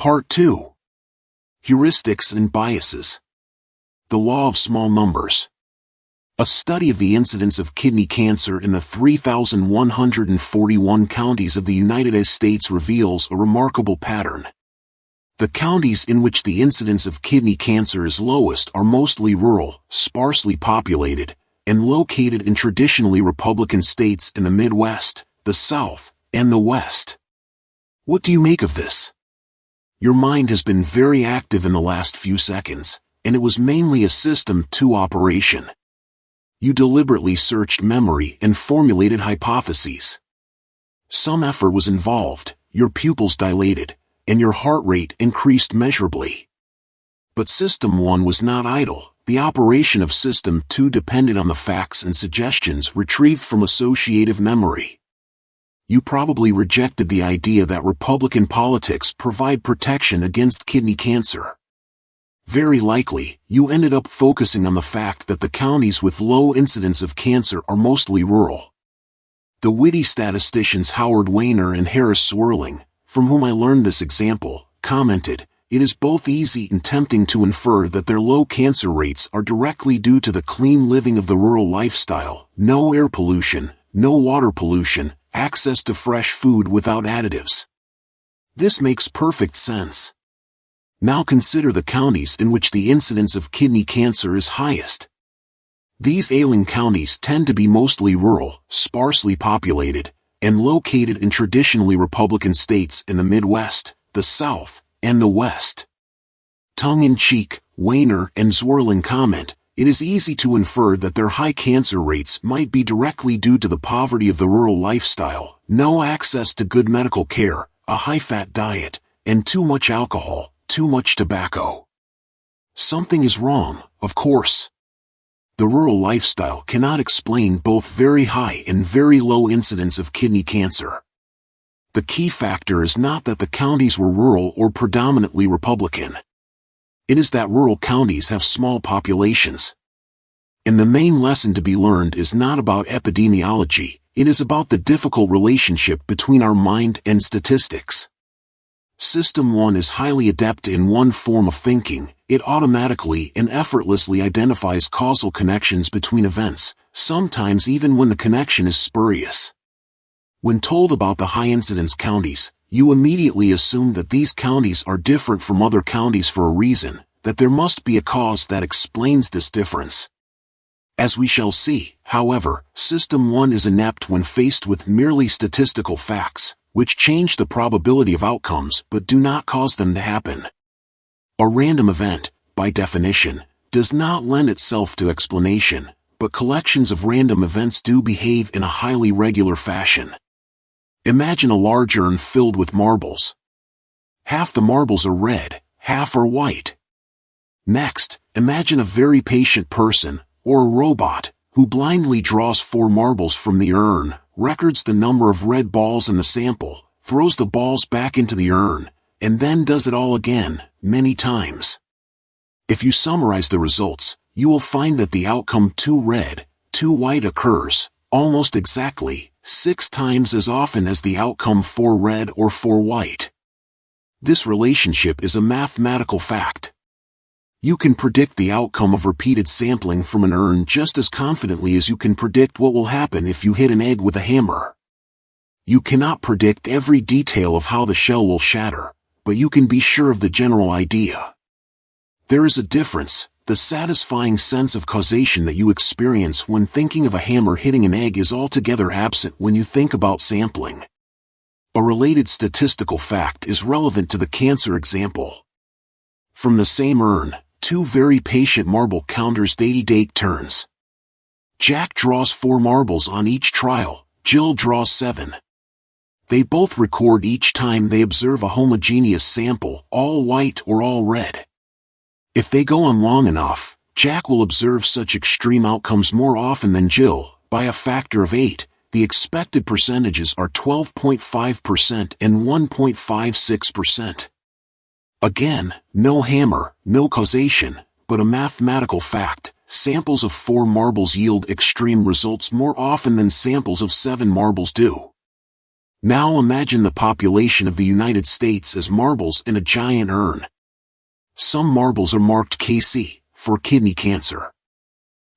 Part 2. Heuristics and Biases. The Law of Small Numbers. A study of the incidence of kidney cancer in the 3,141 counties of the United States reveals a remarkable pattern. The counties in which the incidence of kidney cancer is lowest are mostly rural, sparsely populated, and located in traditionally Republican states in the Midwest, the South, and the West. What do you make of this? Your mind has been very active in the last few seconds, and it was mainly a System 2 operation. You deliberately searched memory and formulated hypotheses. Some effort was involved, your pupils dilated, and your heart rate increased measurably. But System 1 was not idle. The operation of System 2 depended on the facts and suggestions retrieved from associative memory. You probably rejected the idea that Republican politics provide protection against kidney cancer. Very likely, you ended up focusing on the fact that the counties with low incidence of cancer are mostly rural. The witty statisticians Howard Weiner and Harris Swerling, from whom I learned this example, commented, "It is both easy and tempting to infer that their low cancer rates are directly due to the clean living of the rural lifestyle, no air pollution, no water pollution, access to fresh food without additives." This makes perfect sense. Now consider the counties in which the incidence of kidney cancer is highest. These ailing counties tend to be mostly rural, sparsely populated, and located in traditionally Republican states in the Midwest, the South, and the West. Tongue-in-cheek, Weiner and Swerling comment, "It is easy to infer that their high cancer rates might be directly due to the poverty of the rural lifestyle, no access to good medical care, a high-fat diet, and too much alcohol, too much tobacco." Something is wrong, of course. The rural lifestyle cannot explain both very high and very low incidence of kidney cancer. The key factor is not that the counties were rural or predominantly Republican. It is that rural counties have small populations. And the main lesson to be learned is not about epidemiology, it is about the difficult relationship between our mind and statistics. System 1 is highly adept in one form of thinking. It automatically and effortlessly identifies causal connections between events, sometimes even when the connection is spurious. When told about the high-incidence counties, you immediately assume that these counties are different from other counties for a reason, that there must be a cause that explains this difference. As we shall see, however, System 1 is inept when faced with merely statistical facts, which change the probability of outcomes but do not cause them to happen. A random event, by definition, does not lend itself to explanation, but collections of random events do behave in a highly regular fashion. Imagine a large urn filled with marbles. Half the marbles are red, half are white. Next, imagine a very patient person, or a robot, who blindly draws 4 marbles from the urn, records the number of red balls in the sample, throws the balls back into the urn, and then does it all again, many times. If you summarize the results, you will find that the outcome 2 red, 2 white occurs, almost exactly, 6 times as often as the outcome 4 red or 4 white. This relationship is a mathematical fact. You can predict the outcome of repeated sampling from an urn just as confidently as you can predict what will happen if you hit an egg with a hammer. You cannot predict every detail of how the shell will shatter, but you can be sure of the general idea. There is a difference. The satisfying sense of causation that you experience when thinking of a hammer hitting an egg is altogether absent when you think about sampling. A related statistical fact is relevant to the cancer example. From the same urn, 2 very patient marble counters take turns. Jack draws 4 marbles on each trial, Jill draws 7. They both record each time they observe a homogeneous sample, all white or all red. If they go on long enough, Jack will observe such extreme outcomes more often than Jill, by a factor of 8. The expected percentages are 12.5% and 1.56%. Again, no hammer, no causation, but a mathematical fact. Samples of 4 marbles yield extreme results more often than samples of 7 marbles do. Now imagine the population of the United States as marbles in a giant urn. Some marbles are marked KC, for kidney cancer.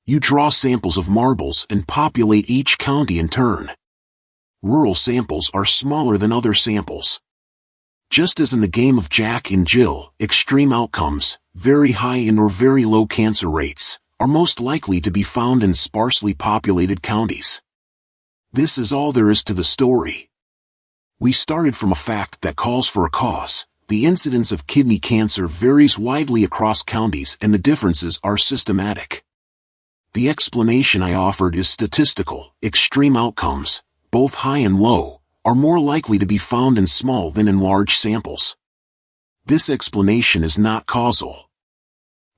You draw samples of marbles and populate each county in turn. Rural samples are smaller than other samples. Just as in the game of Jack and Jill, extreme outcomes, very high and or very low cancer rates, are most likely to be found in sparsely populated counties. This is all there is to the story. We started from a fact that calls for a cause. The incidence of kidney cancer varies widely across counties and the differences are systematic. The explanation I offered is statistical. Extreme outcomes, both high and low, are more likely to be found in small than in large samples. This explanation is not causal.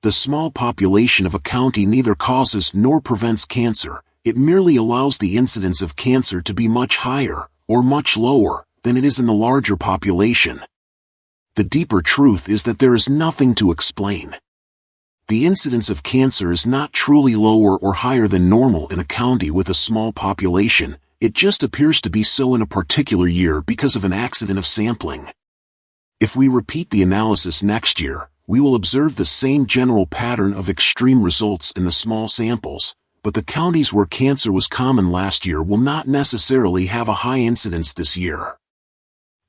The small population of a county neither causes nor prevents cancer, it merely allows the incidence of cancer to be much higher, or much lower, than it is in the larger population. The deeper truth is that there is nothing to explain. The incidence of cancer is not truly lower or higher than normal in a county with a small population, it just appears to be so in a particular year because of an accident of sampling. If we repeat the analysis next year, we will observe the same general pattern of extreme results in the small samples, but the counties where cancer was common last year will not necessarily have a high incidence this year.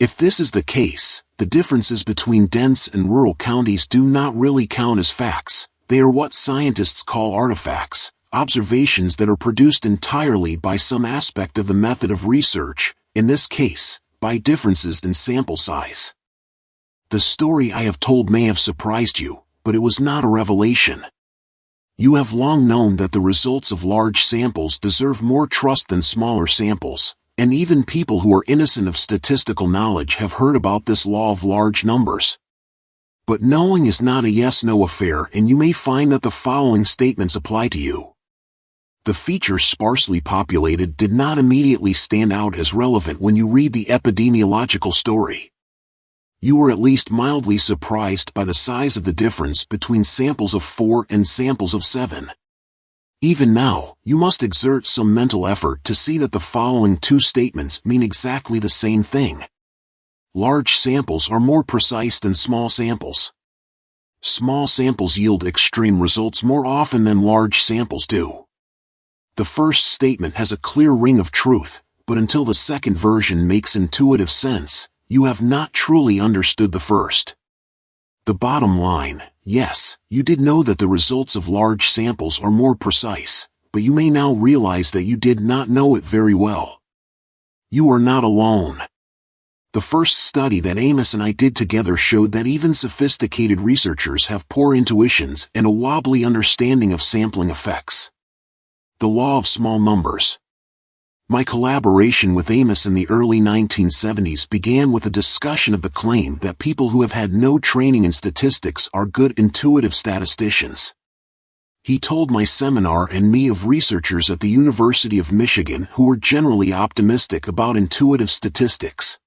If this is the case, the differences between dense and rural counties do not really count as facts, they are what scientists call artifacts, observations that are produced entirely by some aspect of the method of research, in this case, by differences in sample size. The story I have told may have surprised you, but it was not a revelation. You have long known that the results of large samples deserve more trust than smaller samples, and even people who are innocent of statistical knowledge have heard about this law of large numbers. But knowing is not a yes-no affair, and you may find that the following statements apply to you. The feature sparsely populated did not immediately stand out as relevant when you read the epidemiological story. You were at least mildly surprised by the size of the difference between samples of 4 and samples of 7. Even now, you must exert some mental effort to see that the following two statements mean exactly the same thing. Large samples are more precise than small samples. Small samples yield extreme results more often than large samples do. The first statement has a clear ring of truth, but until the second version makes intuitive sense, you have not truly understood the first. The bottom line, yes, you did know that the results of large samples are more precise, but you may now realize that you did not know it very well. You are not alone. The first study that Amos and I did together showed that even sophisticated researchers have poor intuitions and a wobbly understanding of sampling effects. The law of small numbers. My collaboration with Amos in the early 1970s began with a discussion of the claim that people who have had no training in statistics are good intuitive statisticians. He told my seminar and me of researchers at the University of Michigan who were generally optimistic about intuitive statistics.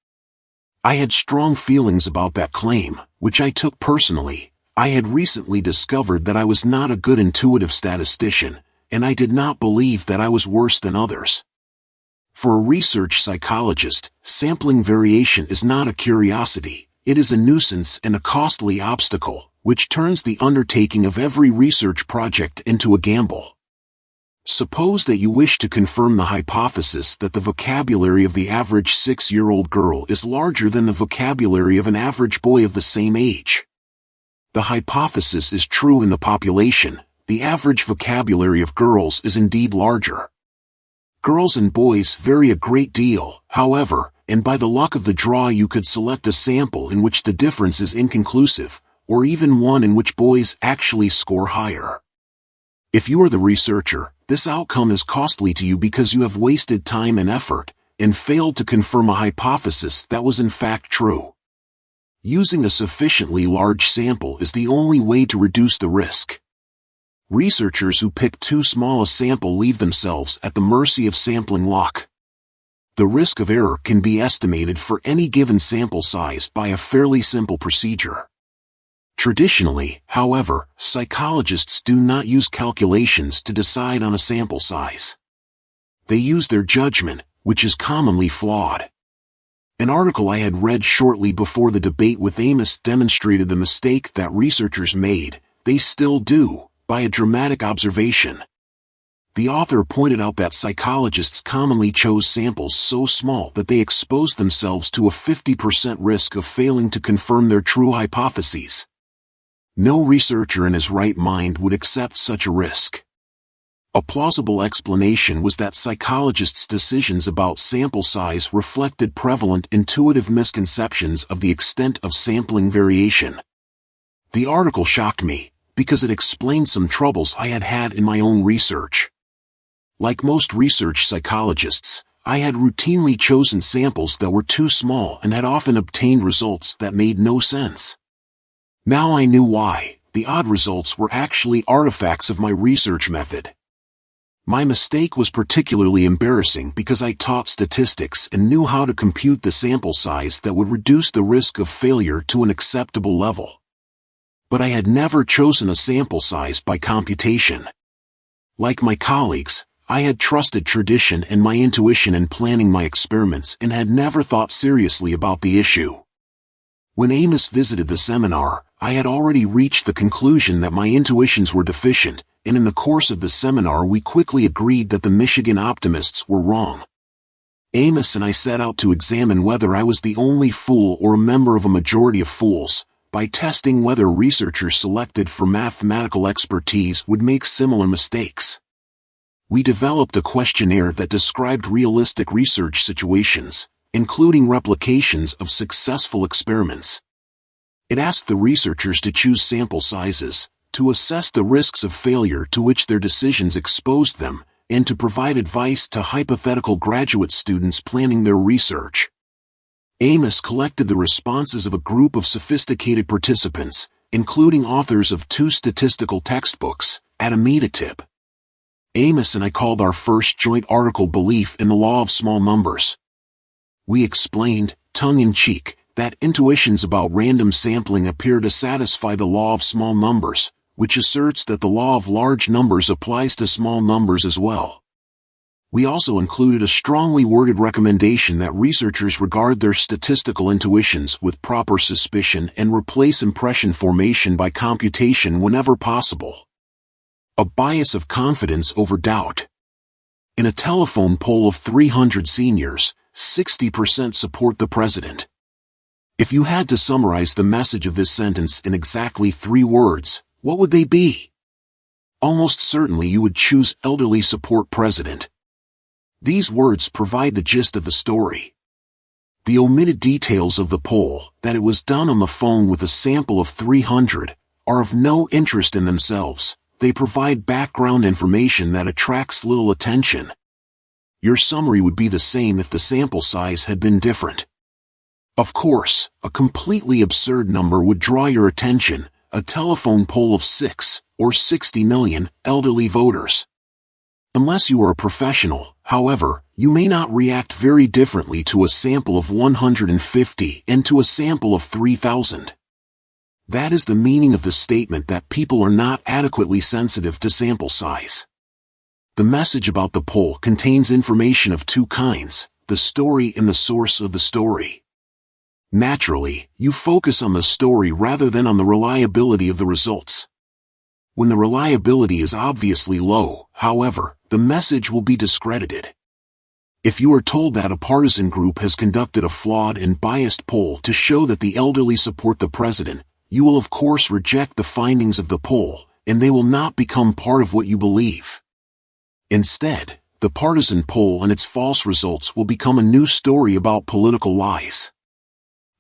I had strong feelings about that claim, which I took personally. I had recently discovered that I was not a good intuitive statistician, and I did not believe that I was worse than others. For a research psychologist, sampling variation is not a curiosity, it is a nuisance and a costly obstacle, which turns the undertaking of every research project into a gamble. Suppose that you wish to confirm the hypothesis that the vocabulary of the average 6-year-old girl is larger than the vocabulary of an average boy of the same age. The hypothesis is true in the population. The average vocabulary of girls is indeed larger. Girls and boys vary a great deal, however, and by the luck of the draw you could select a sample in which the difference is inconclusive, or even one in which boys actually score higher. If you are the researcher, this outcome is costly to you because you have wasted time and effort, and failed to confirm a hypothesis that was in fact true. Using a sufficiently large sample is the only way to reduce the risk. Researchers who pick too small a sample leave themselves at the mercy of sampling luck. The risk of error can be estimated for any given sample size by a fairly simple procedure. Traditionally, however, psychologists do not use calculations to decide on a sample size. They use their judgment, which is commonly flawed. An article I had read shortly before the debate with Amos demonstrated the mistake that researchers made, they still do, by a dramatic observation. The author pointed out that psychologists commonly chose samples so small that they exposed themselves to a 50% risk of failing to confirm their true hypotheses. No researcher in his right mind would accept such a risk. A plausible explanation was that psychologists' decisions about sample size reflected prevalent intuitive misconceptions of the extent of sampling variation. The article shocked me, because it explained some troubles I had had in my own research. Like most research psychologists, I had routinely chosen samples that were too small and had often obtained results that made no sense. Now I knew why. The odd results were actually artifacts of my research method. My mistake was particularly embarrassing because I taught statistics and knew how to compute the sample size that would reduce the risk of failure to an acceptable level. But I had never chosen a sample size by computation. Like my colleagues, I had trusted tradition and my intuition in planning my experiments and had never thought seriously about the issue. When Amos visited the seminar, I had already reached the conclusion that my intuitions were deficient, and in the course of the seminar we quickly agreed that the Michigan optimists were wrong. Amos and I set out to examine whether I was the only fool or a member of a majority of fools, by testing whether researchers selected for mathematical expertise would make similar mistakes. We developed a questionnaire that described realistic research situations, including replications of successful experiments. It asked the researchers to choose sample sizes, to assess the risks of failure to which their decisions exposed them, and to provide advice to hypothetical graduate students planning their research. Amos collected the responses of a group of sophisticated participants, including authors of 2 statistical textbooks, at a meet-a-tip. Amos and I called our first joint article Belief in the Law of Small Numbers. We explained, tongue-in-cheek, that intuitions about random sampling appear to satisfy the law of small numbers, which asserts that the law of large numbers applies to small numbers as well. We also included a strongly worded recommendation that researchers regard their statistical intuitions with proper suspicion and replace impression formation by computation whenever possible. A bias of confidence over doubt. In a telephone poll of 300 seniors, 60% support the president. If you had to summarize the message of this sentence in exactly 3 words, what would they be? Almost certainly you would choose elderly support president. These words provide the gist of the story. The omitted details of the poll, that it was done on the phone with a sample of 300, are of no interest in themselves. They provide background information that attracts little attention. Your summary would be the same if the sample size had been different. Of course, a completely absurd number would draw your attention, a telephone poll of 6 or 60 million elderly voters. Unless you are a professional, however, you may not react very differently to a sample of 150 and to a sample of 3,000. That is the meaning of the statement that people are not adequately sensitive to sample size. The message about the poll contains information of 2 kinds, the story and the source of the story. Naturally, you focus on the story rather than on the reliability of the results. When the reliability is obviously low, however, the message will be discredited. If you are told that a partisan group has conducted a flawed and biased poll to show that the elderly support the president, you will of course reject the findings of the poll, and they will not become part of what you believe. Instead, the partisan poll and its false results will become a new story about political lies.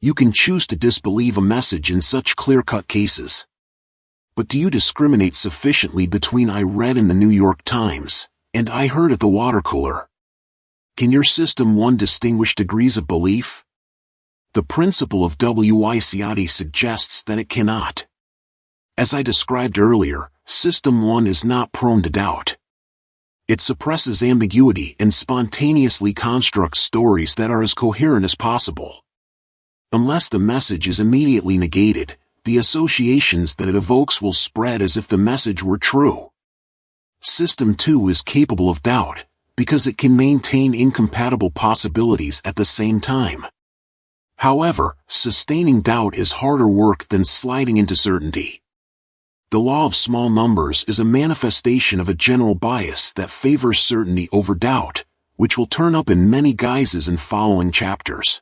You can choose to disbelieve a message in such clear-cut cases. But do you discriminate sufficiently between "I read in the New York Times" and "I heard at the water cooler"? Can your System 1 distinguish degrees of belief? The principle of Wiciotti suggests that it cannot. As I described earlier, System 1 is not prone to doubt. It suppresses ambiguity and spontaneously constructs stories that are as coherent as possible. Unless the message is immediately negated, the associations that it evokes will spread as if the message were true. System 2 is capable of doubt, because it can maintain incompatible possibilities at the same time. However, sustaining doubt is harder work than sliding into certainty. The law of small numbers is a manifestation of a general bias that favors certainty over doubt, which will turn up in many guises in following chapters.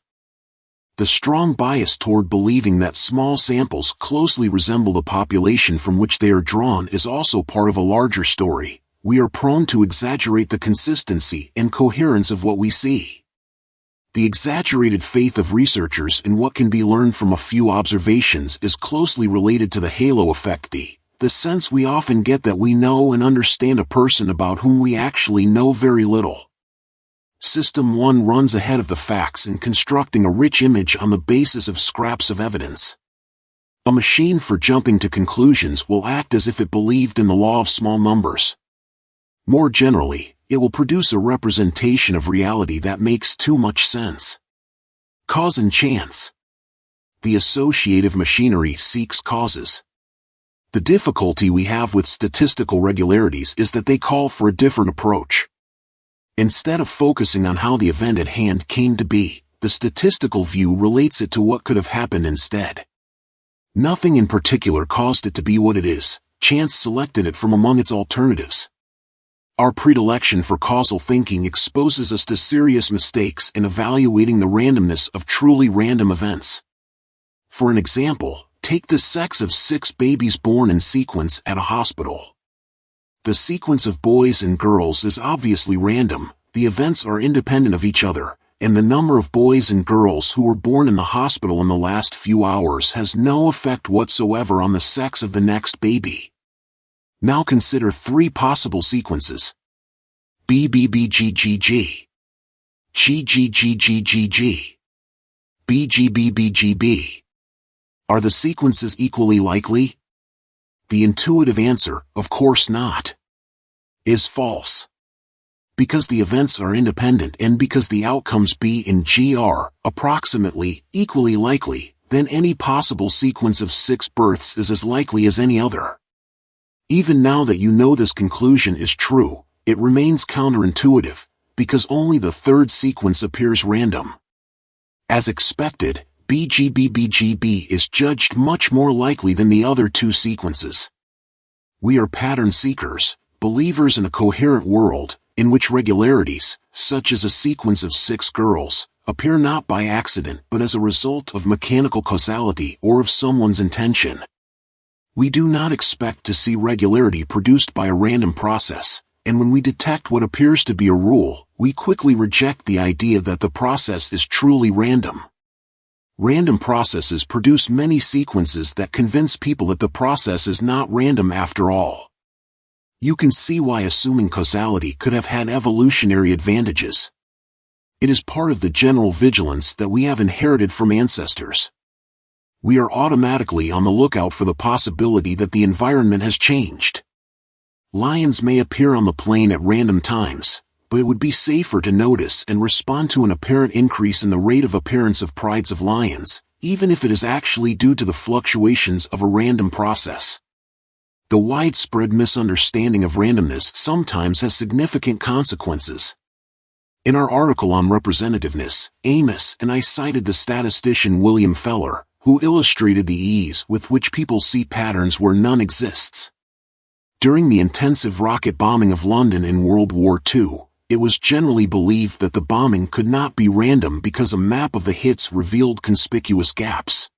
The strong bias toward believing that small samples closely resemble the population from which they are drawn is also part of a larger story. We are prone to exaggerate the consistency and coherence of what we see. The exaggerated faith of researchers in what can be learned from a few observations is closely related to the halo effect, the sense we often get that we know and understand a person about whom we actually know very little. System 1 runs ahead of the facts in constructing a rich image on the basis of scraps of evidence. A machine for jumping to conclusions will act as if it believed in the law of small numbers. More generally, it will produce a representation of reality that makes too much sense. Cause and chance. The associative machinery seeks causes. The difficulty we have with statistical regularities is that they call for a different approach. Instead of focusing on how the event at hand came to be, the statistical view relates it to what could have happened instead. Nothing in particular caused it to be what it is, chance selected it from among its alternatives. Our predilection for causal thinking exposes us to serious mistakes in evaluating the randomness of truly random events. For an example, take the sex of 6 babies born in sequence at a hospital. The sequence of boys and girls is obviously random, the events are independent of each other, and the number of boys and girls who were born in the hospital in the last few hours has no effect whatsoever on the sex of the next baby. Now consider 3 possible sequences. BBBGGG, GGGGGG, BGBBGB. Are the sequences equally likely? The intuitive answer, of course not, is false. Because the events are independent and because the outcomes B and G are, approximately, equally likely, then any possible sequence of 6 births is as likely as any other. Even now that you know this conclusion is true, it remains counterintuitive, because only the 3rd sequence appears random. As expected, BGBBGB is judged much more likely than the other 2 sequences. We are pattern seekers, believers in a coherent world, in which regularities, such as a sequence of 6 girls, appear not by accident but as a result of mechanical causality or of someone's intention. We do not expect to see regularity produced by a random process, and when we detect what appears to be a rule, we quickly reject the idea that the process is truly random. Random processes produce many sequences that convince people that the process is not random after all. You can see why assuming causality could have had evolutionary advantages. It is part of the general vigilance that we have inherited from ancestors. We are automatically on the lookout for the possibility that the environment has changed. Lions may appear on the plain at random times, but it would be safer to notice and respond to an apparent increase in the rate of appearance of prides of lions, even if it is actually due to the fluctuations of a random process. The widespread misunderstanding of randomness sometimes has significant consequences. In our article on representativeness, Amos and I cited the statistician William Feller, who illustrated the ease with which people see patterns where none exists. During the intensive rocket bombing of London in World War II, it was generally believed that the bombing could not be random because a map of the hits revealed conspicuous gaps.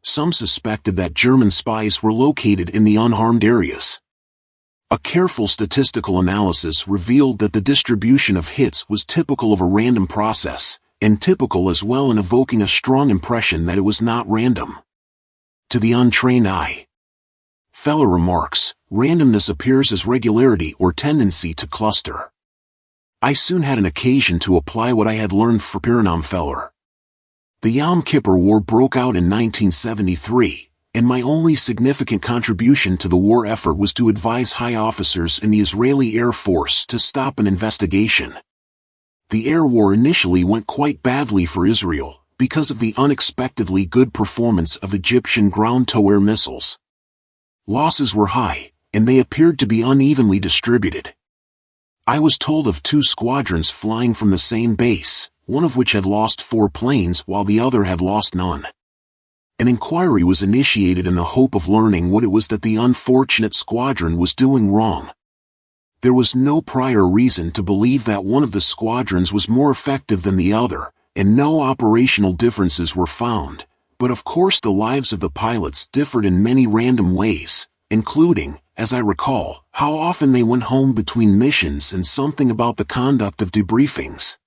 Some suspected that German spies were located in the unharmed areas. A careful statistical analysis revealed that the distribution of hits was typical of a random process, and typical as well in evoking a strong impression that it was not random. To the untrained eye, Feller remarks, randomness appears as regularity or tendency to cluster. I soon had an occasion to apply what I had learned for Piranam Feller. The Yom Kippur War broke out in 1973, and my only significant contribution to the war effort was to advise high officers in the Israeli Air Force to stop an investigation. The air war initially went quite badly for Israel, because of the unexpectedly good performance of Egyptian ground-to-air missiles. Losses were high, and they appeared to be unevenly distributed. I was told of 2 squadrons flying from the same base, one of which had lost 4 planes while the other had lost none. An inquiry was initiated in the hope of learning what it was that the unfortunate squadron was doing wrong. There was no prior reason to believe that one of the squadrons was more effective than the other, and no operational differences were found, but of course the lives of the pilots differed in many random ways, including, as I recall, how often they went home between missions and something about the conduct of debriefings.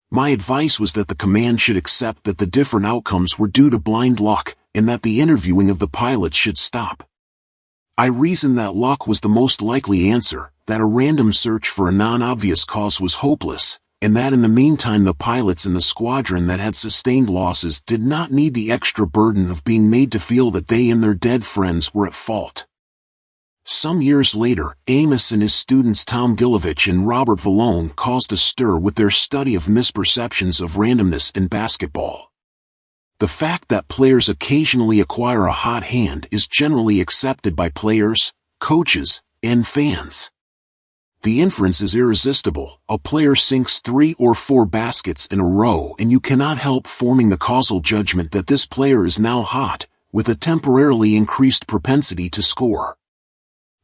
My advice was that the command should accept that the different outcomes were due to blind luck, and that the interviewing of the pilots should stop. I reasoned that luck was the most likely answer, that a random search for a non-obvious cause was hopeless, and that in the meantime the pilots in the squadron that had sustained losses did not need the extra burden of being made to feel that they and their dead friends were at fault. Some years later, Amos and his students Tom Gilovich and Robert Vallone caused a stir with their study of misperceptions of randomness in basketball. The fact that players occasionally acquire a hot hand is generally accepted by players, coaches, and fans. The inference is irresistible. A player sinks 3 or 4 baskets in a row and you cannot help forming the causal judgment that this player is now hot, with a temporarily increased propensity to score.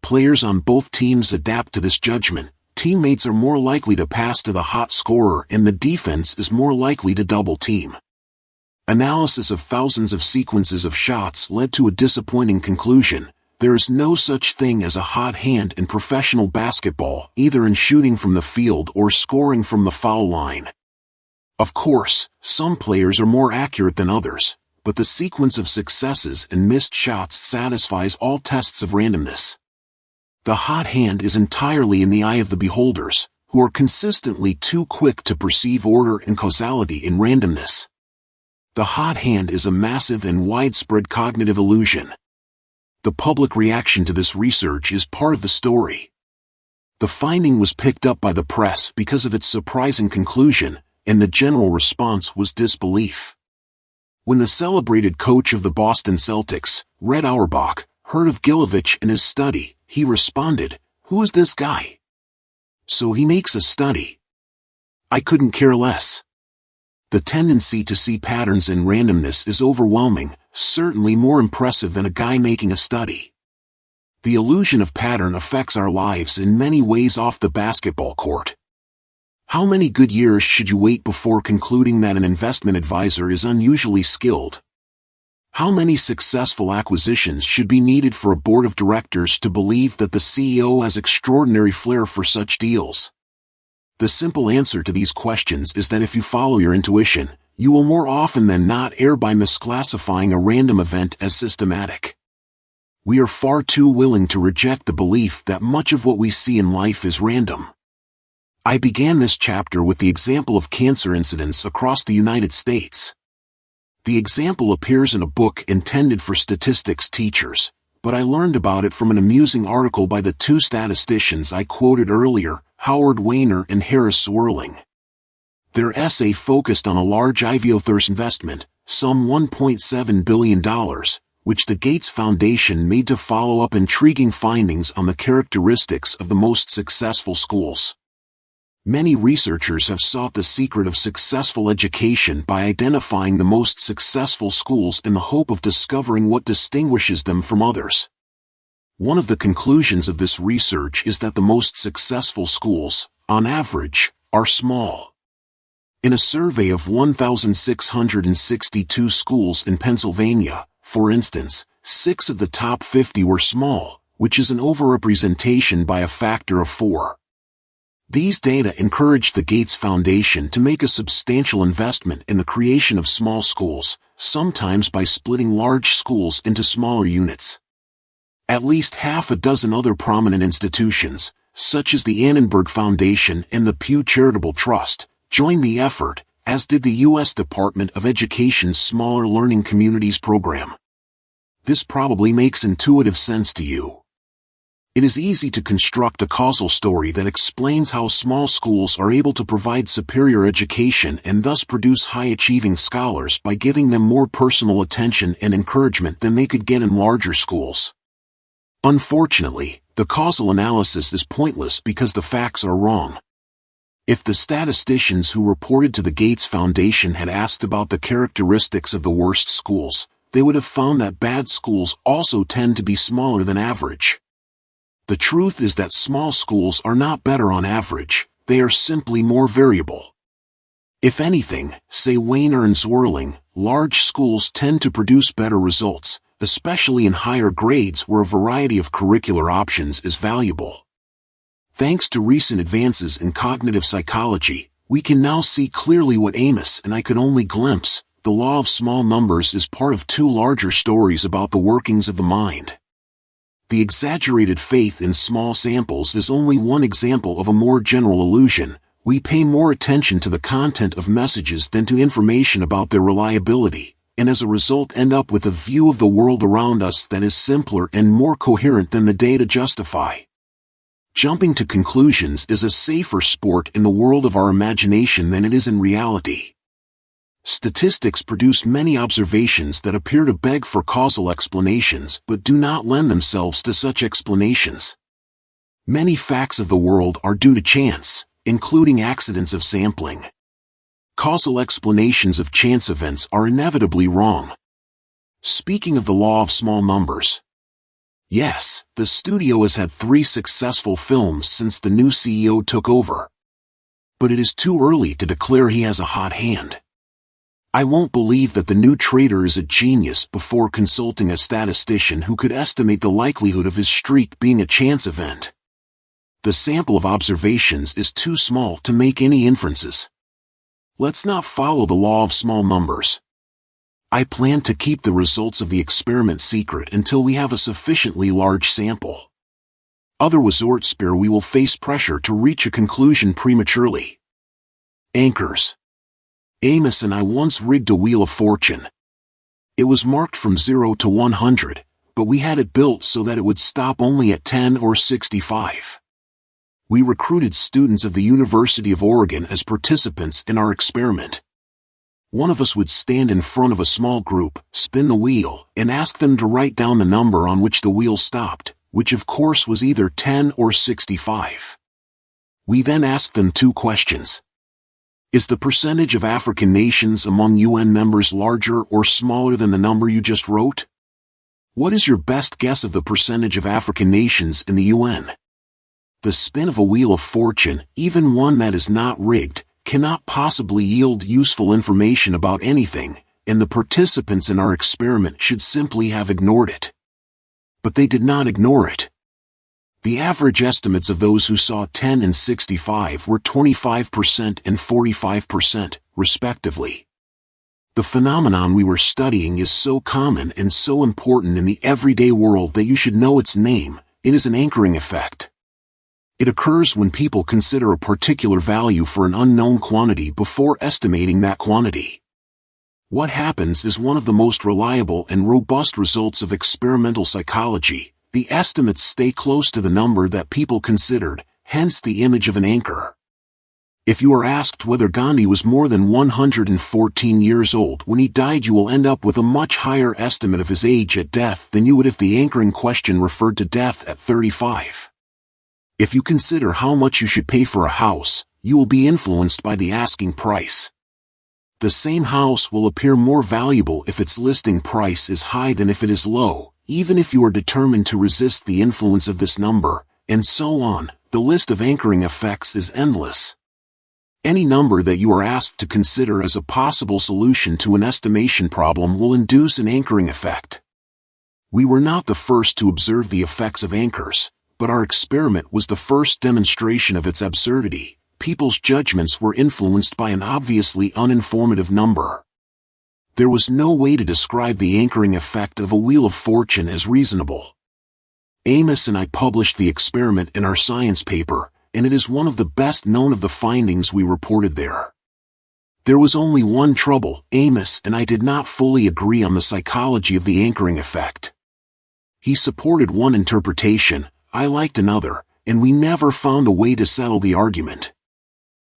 Players on both teams adapt to this judgment. Teammates are more likely to pass to the hot scorer and the defense is more likely to double team. Analysis of thousands of sequences of shots led to a disappointing conclusion. There is no such thing as a hot hand in professional basketball, either in shooting from the field or scoring from the foul line. Of course, some players are more accurate than others, but the sequence of successes and missed shots satisfies all tests of randomness. The hot hand is entirely in the eye of the beholders, who are consistently too quick to perceive order and causality in randomness. The hot hand is a massive and widespread cognitive illusion. The public reaction to this research is part of the story. The finding was picked up by the press because of its surprising conclusion, and the general response was disbelief. When the celebrated coach of the Boston Celtics, Red Auerbach, heard of Gilovich and his study, he responded, "Who is this guy? So he makes a study. I couldn't care less." The tendency to see patterns in randomness is overwhelming, certainly more impressive than a guy making a study. The illusion of pattern affects our lives in many ways off the basketball court. How many good years should you wait before concluding that an investment advisor is unusually skilled? How many successful acquisitions should be needed for a board of directors to believe that the CEO has extraordinary flair for such deals? The simple answer to these questions is that if you follow your intuition, you will more often than not err by misclassifying a random event as systematic. We are far too willing to reject the belief that much of what we see in life is random. I began this chapter with the example of cancer incidents across the United States. The example appears in a book intended for statistics teachers, but I learned about it from an amusing article by the 2 statisticians I quoted earlier, Howard Weiner and Harris Swerling. Their essay focused on a large Iviothers investment, some $1.7 billion, which the Gates Foundation made to follow up intriguing findings on the characteristics of the most successful schools. Many researchers have sought the secret of successful education by identifying the most successful schools in the hope of discovering what distinguishes them from others. One of the conclusions of this research is that the most successful schools, on average, are small. In a survey of 1,662 schools in Pennsylvania, for instance, 6 of the top 50 were small, which is an overrepresentation by a factor of 4. These data encouraged the Gates Foundation to make a substantial investment in the creation of small schools, sometimes by splitting large schools into smaller units. At least half a dozen other prominent institutions, such as the Annenberg Foundation and the Pew Charitable Trust, joined the effort, as did the U.S. Department of Education's Smaller Learning Communities program. This probably makes intuitive sense to you. It is easy to construct a causal story that explains how small schools are able to provide superior education and thus produce high-achieving scholars by giving them more personal attention and encouragement than they could get in larger schools. Unfortunately, the causal analysis is pointless because the facts are wrong. If the statisticians who reported to the Gates Foundation had asked about the characteristics of the worst schools, they would have found that bad schools also tend to be smaller than average. The truth is that small schools are not better on average, they are simply more variable. If anything, say Weiner and Zwirling, large schools tend to produce better results, especially in higher grades where a variety of curricular options is valuable. Thanks to recent advances in cognitive psychology, we can now see clearly what Amos and I could only glimpse. The law of small numbers is part of two larger stories about the workings of the mind. The exaggerated faith in small samples is only one example of a more general illusion. We pay more attention to the content of messages than to information about their reliability, and as a result end up with a view of the world around us that is simpler and more coherent than the data justify. Jumping to conclusions is a safer sport in the world of our imagination than it is in reality. Statistics produce many observations that appear to beg for causal explanations but do not lend themselves to such explanations. Many facts of the world are due to chance, including accidents of sampling. Causal explanations of chance events are inevitably wrong. Speaking of the law of small numbers. Yes, the studio has had 3 successful films since the new CEO took over. But it is too early to declare he has a hot hand. I won't believe that the new trader is a genius before consulting a statistician who could estimate the likelihood of his streak being a chance event. The sample of observations is too small to make any inferences. Let's not follow the law of small numbers. I plan to keep the results of the experiment secret until we have a sufficiently large sample. Otherwise, we will face pressure to reach a conclusion prematurely. Anchors. Amos and I once rigged a wheel of fortune. It was marked from 0 to 100, but we had it built so that it would stop only at 10 or 65. We recruited students of the University of Oregon as participants in our experiment. One of us would stand in front of a small group, spin the wheel, and ask them to write down the number on which the wheel stopped, which of course was either 10 or 65. We then asked them 2 questions. Is the percentage of African nations among UN members larger or smaller than the number you just wrote? What is your best guess of the percentage of African nations in the UN? The spin of a wheel of fortune, even one that is not rigged, cannot possibly yield useful information about anything, and the participants in our experiment should simply have ignored it. But they did not ignore it. The average estimates of those who saw 10 and 65 were 25% and 45%, respectively. The phenomenon we were studying is so common and so important in the everyday world that you should know its name. It is an anchoring effect. It occurs when people consider a particular value for an unknown quantity before estimating that quantity. What happens is one of the most reliable and robust results of experimental psychology. The estimates stay close to the number that people considered, hence the image of an anchor. If you are asked whether Gandhi was more than 114 years old when he died, you will end up with a much higher estimate of his age at death than you would if the anchoring question referred to death at 35. If you consider how much you should pay for a house, you will be influenced by the asking price. The same house will appear more valuable if its listing price is high than if it is low, even if you are determined to resist the influence of this number, and so on. The list of anchoring effects is endless. Any number that you are asked to consider as a possible solution to an estimation problem will induce an anchoring effect. We were not the first to observe the effects of anchors, but our experiment was the first demonstration of its absurdity. People's judgments were influenced by an obviously uninformative number. There was no way to describe the anchoring effect of a wheel of fortune as reasonable. Amos and I published the experiment in our science paper, and it is one of the best known of the findings we reported there. There was only one trouble: Amos and I did not fully agree on the psychology of the anchoring effect. He supported one interpretation, I liked another, and we never found a way to settle the argument.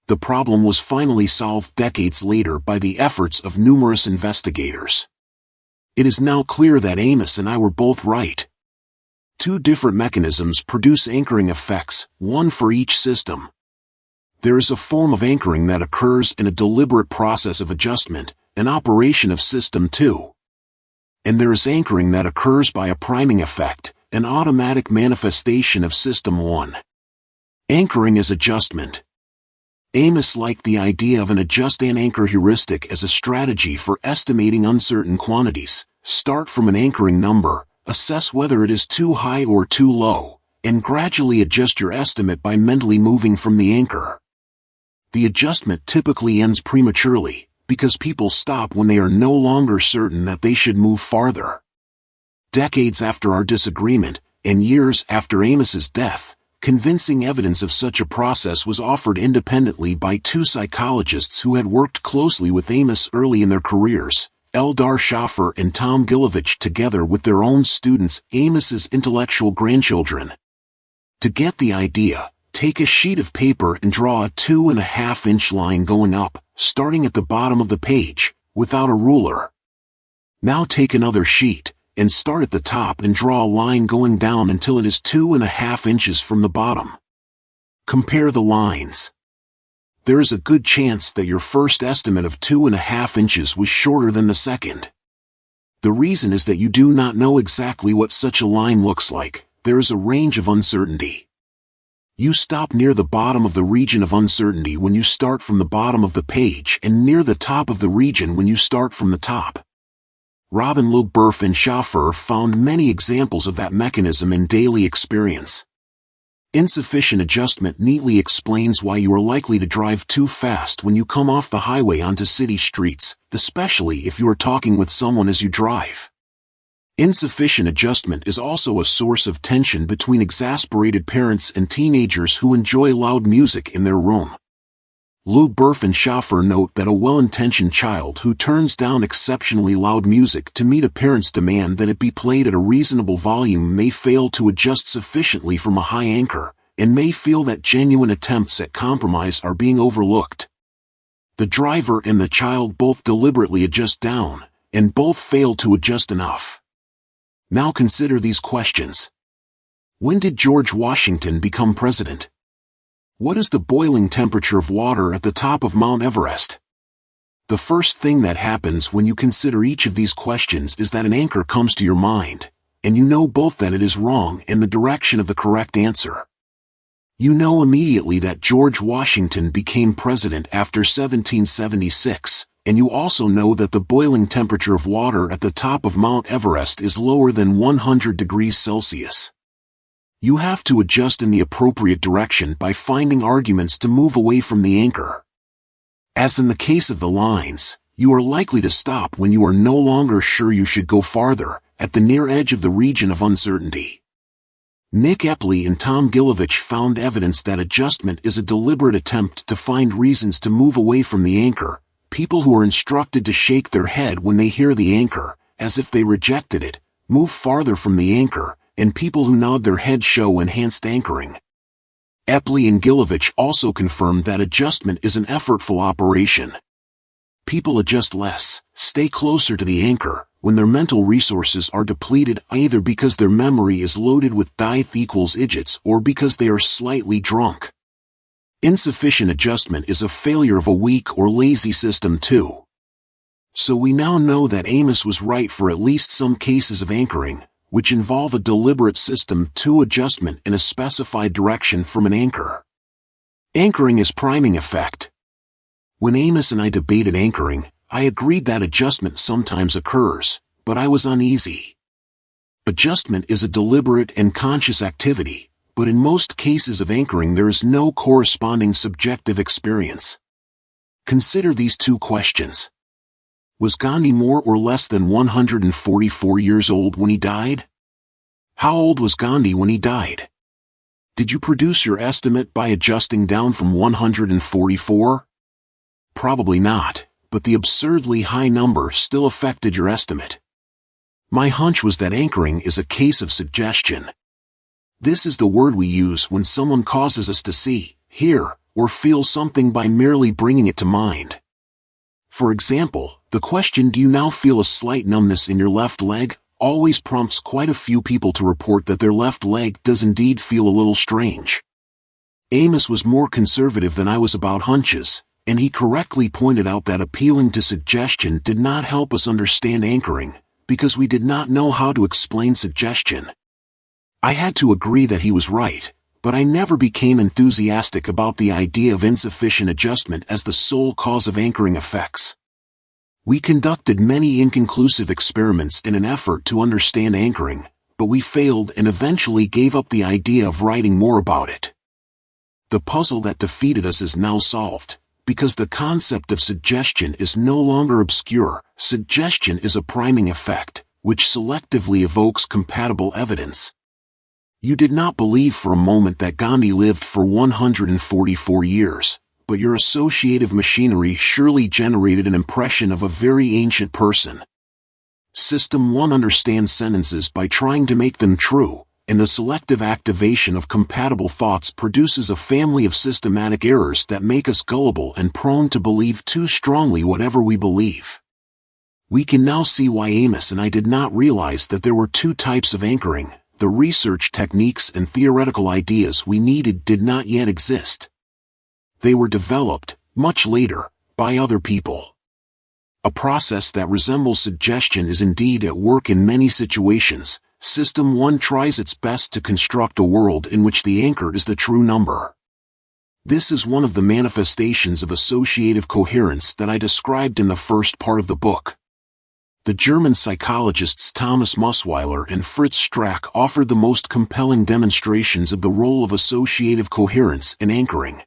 The problem was finally solved decades later by the efforts of numerous investigators. It is now clear that Amos and I were both right. 2 different mechanisms produce anchoring effects, one for each system. There is a form of anchoring that occurs in a deliberate process of adjustment, an operation of System 2. And there is anchoring that occurs by a priming effect, an automatic manifestation of System 1. Anchoring is adjustment. Amos liked the idea of an adjust and anchor heuristic as a strategy for estimating uncertain quantities. Start from an anchoring number, assess whether it is too high or too low, and gradually adjust your estimate by mentally moving from the anchor. The adjustment typically ends prematurely, because people stop when they are no longer certain that they should move farther. Decades after our disagreement, and years after Amos's death, convincing evidence of such a process was offered independently by two psychologists who had worked closely with Amos early in their careers, Eldar Schaffer and Tom Gilovich, together with their own students, Amos's intellectual grandchildren. To get the idea, take a sheet of paper and draw a 2.5-inch line going up, starting at the bottom of the page, without a ruler. Now take another sheet, and start at the top and draw a line going down until it is 2.5 inches from the bottom. Compare the lines. There is a good chance that your first estimate of 2.5 inches was shorter than the second. The reason is that you do not know exactly what such a line looks like. There is a range of uncertainty. You stop near the bottom of the region of uncertainty when you start from the bottom of the page and near the top of the region when you start from the top. Robin Lilburf and Schaffer found many examples of that mechanism in daily experience. Insufficient adjustment neatly explains why you are likely to drive too fast when you come off the highway onto city streets, especially if you are talking with someone as you drive. Insufficient adjustment is also a source of tension between exasperated parents and teenagers who enjoy loud music in their room. Lilburf and Schaffer note that a well-intentioned child who turns down exceptionally loud music to meet a parent's demand that it be played at a reasonable volume may fail to adjust sufficiently from a high anchor, and may feel that genuine attempts at compromise are being overlooked. The driver and the child both deliberately adjust down, and both fail to adjust enough. Now consider these questions. When did George Washington become president? What is the boiling temperature of water at the top of Mount Everest? The first thing that happens when you consider each of these questions is that an anchor comes to your mind, and you know both that it is wrong and the direction of the correct answer. You know immediately that George Washington became president after 1776, and you also know that the boiling temperature of water at the top of Mount Everest is lower than 100 degrees Celsius. You have to adjust in the appropriate direction by finding arguments to move away from the anchor. As in the case of the lines, you are likely to stop when you are no longer sure you should go farther, at the near edge of the region of uncertainty. Nick Epley and Tom Gilovich found evidence that adjustment is a deliberate attempt to find reasons to move away from the anchor. People who are instructed to shake their head when they hear the anchor, as if they rejected it, move farther from the anchor, and people who nod their head show enhanced anchoring. Epley and Gilovich also confirmed that adjustment is an effortful operation. People adjust less, stay closer to the anchor, when their mental resources are depleted, either because their memory is loaded with dieth equals idiots or because they are slightly drunk. Insufficient adjustment is a failure of a weak or lazy system too. So we now know that Amos was right for at least some cases of anchoring, which involve a deliberate System 2 adjustment in a specified direction from an anchor. Anchoring is priming effect. When Amos and I debated anchoring, I agreed that adjustment sometimes occurs, but I was uneasy. Adjustment is a deliberate and conscious activity, but in most cases of anchoring there is no corresponding subjective experience. Consider these two questions. Was Gandhi more or less than 144 years old when he died? How old was Gandhi when he died? Did you produce your estimate by adjusting down from 144? Probably not, but the absurdly high number still affected your estimate. My hunch was that anchoring is a case of suggestion. This is the word we use when someone causes us to see, hear, or feel something by merely bringing it to mind. For example, the question "Do you now feel a slight numbness in your left leg?" always prompts quite a few people to report that their left leg does indeed feel a little strange. Amos was more conservative than I was about hunches, and he correctly pointed out that appealing to suggestion did not help us understand anchoring, because we did not know how to explain suggestion. I had to agree that he was right, but I never became enthusiastic about the idea of insufficient adjustment as the sole cause of anchoring effects. We conducted many inconclusive experiments in an effort to understand anchoring, but we failed and eventually gave up the idea of writing more about it. The puzzle that defeated us is now solved, because the concept of suggestion is no longer obscure. Suggestion is a priming effect, which selectively evokes compatible evidence. You did not believe for a moment that Gandhi lived for 144 years, but your associative machinery surely generated an impression of a very ancient person. System 1 understands sentences by trying to make them true, and the selective activation of compatible thoughts produces a family of systematic errors that make us gullible and prone to believe too strongly whatever we believe. We can now see why Amos and I did not realize that there were two types of anchoring. The research techniques and theoretical ideas we needed did not yet exist. They were developed, much later, by other people. A process that resembles suggestion is indeed at work in many situations. System 1 tries its best to construct a world in which the anchor is the true number. This is one of the manifestations of associative coherence that I described in the first part of the book. The German psychologists Thomas Musweiler and Fritz Strack offered the most compelling demonstrations of the role of associative coherence in anchoring.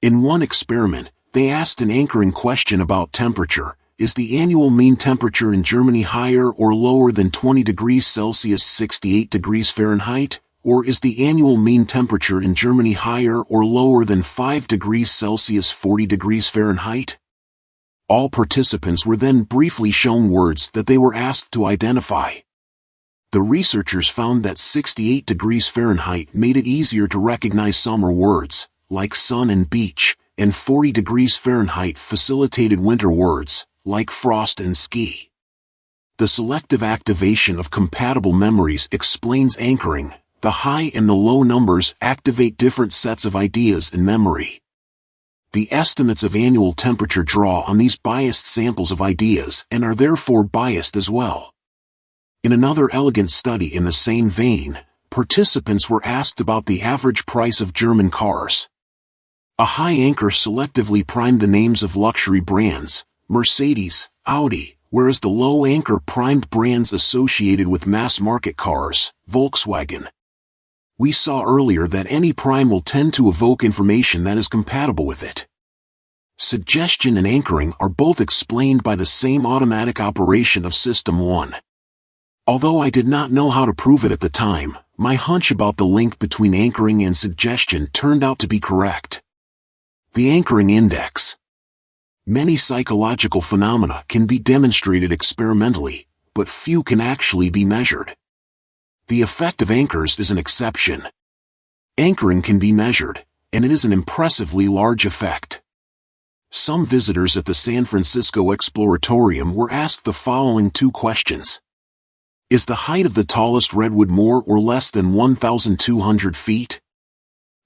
In one experiment, they asked an anchoring question about temperature. Is the annual mean temperature in Germany higher or lower than 20 degrees Celsius 68 degrees Fahrenheit? Or is the annual mean temperature in Germany higher or lower than 5 degrees Celsius 40 degrees Fahrenheit? All participants were then briefly shown words that they were asked to identify. The researchers found that 68 degrees Fahrenheit made it easier to recognize summer words, like sun and beach, and 40 degrees Fahrenheit facilitated winter words, like frost and ski. The selective activation of compatible memories explains anchoring. The high and the low numbers activate different sets of ideas in memory. The estimates of annual temperature draw on these biased samples of ideas and are therefore biased as well. In another elegant study in the same vein, participants were asked about the average price of German cars. A high anchor selectively primed the names of luxury brands, Mercedes, Audi, whereas the low anchor primed brands associated with mass-market cars, Volkswagen. We saw earlier that any prime will tend to evoke information that is compatible with it. Suggestion and anchoring are both explained by the same automatic operation of System 1. Although I did not know how to prove it at the time, my hunch about the link between anchoring and suggestion turned out to be correct. The anchoring index. Many psychological phenomena can be demonstrated experimentally, but few can actually be measured. The effect of anchors is an exception. Anchoring can be measured, and it is an impressively large effect. Some visitors at the San Francisco Exploratorium were asked the following two questions. Is the height of the tallest redwood more or less than 1,200 feet?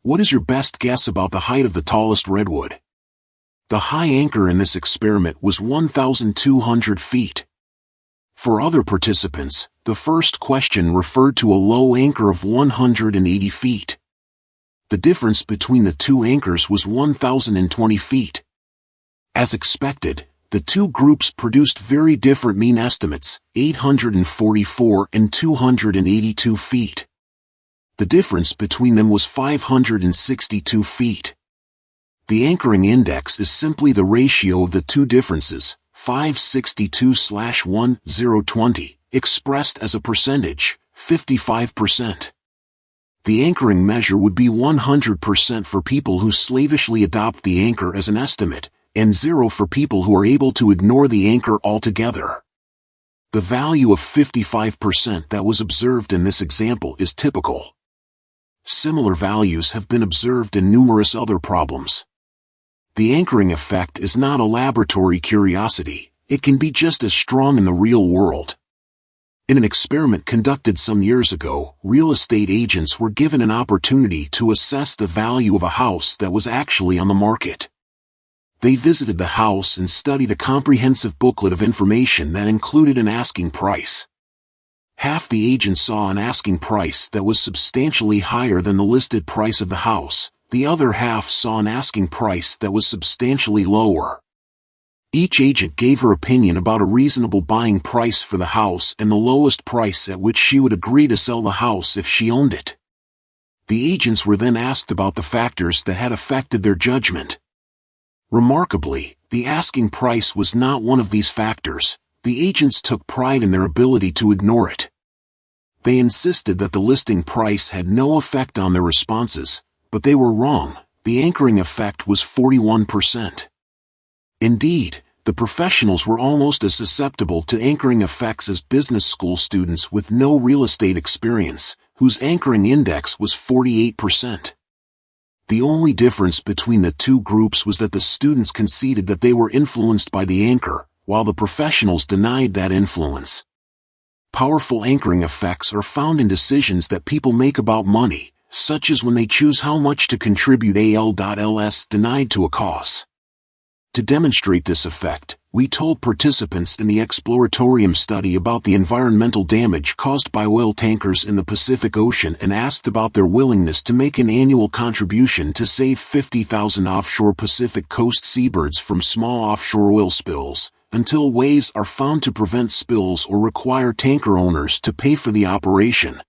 What is your best guess about the height of the tallest redwood? The high anchor in this experiment was 1,200 feet. For other participants, the first question referred to a low anchor of 180 feet. The difference between the two anchors was 1,020 feet. As expected, the two groups produced very different mean estimates, 844 and 282 feet. The difference between them was 562 feet. The anchoring index is simply the ratio of the two differences, 562/1020, expressed as a percentage, 55%. The anchoring measure would be 100% for people who slavishly adopt the anchor as an estimate, and 0 for people who are able to ignore the anchor altogether. The value of 55% that was observed in this example is typical. Similar values have been observed in numerous other problems. The anchoring effect is not a laboratory curiosity, it can be just as strong in the real world. In an experiment conducted some years ago, real estate agents were given an opportunity to assess the value of a house that was actually on the market. They visited the house and studied a comprehensive booklet of information that included an asking price. Half the agents saw an asking price that was substantially higher than the listed price of the house. The other half saw an asking price that was substantially lower. Each agent gave her opinion about a reasonable buying price for the house and the lowest price at which she would agree to sell the house if she owned it. The agents were then asked about the factors that had affected their judgment. Remarkably, the asking price was not one of these factors. The agents took pride in their ability to ignore it. They insisted that the listing price had no effect on their responses, but they were wrong. The anchoring effect was 41%. Indeed, the professionals were almost as susceptible to anchoring effects as business school students with no real estate experience, whose anchoring index was 48%. The only difference between the two groups was that the students conceded that they were influenced by the anchor, while the professionals denied that influence. Powerful anchoring effects are found in decisions that people make about money, such as when they choose how much to contribute AL.LS denied to a cause. To demonstrate this effect, we told participants in the exploratorium study about the environmental damage caused by oil tankers in the Pacific Ocean and asked about their willingness to make an annual contribution to save 50,000 offshore Pacific coast seabirds from small offshore oil spills, until ways are found to prevent spills or require tanker owners to pay for the operation.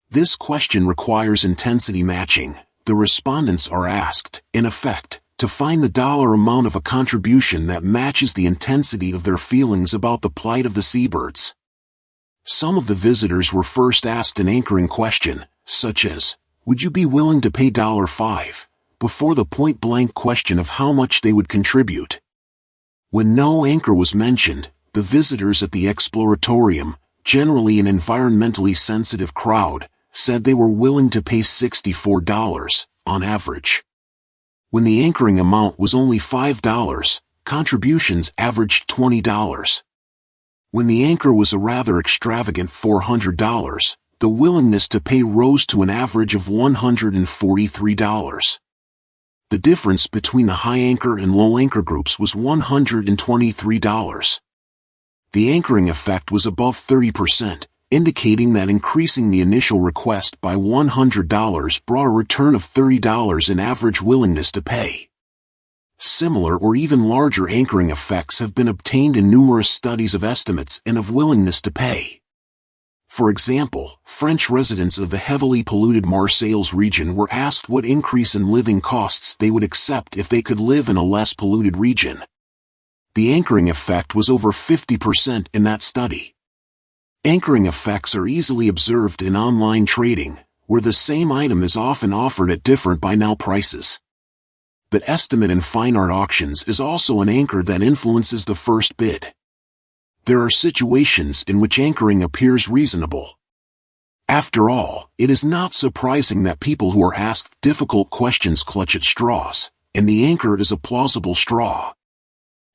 This question requires intensity matching. The respondents are asked, in effect, to find the dollar amount of a contribution that matches the intensity of their feelings about the plight of the seabirds. Some of the visitors were first asked an anchoring question, such as, "Would you be willing to pay $5?" before the point-blank question of how much they would contribute. When no anchor was mentioned, the visitors at the exploratorium, generally an environmentally sensitive crowd, said they were willing to pay $64, on average. When the anchoring amount was only $5, contributions averaged $20. When the anchor was a rather extravagant $400, the willingness to pay rose to an average of $143. The difference between the high anchor and low anchor groups was $123. The anchoring effect was above 30%, indicating that increasing the initial request by $100 brought a return of $30 in average willingness to pay. Similar or even larger anchoring effects have been obtained in numerous studies of estimates and of willingness to pay. For example, French residents of the heavily polluted Marseilles region were asked what increase in living costs they would accept if they could live in a less polluted region. The anchoring effect was over 50% in that study. Anchoring effects are easily observed in online trading, where the same item is often offered at different buy now prices. The estimate in fine art auctions is also an anchor that influences the first bid. There are situations in which anchoring appears reasonable. After all, it is not surprising that people who are asked difficult questions clutch at straws, and the anchor is a plausible straw.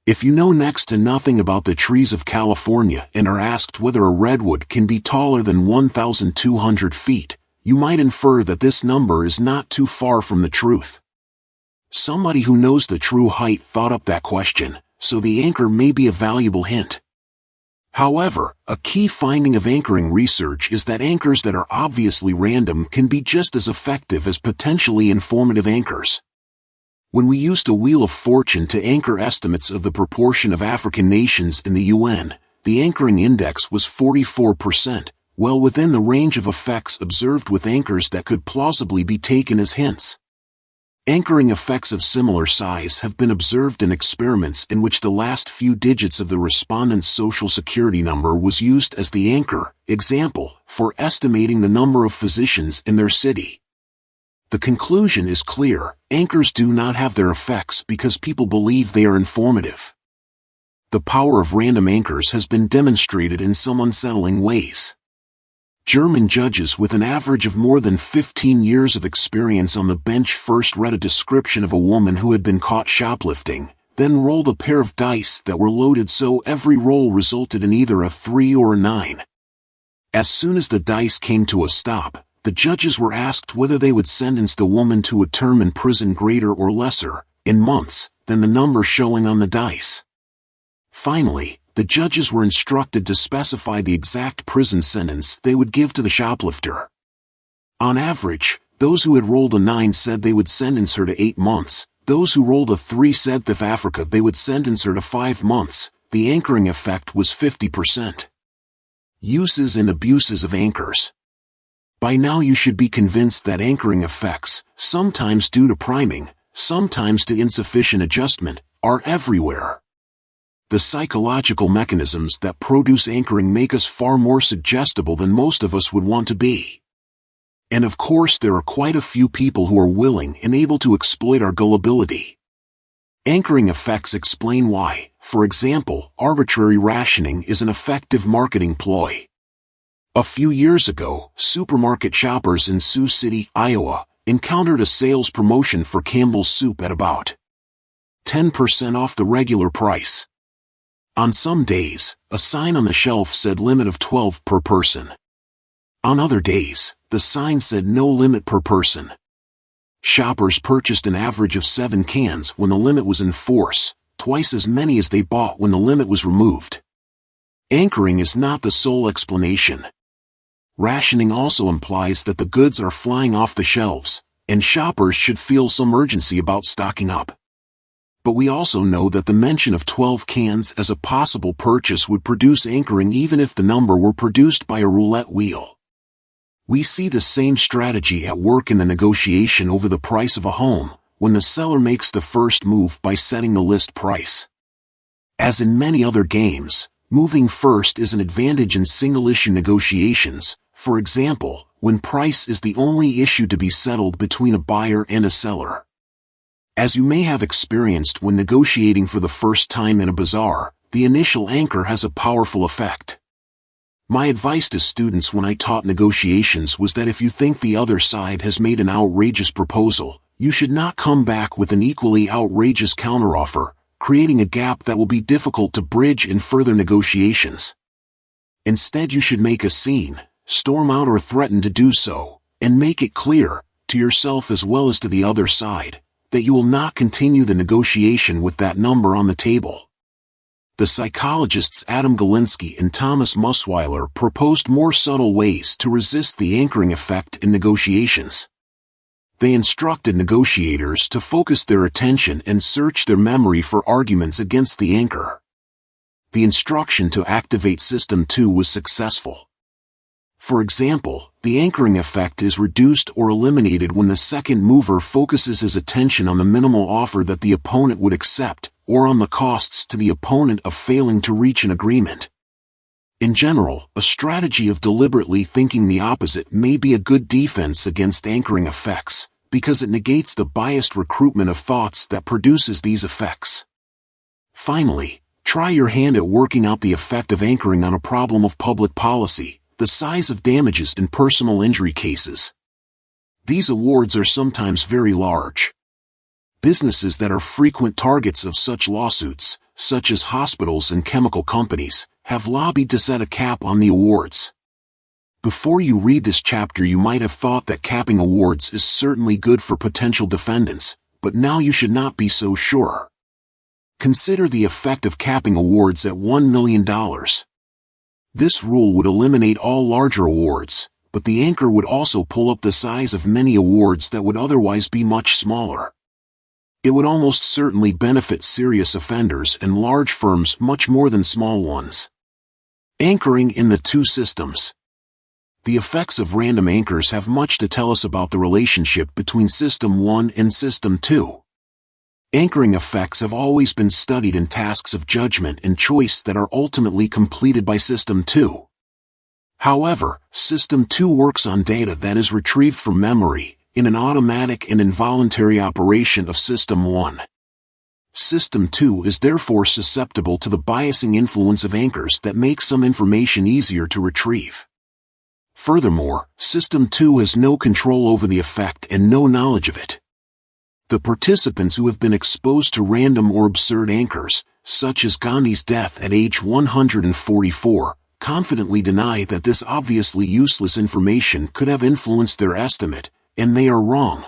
If you know next to nothing about the trees of California and are asked whether a redwood can be taller than 1,200 feet, you might infer that this number is not too far from the truth. Somebody who knows the true height thought up that question, so the anchor may be a valuable hint. However, a key finding of anchoring research is that anchors that are obviously random can be just as effective as potentially informative anchors. When we used a wheel of fortune to anchor estimates of the proportion of African nations in the UN, the anchoring index was 44%, well within the range of effects observed with anchors that could plausibly be taken as hints. Anchoring effects of similar size have been observed in experiments in which the last few digits of the respondent's social security number was used as the anchor, example, for estimating the number of physicians in their city. The conclusion is clear: anchors do not have their effects because people believe they are informative. The power of random anchors has been demonstrated in some unsettling ways. German judges with an average of more than 15 years of experience on the bench first read a description of a woman who had been caught shoplifting, then rolled a pair of dice that were loaded so every roll resulted in either a 3 or a 9. As soon as the dice came to a stop, the judges were asked whether they would sentence the woman to a term in prison greater or lesser, in months, than the number showing on the dice. Finally, the judges were instructed to specify the exact prison sentence they would give to the shoplifter. On average, those who had rolled a 9 said they would sentence her to 8 months, those who rolled a 3 said if Africa they would sentence her to 5 months. The anchoring effect was 50%. Uses and abuses of anchors. By now you should be convinced that anchoring effects, sometimes due to priming, sometimes to insufficient adjustment, are everywhere. The psychological mechanisms that produce anchoring make us far more suggestible than most of us would want to be. And of course there are quite a few people who are willing and able to exploit our gullibility. Anchoring effects explain why, for example, arbitrary rationing is an effective marketing ploy. A few years ago, supermarket shoppers in Sioux City, Iowa, encountered a sales promotion for Campbell's soup at about 10% off the regular price. On some days, a sign on the shelf said limit of 12 per person. On other days, the sign said no limit per person. Shoppers purchased an average of 7 cans when the limit was in force, twice as many as they bought when the limit was removed. Anchoring is not the sole explanation. Rationing also implies that the goods are flying off the shelves, and shoppers should feel some urgency about stocking up. But we also know that the mention of 12 cans as a possible purchase would produce anchoring even if the number were produced by a roulette wheel. We see the same strategy at work in the negotiation over the price of a home, when the seller makes the first move by setting the list price. As in many other games, moving first is an advantage in single-issue negotiations, for example, when price is the only issue to be settled between a buyer and a seller. As you may have experienced when negotiating for the first time in a bazaar, the initial anchor has a powerful effect. My advice to students when I taught negotiations was that if you think the other side has made an outrageous proposal, you should not come back with an equally outrageous counteroffer, creating a gap that will be difficult to bridge in further negotiations. Instead, you should make a scene, storm out or threaten to do so, and make it clear, to yourself as well as to the other side, that you will not continue the negotiation with that number on the table. The psychologists Adam Galinsky and Thomas Musweiler proposed more subtle ways to resist the anchoring effect in negotiations. They instructed negotiators to focus their attention and search their memory for arguments against the anchor. The instruction to activate System 2 was successful. For example, the anchoring effect is reduced or eliminated when the second mover focuses his attention on the minimal offer that the opponent would accept, or on the costs to the opponent of failing to reach an agreement. In general, a strategy of deliberately thinking the opposite may be a good defense against anchoring effects, because it negates the biased recruitment of thoughts that produces these effects. Finally, try your hand at working out the effect of anchoring on a problem of public policy, the size of damages in personal injury cases. These awards are sometimes very large. Businesses that are frequent targets of such lawsuits, such as hospitals and chemical companies, have lobbied to set a cap on the awards. Before you read this chapter, you might have thought that capping awards is certainly good for potential defendants, but now you should not be so sure. Consider the effect of capping awards at $1 million. This rule would eliminate all larger awards, but the anchor would also pull up the size of many awards that would otherwise be much smaller. It would almost certainly benefit serious offenders and large firms much more than small ones. Anchoring in the two systems. The effects of random anchors have much to tell us about the relationship between System 1 and System 2. Anchoring effects have always been studied in tasks of judgment and choice that are ultimately completed by System 2. However, System 2 works on data that is retrieved from memory, in an automatic and involuntary operation of System 1. System 2 is therefore susceptible to the biasing influence of anchors that make some information easier to retrieve. Furthermore, System 2 has no control over the effect and no knowledge of it. The participants who have been exposed to random or absurd anchors, such as Gandhi's death at age 144, confidently deny that this obviously useless information could have influenced their estimate, and they are wrong.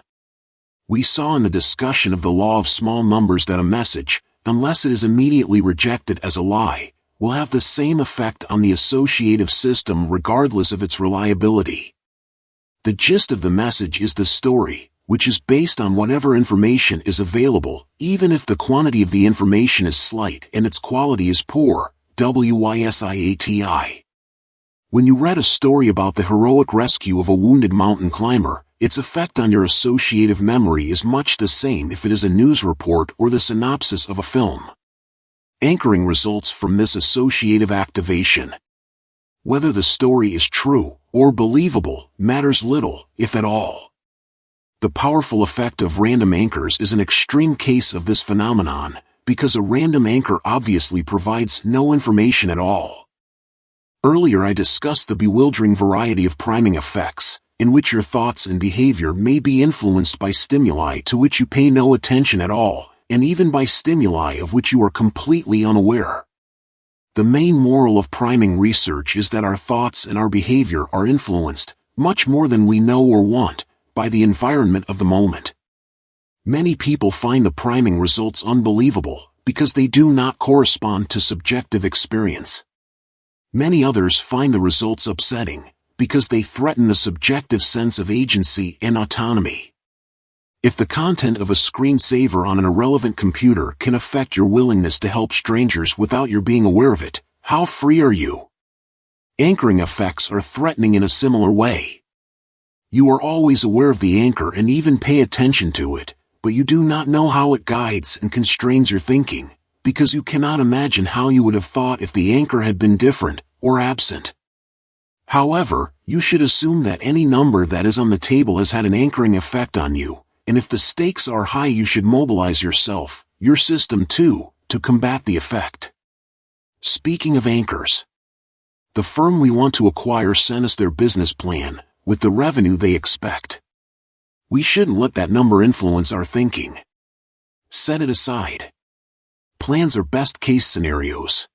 We saw in the discussion of the law of small numbers that a message, unless it is immediately rejected as a lie, will have the same effect on the associative system regardless of its reliability. The gist of the message is the story, which is based on whatever information is available, even if the quantity of the information is slight and its quality is poor. WISIATI. When you read a story about the heroic rescue of a wounded mountain climber, its effect on your associative memory is much the same if it is a news report or the synopsis of a film. Anchoring results from this associative activation. Whether the story is true or believable matters little, if at all. The powerful effect of random anchors is an extreme case of this phenomenon, because a random anchor obviously provides no information at all. Earlier I discussed the bewildering variety of priming effects, in which your thoughts and behavior may be influenced by stimuli to which you pay no attention at all, and even by stimuli of which you are completely unaware. The main moral of priming research is that our thoughts and our behavior are influenced, much more than we know or want, by the environment of the moment. Many people find the priming results unbelievable, because they do not correspond to subjective experience. Many others find the results upsetting, because they threaten the subjective sense of agency and autonomy. If the content of a screensaver on an irrelevant computer can affect your willingness to help strangers without your being aware of it, how free are you? Anchoring effects are threatening in a similar way. You are always aware of the anchor and even pay attention to it, but you do not know how it guides and constrains your thinking, because you cannot imagine how you would have thought if the anchor had been different, or absent. However, you should assume that any number that is on the table has had an anchoring effect on you, and if the stakes are high you should mobilize yourself, your system too, to combat the effect. Speaking of anchors, the firm we want to acquire sent us their business plan, with the revenue they expect. We shouldn't let that number influence our thinking. Set it aside. Plans are best-case scenarios.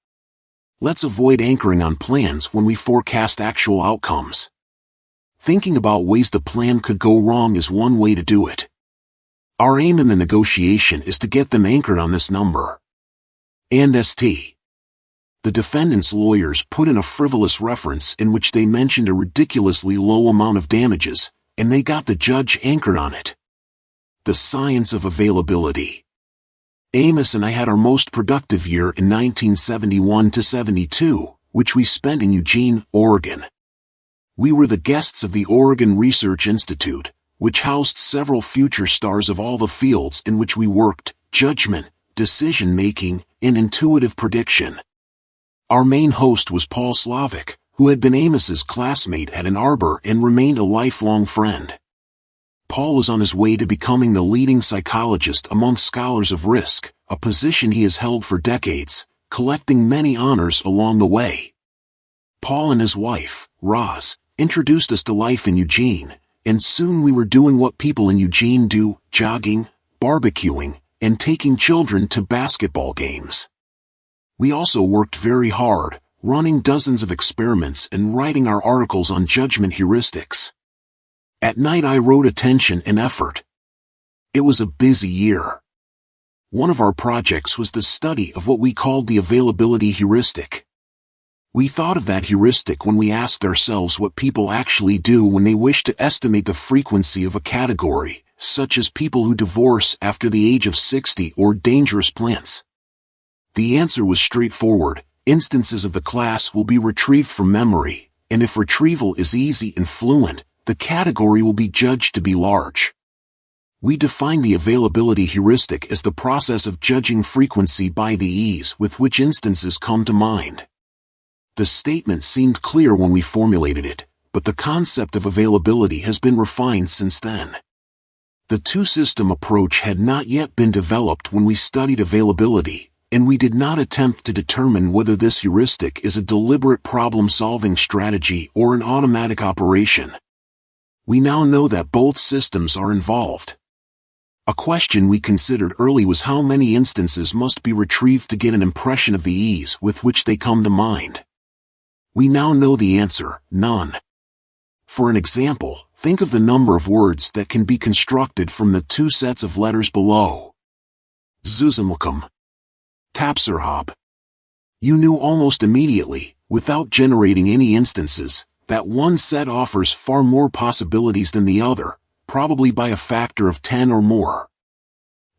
Let's avoid anchoring on plans when we forecast actual outcomes. Thinking about ways the plan could go wrong is one way to do it. Our aim in the negotiation is to get them anchored on this number. And St. The defendant's lawyers put in a frivolous reference in which they mentioned a ridiculously low amount of damages, and they got the judge anchored on it. The science of availability. Amos and I had our most productive year in 1971 to 72, which we spent in Eugene, Oregon. We were the guests of the Oregon Research Institute, which housed several future stars of all the fields in which we worked: judgment, decision-making, and intuitive prediction. Our main host was Paul Slovic, who had been Amos's classmate at Ann Arbor and remained a lifelong friend. Paul was on his way to becoming the leading psychologist among scholars of risk, a position he has held for decades, collecting many honors along the way. Paul and his wife, Roz, introduced us to life in Eugene, and soon we were doing what people in Eugene do: jogging, barbecuing, and taking children to basketball games. We also worked very hard, running dozens of experiments and writing our articles on judgment heuristics. At night I wrote attention and effort. It was a busy year. One of our projects was the study of what we called the availability heuristic. We thought of that heuristic when we asked ourselves what people actually do when they wish to estimate the frequency of a category, such as people who divorce after the age of 60 or dangerous plants. The answer was straightforward: instances of the class will be retrieved from memory, and if retrieval is easy and fluent, the category will be judged to be large. We define the availability heuristic as the process of judging frequency by the ease with which instances come to mind. The statement seemed clear when we formulated it, but the concept of availability has been refined since then. The two-system approach had not yet been developed when we studied availability, and we did not attempt to determine whether this heuristic is a deliberate problem-solving strategy or an automatic operation. We now know that both systems are involved. A question we considered early was how many instances must be retrieved to get an impression of the ease with which they come to mind. We now know the answer, none. For an example, think of the number of words that can be constructed from the two sets of letters below. Zuzumukam. Tapserhab. You knew almost immediately, without generating any instances, that one set offers far more possibilities than the other, probably by a factor of 10 or more.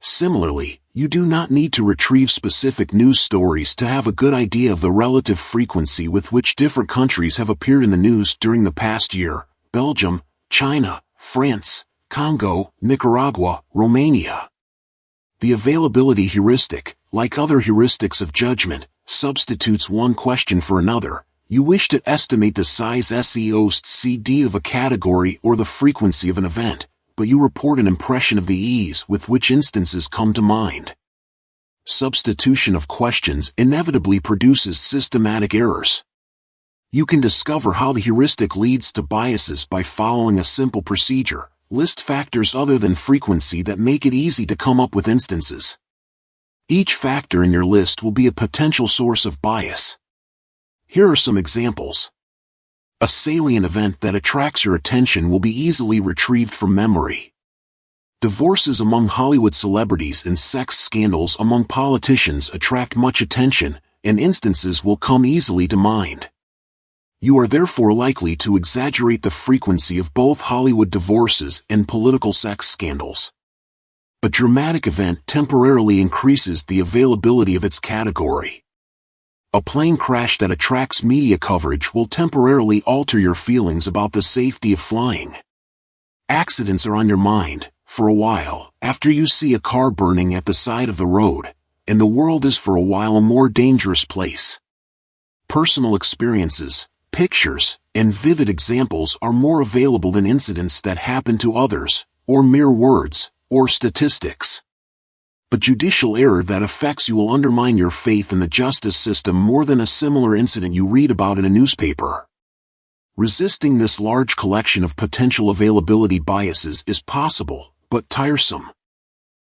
Similarly, you do not need to retrieve specific news stories to have a good idea of the relative frequency with which different countries have appeared in the news during the past year: Belgium, China, France, Congo, Nicaragua, Romania. The availability heuristic, like other heuristics of judgment, substitutes one question for another. You wish to estimate the size SEO/CD of a category or the frequency of an event, but you report an impression of the ease with which instances come to mind. Substitution of questions inevitably produces systematic errors. You can discover how the heuristic leads to biases by following a simple procedure. List factors other than frequency that make it easy to come up with instances. Each factor in your list will be a potential source of bias. Here are some examples. A salient event that attracts your attention will be easily retrieved from memory. Divorces among Hollywood celebrities and sex scandals among politicians attract much attention, and instances will come easily to mind. You are therefore likely to exaggerate the frequency of both Hollywood divorces and political sex scandals. A dramatic event temporarily increases the availability of its category. A plane crash that attracts media coverage will temporarily alter your feelings about the safety of flying. Accidents are on your mind, for a while, after you see a car burning at the side of the road, and the world is for a while a more dangerous place. Personal experiences, pictures, and vivid examples are more available than incidents that happen to others, or mere words, or statistics. A judicial error that affects you will undermine your faith in the justice system more than a similar incident you read about in a newspaper. Resisting this large collection of potential availability biases is possible, but tiresome.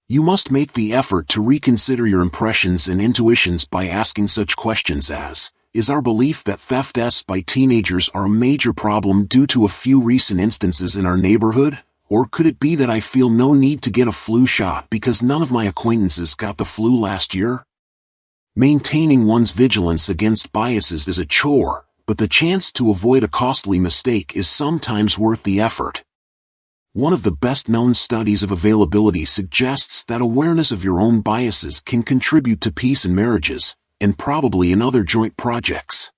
You must make the effort to reconsider your impressions and intuitions by asking such questions as, is our belief that thefts by teenagers are a major problem due to a few recent instances in our neighborhood? Or could it be that I feel no need to get a flu shot because none of my acquaintances got the flu last year? Maintaining one's vigilance against biases is a chore, but the chance to avoid a costly mistake is sometimes worth the effort. One of the best-known studies of availability suggests that awareness of your own biases can contribute to peace in marriages, and probably in other joint projects.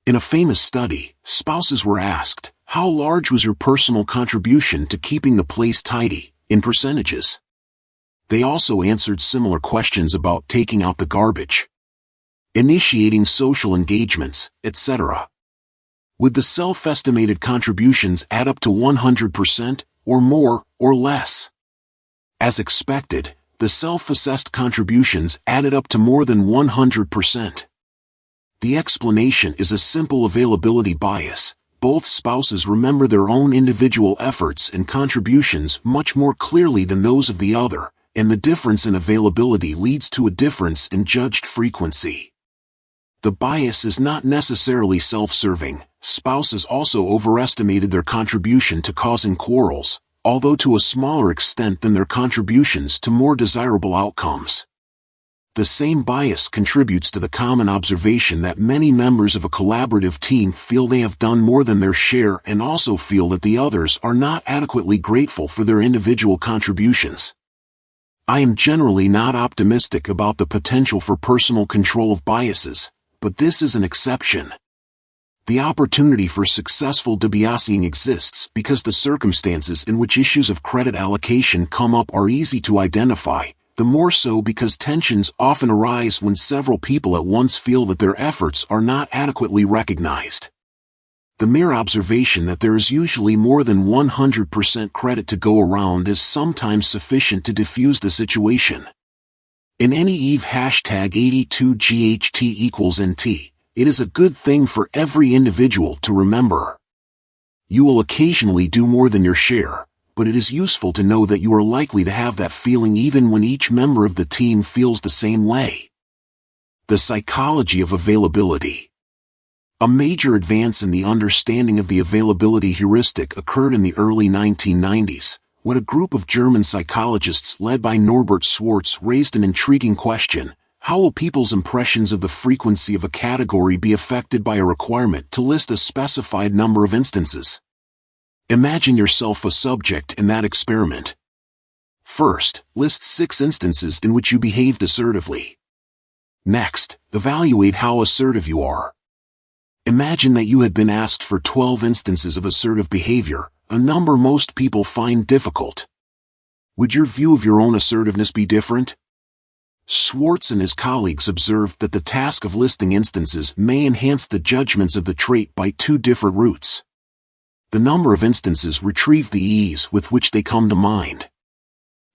In a famous study, spouses were asked, how large was your personal contribution to keeping the place tidy, in percentages? They also answered similar questions about taking out the garbage, initiating social engagements, etc. Would the self-estimated contributions add up to 100%, or more, or less? As expected, the self-assessed contributions added up to more than 100%. The explanation is a simple availability bias. Both spouses remember their own individual efforts and contributions much more clearly than those of the other, and the difference in availability leads to a difference in judged frequency. The bias is not necessarily self-serving. Spouses also overestimated their contribution to causing quarrels, although to a smaller extent than their contributions to more desirable outcomes. The same bias contributes to the common observation that many members of a collaborative team feel they have done more than their share and also feel that the others are not adequately grateful for their individual contributions. I am generally not optimistic about the potential for personal control of biases, but this is an exception. The opportunity for successful debiasing exists because the circumstances in which issues of credit allocation come up are easy to identify, the more so because tensions often arise when several people at once feel that their efforts are not adequately recognized. The mere observation that there is usually more than 100% credit to go around is sometimes sufficient to diffuse the situation. In any EVE #82GHT equals NT, it is a good thing for every individual to remember. You will occasionally do more than your share, but it is useful to know that you are likely to have that feeling even when each member of the team feels the same way. The psychology of availability. A major advance in the understanding of the availability heuristic occurred in the early 1990s, when a group of German psychologists led by Norbert Schwarz raised an intriguing question: how will people's impressions of the frequency of a category be affected by a requirement to list a specified number of instances? Imagine yourself a subject in that experiment. First, list 6 instances in which you behaved assertively. Next, evaluate how assertive you are. Imagine that you had been asked for 12 instances of assertive behavior, a number most people find difficult. Would your view of your own assertiveness be different? Schwarz and his colleagues observed that the task of listing instances may enhance the judgments of the trait by 2 different routes. The number of instances retrieve the ease with which they come to mind.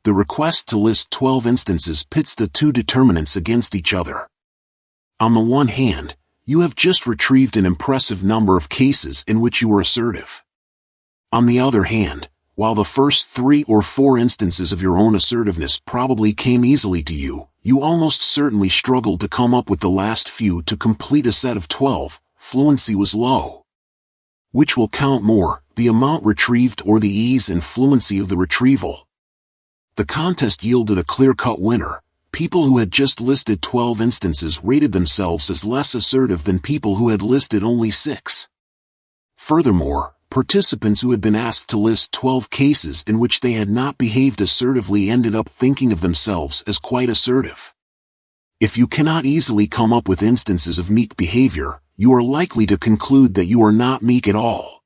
The request to list 12 instances pits the 2 determinants against each other. On the one hand, you have just retrieved an impressive number of cases in which you were assertive. On the other hand, while the first 3 or 4 instances of your own assertiveness probably came easily to you, you almost certainly struggled to come up with the last few to complete a set of 12. Fluency was low. Which will count more, the amount retrieved or the ease and fluency of the retrieval? The contest yielded a clear-cut winner. People who had just listed 12 instances rated themselves as less assertive than people who had listed only 6. Furthermore, participants who had been asked to list 12 cases in which they had not behaved assertively ended up thinking of themselves as quite assertive. If you cannot easily come up with instances of meek behavior, you are likely to conclude that you are not meek at all.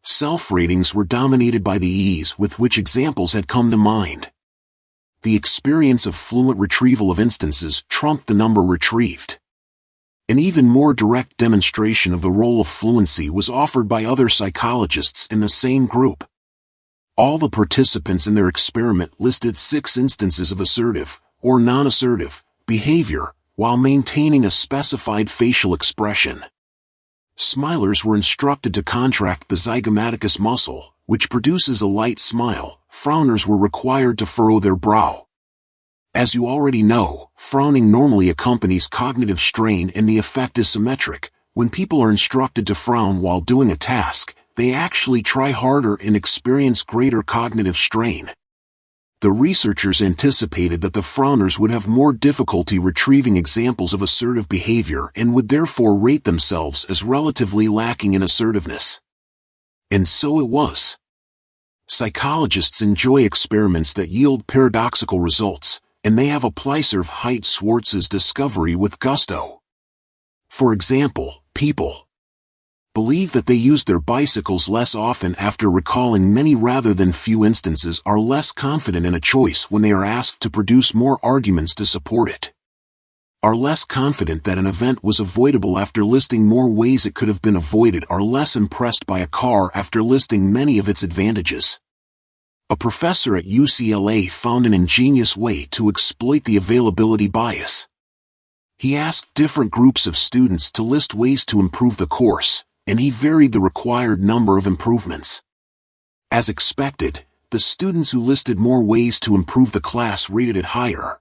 Self-ratings were dominated by the ease with which examples had come to mind. The experience of fluent retrieval of instances trumped the number retrieved. An even more direct demonstration of the role of fluency was offered by other psychologists in the same group. All the participants in their experiment listed 6 instances of assertive, or non-assertive, behavior, while maintaining a specified facial expression. Smilers were instructed to contract the zygomaticus muscle, which produces a light smile. Frowners were required to furrow their brow. As you already know, frowning normally accompanies cognitive strain and the effect is symmetric. When people are instructed to frown while doing a task, they actually try harder and experience greater cognitive strain. The researchers anticipated that the frowners would have more difficulty retrieving examples of assertive behavior and would therefore rate themselves as relatively lacking in assertiveness. And so it was. Psychologists enjoy experiments that yield paradoxical results, and they have applied Schwarz's discovery with gusto. For example, people believe that they use their bicycles less often after recalling many rather than few instances, are less confident in a choice when they are asked to produce more arguments to support it, are less confident that an event was avoidable after listing more ways it could have been avoided, are less impressed by a car after listing many of its advantages. A professor at UCLA found an ingenious way to exploit the availability bias. He asked different groups of students to list ways to improve the course, and he varied the required number of improvements. As expected, the students who listed more ways to improve the class rated it higher.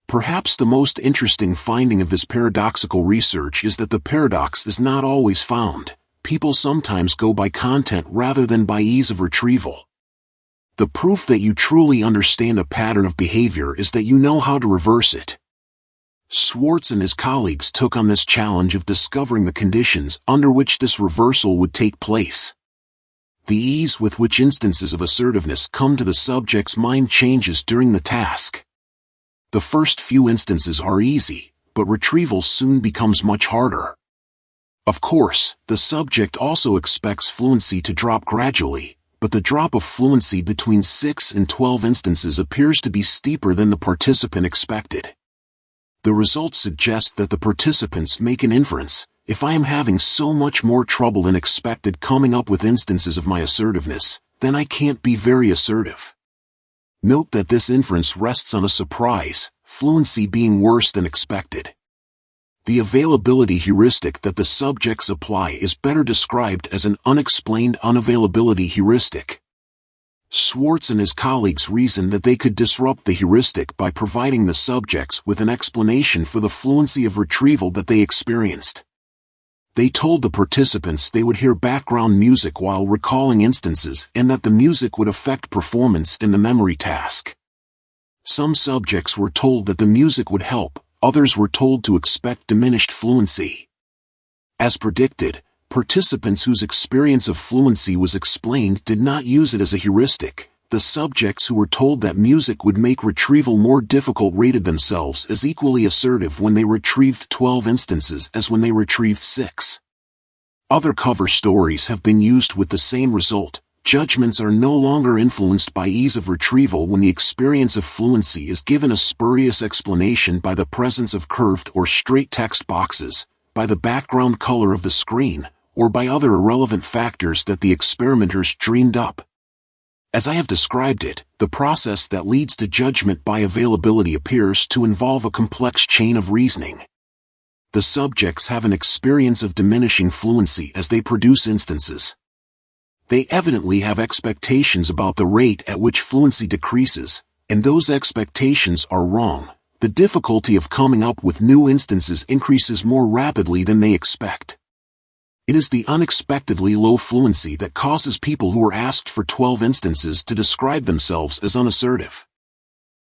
Perhaps the most interesting finding of this paradoxical research is that the paradox is not always found. People sometimes go by content rather than by ease of retrieval. The proof that you truly understand a pattern of behavior is that you know how to reverse it. Schwarz and his colleagues took on this challenge of discovering the conditions under which this reversal would take place. The ease with which instances of assertiveness come to the subject's mind changes during the task. The first few instances are easy, but retrieval soon becomes much harder. Of course, the subject also expects fluency to drop gradually, but the drop of fluency between 6 and 12 instances appears to be steeper than the participant expected. The results suggest that the participants make an inference: if I am having so much more trouble than expected coming up with instances of my assertiveness, then I can't be very assertive. Note that this inference rests on a surprise, fluency being worse than expected. The availability heuristic that the subjects apply is better described as an unexplained unavailability heuristic. Schwarz and his colleagues reasoned that they could disrupt the heuristic by providing the subjects with an explanation for the fluency of retrieval that they experienced. They told the participants they would hear background music while recalling instances and that the music would affect performance in the memory task. Some subjects were told that the music would help, others were told to expect diminished fluency. As predicted, participants whose experience of fluency was explained did not use it as a heuristic. The subjects who were told that music would make retrieval more difficult rated themselves as equally assertive when they retrieved 12 instances as when they retrieved 6. Other cover stories have been used with the same result. Judgments are no longer influenced by ease of retrieval when the experience of fluency is given a spurious explanation by the presence of curved or straight text boxes, by the background color of the screen, or by other irrelevant factors that the experimenters dreamed up. As I have described it, the process that leads to judgment by availability appears to involve a complex chain of reasoning. The subjects have an experience of diminishing fluency as they produce instances. They evidently have expectations about the rate at which fluency decreases, and those expectations are wrong. The difficulty of coming up with new instances increases more rapidly than they expect. It is the unexpectedly low fluency that causes people who are asked for 12 instances to describe themselves as unassertive.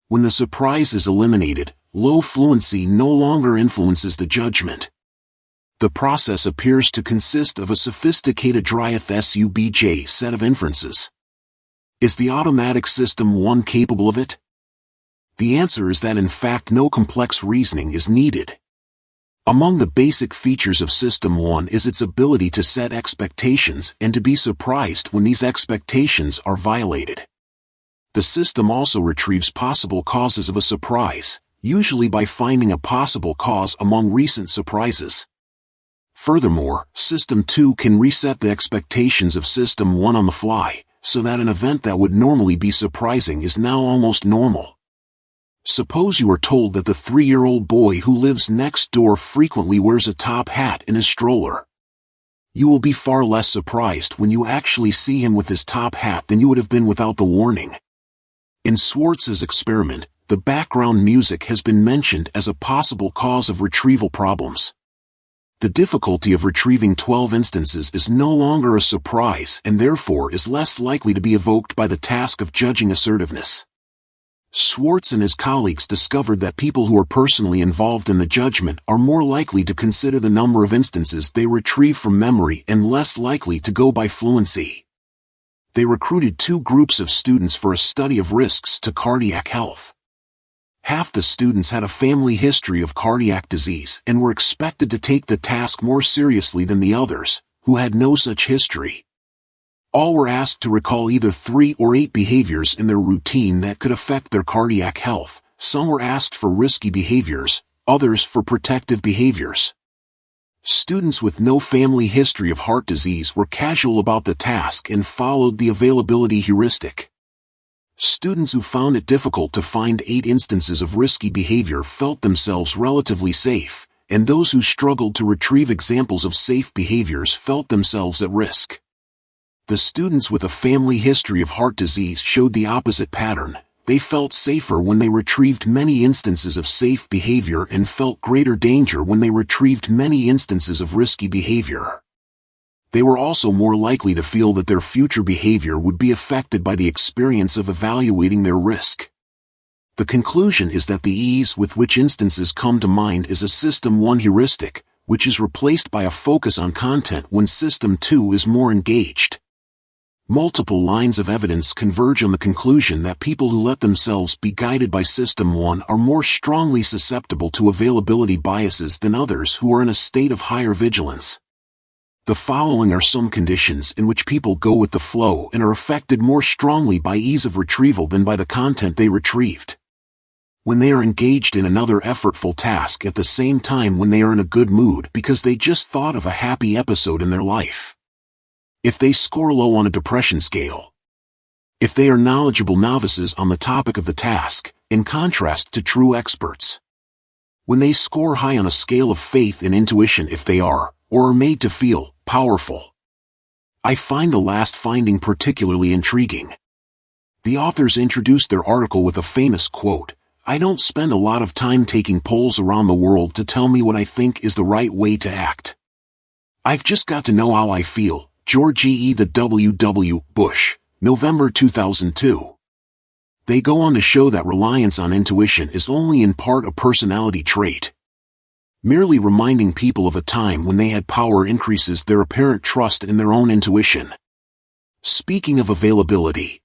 When the surprise is eliminated, low fluency no longer influences the judgment. The process appears to consist of a sophisticated Dryeth-Subj set of inferences. Is the automatic System 1 capable of it? The answer is that in fact no complex reasoning is needed. Among the basic features of System 1 is its ability to set expectations and to be surprised when these expectations are violated. The system also retrieves possible causes of a surprise, usually by finding a possible cause among recent surprises. Furthermore, System 2 can reset the expectations of System 1 on the fly, so that an event that would normally be surprising is now almost normal. Suppose you are told that the 3-year-old boy who lives next door frequently wears a top hat in his stroller. You will be far less surprised when you actually see him with his top hat than you would have been without the warning. In Schwartz's experiment, the background music has been mentioned as a possible cause of retrieval problems. The difficulty of retrieving 12 instances is no longer a surprise and therefore is less likely to be evoked by the task of judging assertiveness. Schwartz and his colleagues discovered that people who are personally involved in the judgment are more likely to consider the number of instances they retrieve from memory and less likely to go by fluency. They recruited 2 groups of students for a study of risks to cardiac health. Half the students had a family history of cardiac disease and were expected to take the task more seriously than the others, who had no such history. All were asked to recall either 3 or 8 behaviors in their routine that could affect their cardiac health. Some were asked for risky behaviors, others for protective behaviors. Students with no family history of heart disease were casual about the task and followed the availability heuristic. Students who found it difficult to find 8 instances of risky behavior felt themselves relatively safe, and those who struggled to retrieve examples of safe behaviors felt themselves at risk. The students with a family history of heart disease showed the opposite pattern. They felt safer when they retrieved many instances of safe behavior and felt greater danger when they retrieved many instances of risky behavior. They were also more likely to feel that their future behavior would be affected by the experience of evaluating their risk. The conclusion is that the ease with which instances come to mind is a System 1 heuristic, which is replaced by a focus on content when System 2 is more engaged. Multiple lines of evidence converge on the conclusion that people who let themselves be guided by System 1 are more strongly susceptible to availability biases than others who are in a state of higher vigilance. The following are some conditions in which people go with the flow and are affected more strongly by ease of retrieval than by the content they retrieved. When they are engaged in another effortful task at the same time when they are in a good mood because they just thought of a happy episode in their life. If they score low on a depression scale. If they are knowledgeable novices on the topic of the task, in contrast to true experts. When they score high on a scale of faith and intuition if they are, or are made to feel, powerful. I find the last finding particularly intriguing. The authors introduced their article with a famous quote, "I don't spend a lot of time taking polls around the world to tell me what I think is the right way to act. I've just got to know how I feel. George E. the W. Bush, November 2002. They go on to show that reliance on intuition is only in part a personality trait. Merely reminding people of a time when they had power increases their apparent trust in their own intuition. Speaking of availability.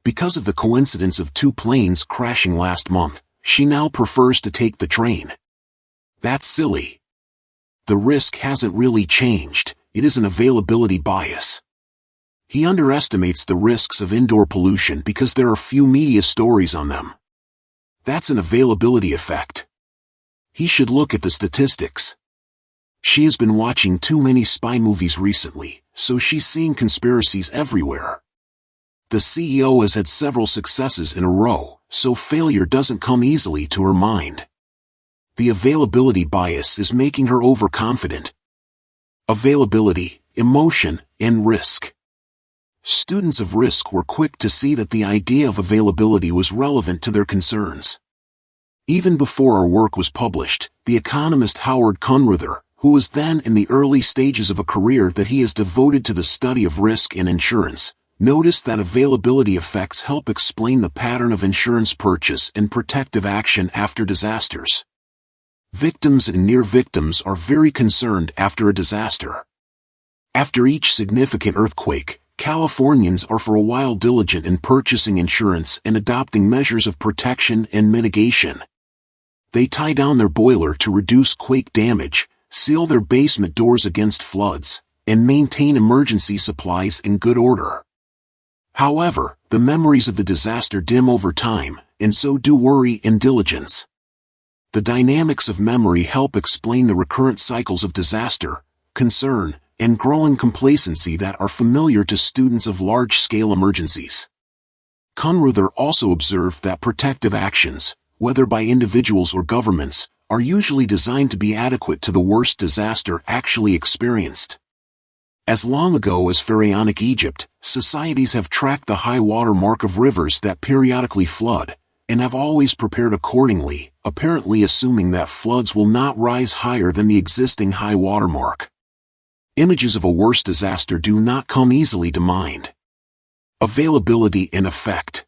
Because of the coincidence of two planes crashing last month, she now prefers to take the train. That's silly. The risk hasn't really changed, it is an availability bias. He underestimates the risks of indoor pollution because there are few media stories on them. That's an availability effect. He should look at the statistics. She has been watching too many spy movies recently, so she's seeing conspiracies everywhere. The CEO has had several successes in a row, so failure doesn't come easily to her mind. The availability bias is making her overconfident. Availability, emotion, and risk. Students of risk were quick to see that the idea of availability was relevant to their concerns. Even before our work was published, the economist Howard Kunruther, who was then in the early stages of a career that he has devoted to the study of risk and insurance, noticed that availability effects help explain the pattern of insurance purchase and protective action after disasters. Victims and near victims are very concerned after a disaster. After each significant earthquake, Californians are for a while diligent in purchasing insurance and adopting measures of protection and mitigation. They tie down their boiler to reduce quake damage, seal their basement doors against floods, and maintain emergency supplies in good order. However, the memories of the disaster dim over time, and so do worry and diligence. The dynamics of memory help explain the recurrent cycles of disaster, concern, and growing complacency that are familiar to students of large-scale emergencies. Kunruther also observed that protective actions, whether by individuals or governments, are usually designed to be adequate to the worst disaster actually experienced. As long ago as Pharaonic Egypt, societies have tracked the high water mark of rivers that periodically flood, and have always prepared accordingly, apparently assuming that floods will not rise higher than the existing high water mark. Images of a worse disaster do not come easily to mind. Availability and effect.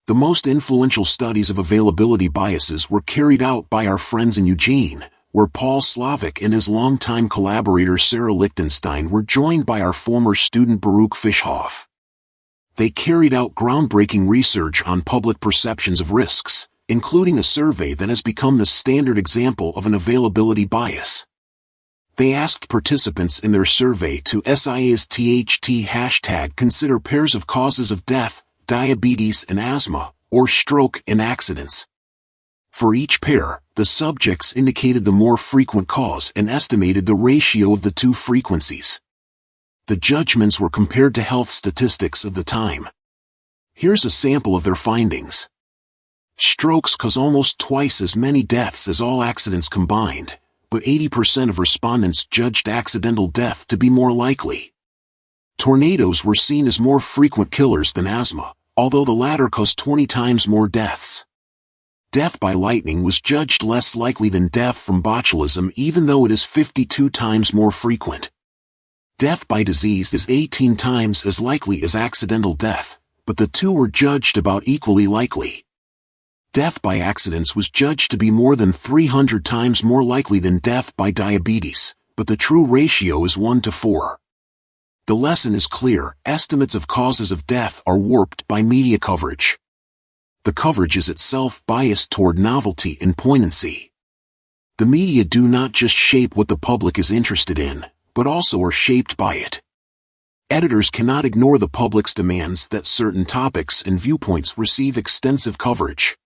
The most influential studies of availability biases were carried out by our friends in Eugene, where Paul Slavic and his longtime collaborator Sarah Lichtenstein were joined by our former student Baruch Fischhoff. They carried out groundbreaking research on public perceptions of risks, including a survey that has become the standard example of an availability bias. They asked participants in their survey to #THT consider pairs of causes of death, diabetes and asthma, or stroke and accidents. For each pair, the subjects indicated the more frequent cause and estimated the ratio of the two frequencies. The judgments were compared to health statistics of the time. Here's a sample of their findings. Strokes cause almost twice as many deaths as all accidents combined, but 80% of respondents judged accidental death to be more likely. Tornadoes were seen as more frequent killers than asthma, although the latter caused 20 times more deaths. Death by lightning was judged less likely than death from botulism, even though it is 52 times more frequent. Death by disease is 18 times as likely as accidental death, but the two were judged about equally likely. Death by accidents was judged to be more than 300 times more likely than death by diabetes, but the true ratio is 1 to 4. The lesson is clear: estimates of causes of death are warped by media coverage. The coverage is itself biased toward novelty and poignancy. The media do not just shape what the public is interested in, but also are shaped by it. Editors cannot ignore the public's demands that certain topics and viewpoints receive extensive coverage.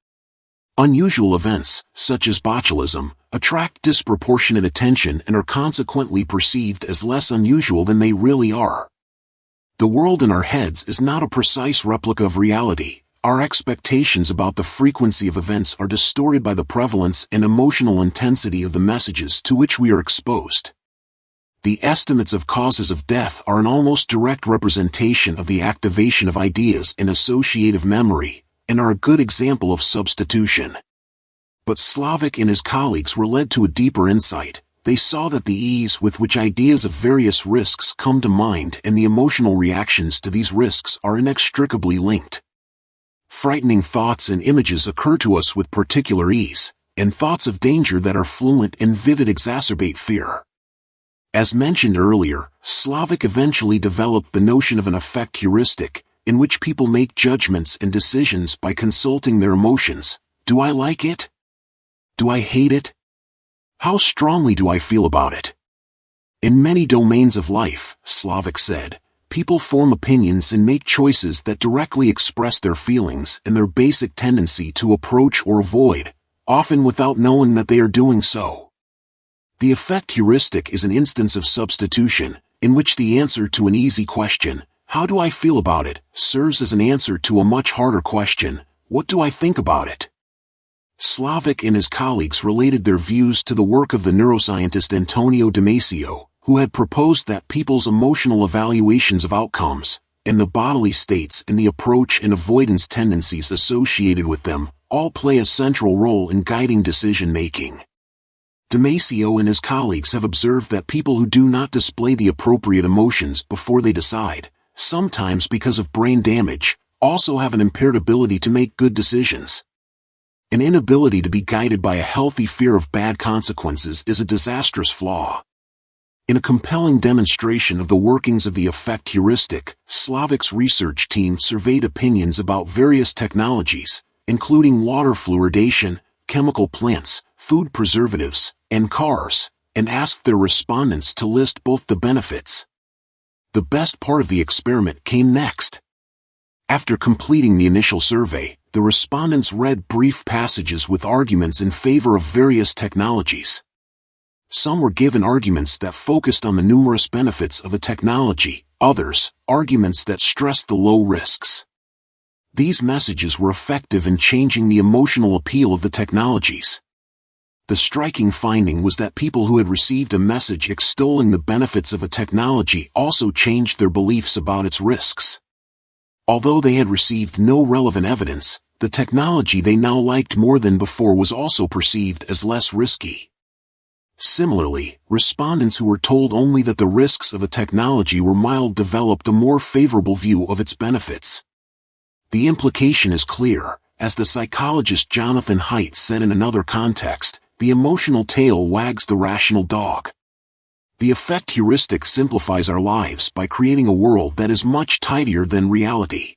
Unusual events, such as botulism, attract disproportionate attention and are consequently perceived as less unusual than they really are. The world in our heads is not a precise replica of reality. Our expectations about the frequency of events are distorted by the prevalence and emotional intensity of the messages to which we are exposed. The estimates of causes of death are an almost direct representation of the activation of ideas in associative memory, and are a good example of substitution. But Slavic and his colleagues were led to a deeper insight. They saw that the ease with which ideas of various risks come to mind and the emotional reactions to these risks are inextricably linked. Frightening thoughts and images occur to us with particular ease, and thoughts of danger that are fluent and vivid exacerbate fear. As mentioned earlier, Slavic eventually developed the notion of an affect heuristic, in which people make judgments and decisions by consulting their emotions. Do I like it? Do I hate it? How strongly do I feel about it? In many domains of life, Slavic said, people form opinions and make choices that directly express their feelings and their basic tendency to approach or avoid, often without knowing that they are doing so. The affect heuristic is an instance of substitution, in which the answer to an easy question, how do I feel about it, serves as an answer to a much harder question, what do I think about it? Slavic and his colleagues related their views to the work of the neuroscientist Antonio Damasio, who had proposed that people's emotional evaluations of outcomes, and the bodily states and the approach and avoidance tendencies associated with them, all play a central role in guiding decision-making. Damasio and his colleagues have observed that people who do not display the appropriate emotions before they decide, sometimes because of brain damage, also have an impaired ability to make good decisions. An inability to be guided by a healthy fear of bad consequences is a disastrous flaw. In a compelling demonstration of the workings of the affect heuristic, Slavic's research team surveyed opinions about various technologies, including water fluoridation, chemical plants, food preservatives, and cars, and asked their respondents to list both the benefits. The best part of the experiment came next. After completing the initial survey, the respondents read brief passages with arguments in favor of various technologies. Some were given arguments that focused on the numerous benefits of a technology, others, arguments that stressed the low risks. These messages were effective in changing the emotional appeal of the technologies. The striking finding was that people who had received a message extolling the benefits of a technology also changed their beliefs about its risks. Although they had received no relevant evidence, the technology they now liked more than before was also perceived as less risky. Similarly, respondents who were told only that the risks of a technology were mild developed a more favorable view of its benefits. The implication is clear, as the psychologist Jonathan Haidt said in another context, the emotional tail wags the rational dog. The affect heuristic simplifies our lives by creating a world that is much tidier than reality.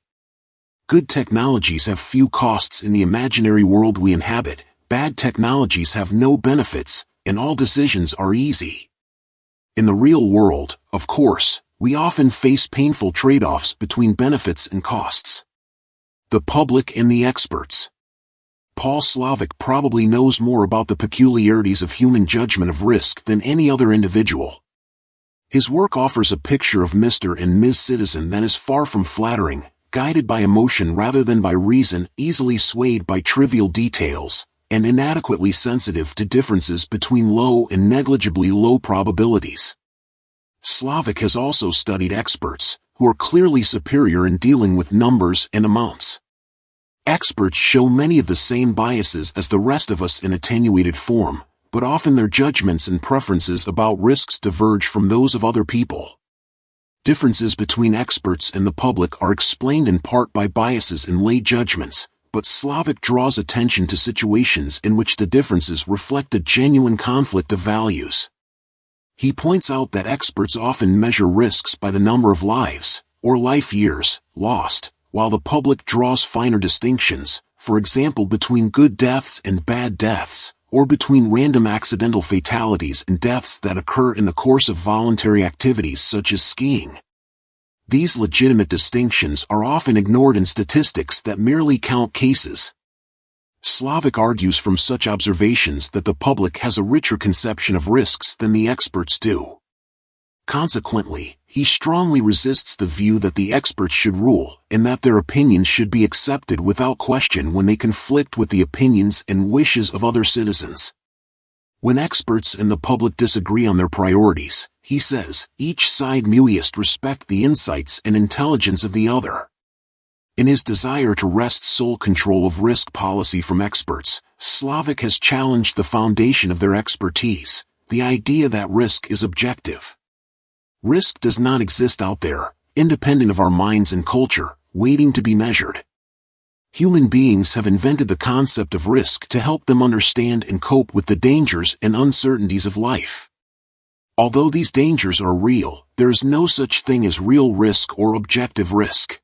Good technologies have few costs in the imaginary world we inhabit, bad technologies have no benefits, and all decisions are easy. In the real world, of course, we often face painful trade-offs between benefits and costs. The public and the experts. Paul Slavic probably knows more about the peculiarities of human judgment of risk than any other individual. His work offers a picture of Mr. and Ms. Citizen that is far from flattering, guided by emotion rather than by reason, easily swayed by trivial details, and inadequately sensitive to differences between low and negligibly low probabilities. Slavic has also studied experts, who are clearly superior in dealing with numbers and amounts. Experts show many of the same biases as the rest of us in attenuated form, but often their judgments and preferences about risks diverge from those of other people. Differences between experts and the public are explained in part by biases in lay judgments, but Slavic draws attention to situations in which the differences reflect a genuine conflict of values. He points out that experts often measure risks by the number of lives, or life years, lost, while the public draws finer distinctions, for example between good deaths and bad deaths, or between random accidental fatalities and deaths that occur in the course of voluntary activities such as skiing. These legitimate distinctions are often ignored in statistics that merely count cases. Slavic argues from such observations that the public has a richer conception of risks than the experts do. Consequently, he strongly resists the view that the experts should rule and that their opinions should be accepted without question when they conflict with the opinions and wishes of other citizens. When experts and the public disagree on their priorities, he says, each side must respect the insights and intelligence of the other. In his desire to wrest sole control of risk policy from experts, Slavic has challenged the foundation of their expertise, the idea that risk is objective. Risk does not exist out there, independent of our minds and culture, waiting to be measured. Human beings have invented the concept of risk to help them understand and cope with the dangers and uncertainties of life. Although these dangers are real, there is no such thing as real risk or objective risk.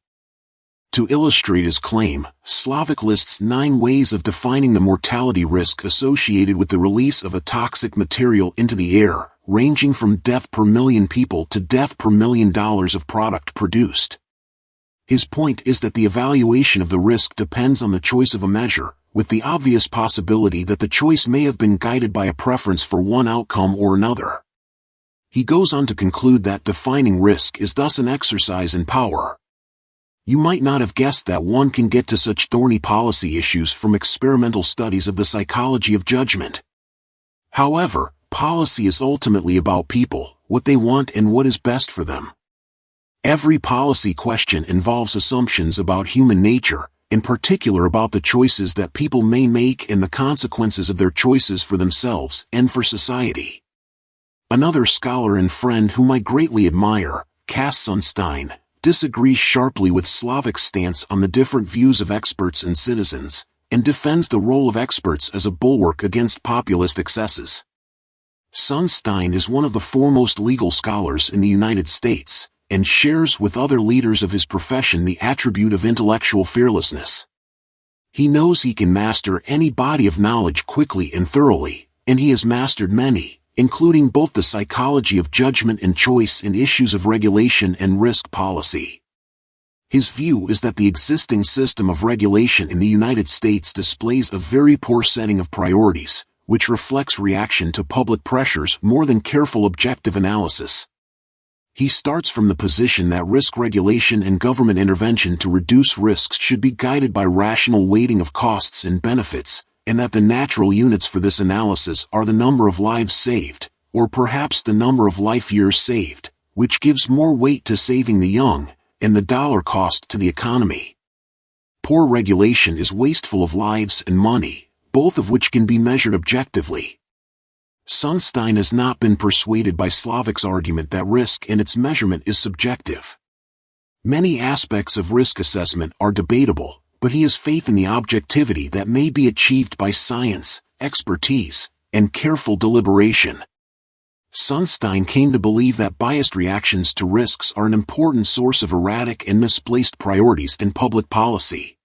To illustrate his claim, Slavic lists 9 ways of defining the mortality risk associated with the release of a toxic material into the air, ranging from death per million people to death per $1 million of product produced. His point is that the evaluation of the risk depends on the choice of a measure, with the obvious possibility that the choice may have been guided by a preference for one outcome or another. He goes on to conclude that defining risk is thus an exercise in power. You might not have guessed that one can get to such thorny policy issues from experimental studies of the psychology of judgment. However, policy is ultimately about people, what they want and what is best for them. Every policy question involves assumptions about human nature, in particular about the choices that people may make and the consequences of their choices for themselves and for society. Another scholar and friend whom I greatly admire, Cass Sunstein, disagrees sharply with Slavic's stance on the different views of experts and citizens, and defends the role of experts as a bulwark against populist excesses. Sunstein is one of the foremost legal scholars in the United States, and shares with other leaders of his profession the attribute of intellectual fearlessness. He knows he can master any body of knowledge quickly and thoroughly, and he has mastered many, including both the psychology of judgment and choice and issues of regulation and risk policy. His view is that the existing system of regulation in the United States displays a very poor setting of priorities, which reflects reaction to public pressures more than careful objective analysis. He starts from the position that risk regulation and government intervention to reduce risks should be guided by rational weighting of costs and benefits, and that the natural units for this analysis are the number of lives saved, or perhaps the number of life years saved, which gives more weight to saving the young, and the dollar cost to the economy. Poor regulation is wasteful of lives and money, both of which can be measured objectively. Sunstein has not been persuaded by Slavic's argument that risk and its measurement is subjective. Many aspects of risk assessment are debatable, but he has faith in the objectivity that may be achieved by science, expertise, and careful deliberation. Sunstein came to believe that biased reactions to risks are an important source of erratic and misplaced priorities in public policy.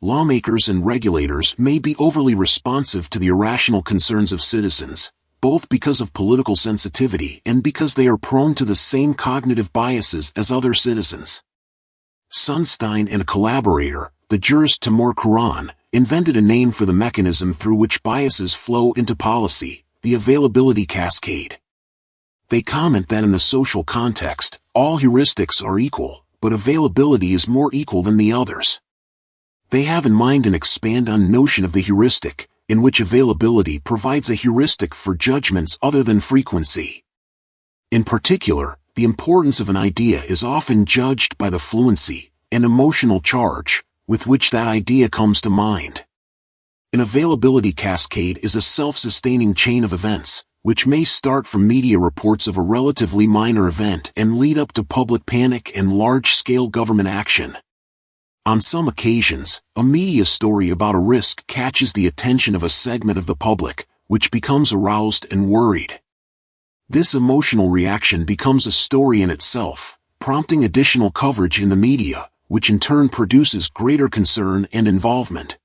Lawmakers and regulators may be overly responsive to the irrational concerns of citizens, both because of political sensitivity and because they are prone to the same cognitive biases as other citizens. Sunstein and a collaborator, the jurist Timur Kuran, invented a name for the mechanism through which biases flow into policy, the availability cascade. They comment that in the social context, all heuristics are equal, but availability is more equal than the others. They have in mind and expand on notion of the heuristic, in which availability provides a heuristic for judgments other than frequency. In particular, the importance of an idea is often judged by the fluency and emotional charge with which that idea comes to mind. An availability cascade is a self-sustaining chain of events, which may start from media reports of a relatively minor event and lead up to public panic and large-scale government action. On some occasions, a media story about a risk catches the attention of a segment of the public, which becomes aroused and worried. This emotional reaction becomes a story in itself, prompting additional coverage in the media, which in turn produces greater concern and involvement.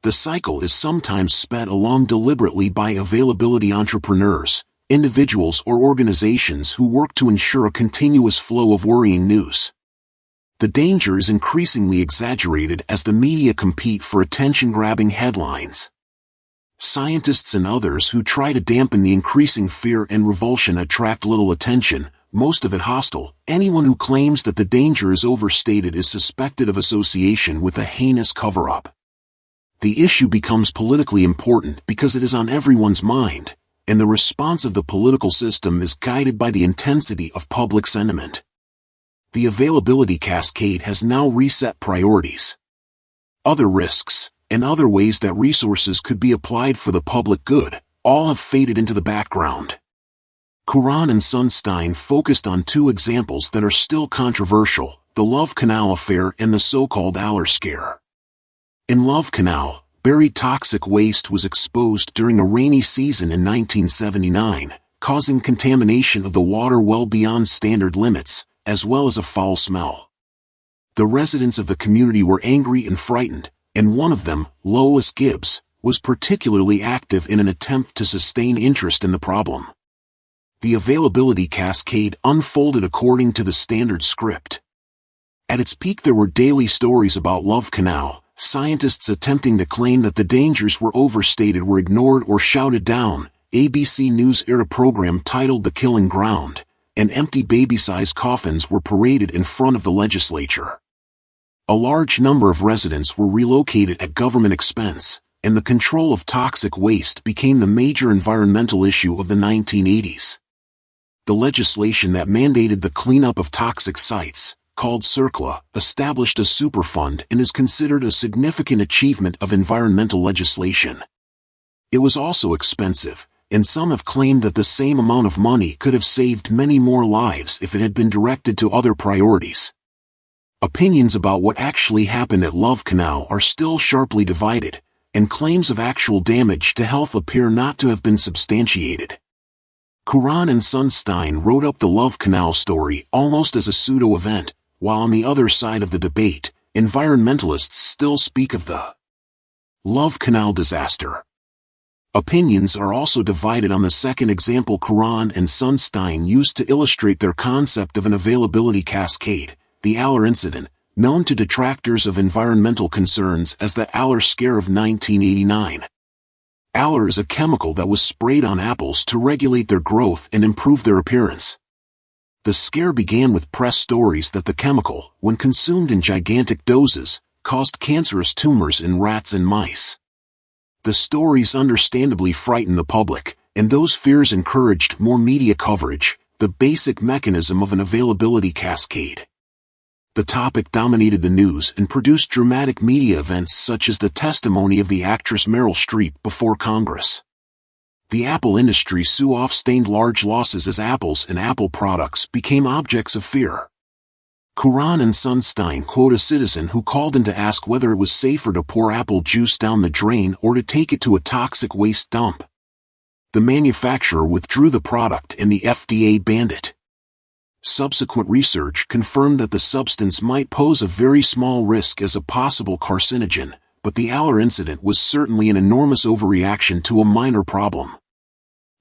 The cycle is sometimes sped along deliberately by availability entrepreneurs, individuals or organizations who work to ensure a continuous flow of worrying news. The danger is increasingly exaggerated as the media compete for attention-grabbing headlines. Scientists and others who try to dampen the increasing fear and revulsion attract little attention, most of it hostile. Anyone who claims that the danger is overstated is suspected of association with a heinous cover-up. The issue becomes politically important because it is on everyone's mind, and the response of the political system is guided by the intensity of public sentiment. The availability cascade has now reset priorities. Other risks, and other ways that resources could be applied for the public good, all have faded into the background. Curran and Sunstein focused on two examples that are still controversial: the Love Canal affair and the so-called Aller scare. In Love Canal, buried toxic waste was exposed during a rainy season in 1979, causing contamination of the water well beyond standard limits, as well as a foul smell. The residents of the community were angry and frightened, and one of them, Lois Gibbs, was particularly active in an attempt to sustain interest in the problem. The availability cascade unfolded according to the standard script. At its peak, there were daily stories about Love Canal. Scientists attempting to claim that the dangers were overstated were ignored or shouted down. ABC News aired a program titled The Killing Ground, and empty baby-sized coffins were paraded in front of the legislature. A large number of residents were relocated at government expense, and the control of toxic waste became the major environmental issue of the 1980s. The legislation that mandated the cleanup of toxic sites, called CERCLA, established a superfund and is considered a significant achievement of environmental legislation. It was also expensive, and some have claimed that the same amount of money could have saved many more lives if it had been directed to other priorities. Opinions about what actually happened at Love Canal are still sharply divided, and claims of actual damage to health appear not to have been substantiated. Curran and Sunstein wrote up the Love Canal story almost as a pseudo-event, while on the other side of the debate, environmentalists still speak of the Love Canal disaster. Opinions are also divided on the second example Curran and Sunstein used to illustrate their concept of an availability cascade, the Aller incident, known to detractors of environmental concerns as the Aller scare of 1989. Aller is a chemical that was sprayed on apples to regulate their growth and improve their appearance. The scare began with press stories that the chemical, when consumed in gigantic doses, caused cancerous tumors in rats and mice. The stories understandably frightened the public, and those fears encouraged more media coverage, the basic mechanism of an availability cascade. The topic dominated the news and produced dramatic media events such as the testimony of the actress Meryl Streep before Congress. The Apple industry sustained large losses as apples and Apple products became objects of fear. Curran and Sunstein quote a citizen who called in to ask whether it was safer to pour apple juice down the drain or to take it to a toxic waste dump. The manufacturer withdrew the product and the FDA banned it. Subsequent research confirmed that the substance might pose a very small risk as a possible carcinogen, but the Aller incident was certainly an enormous overreaction to a minor problem.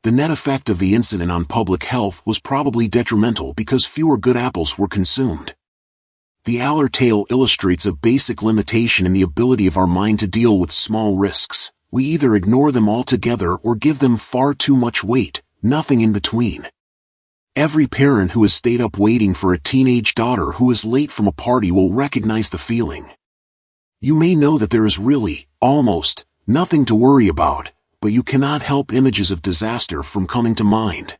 The net effect of the incident on public health was probably detrimental because fewer good apples were consumed. The Aller tale illustrates a basic limitation in the ability of our mind to deal with small risks. We either ignore them altogether or give them far too much weight, nothing in between. Every parent who has stayed up waiting for a teenage daughter who is late from a party will recognize the feeling. You may know that there is really, almost, nothing to worry about, but you cannot help images of disaster from coming to mind.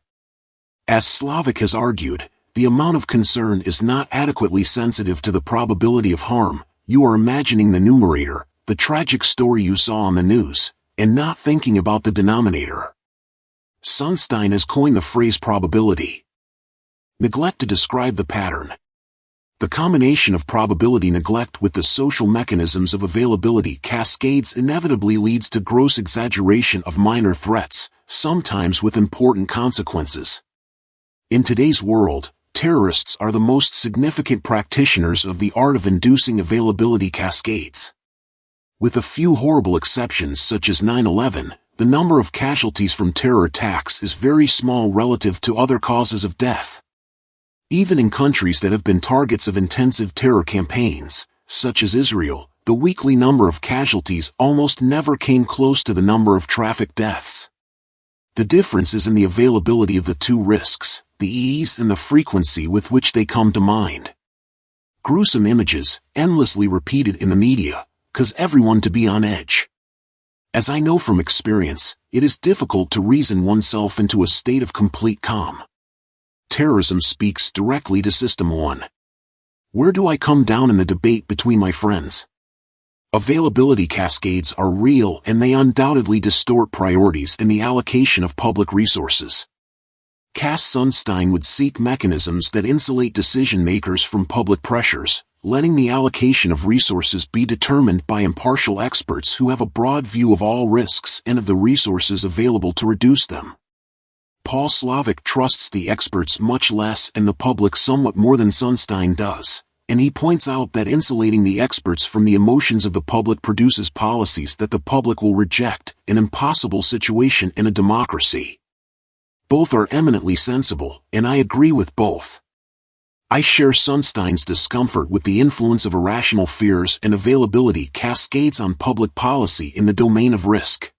As Slavic has argued, the amount of concern is not adequately sensitive to the probability of harm. You are imagining the numerator, the tragic story you saw on the news, and not thinking about the denominator. Sunstein has coined the phrase probability neglect to describe the pattern. The combination of probability neglect with the social mechanisms of availability cascades inevitably leads to gross exaggeration of minor threats, sometimes with important consequences. In today's world, terrorists are the most significant practitioners of the art of inducing availability cascades. With a few horrible exceptions such as 9/11, the number of casualties from terror attacks is very small relative to other causes of death. Even in countries that have been targets of intensive terror campaigns, such as Israel, the weekly number of casualties almost never came close to the number of traffic deaths. The difference is in the availability of the two risks, the ease and the frequency with which they come to mind. Gruesome images, endlessly repeated in the media, cause everyone to be on edge. As I know from experience, it is difficult to reason oneself into a state of complete calm. Terrorism speaks directly to System 1. Where do I come down in the debate between my friends? Availability cascades are real and they undoubtedly distort priorities in the allocation of public resources. Cass Sunstein would seek mechanisms that insulate decision-makers from public pressures, letting the allocation of resources be determined by impartial experts who have a broad view of all risks and of the resources available to reduce them. Paul Slovic trusts the experts much less and the public somewhat more than Sunstein does, and he points out that insulating the experts from the emotions of the public produces policies that the public will reject, an impossible situation in a democracy. Both are eminently sensible, and I agree with both. I share Sunstein's discomfort with the influence of irrational fears and availability cascades on public policy in the domain of risk.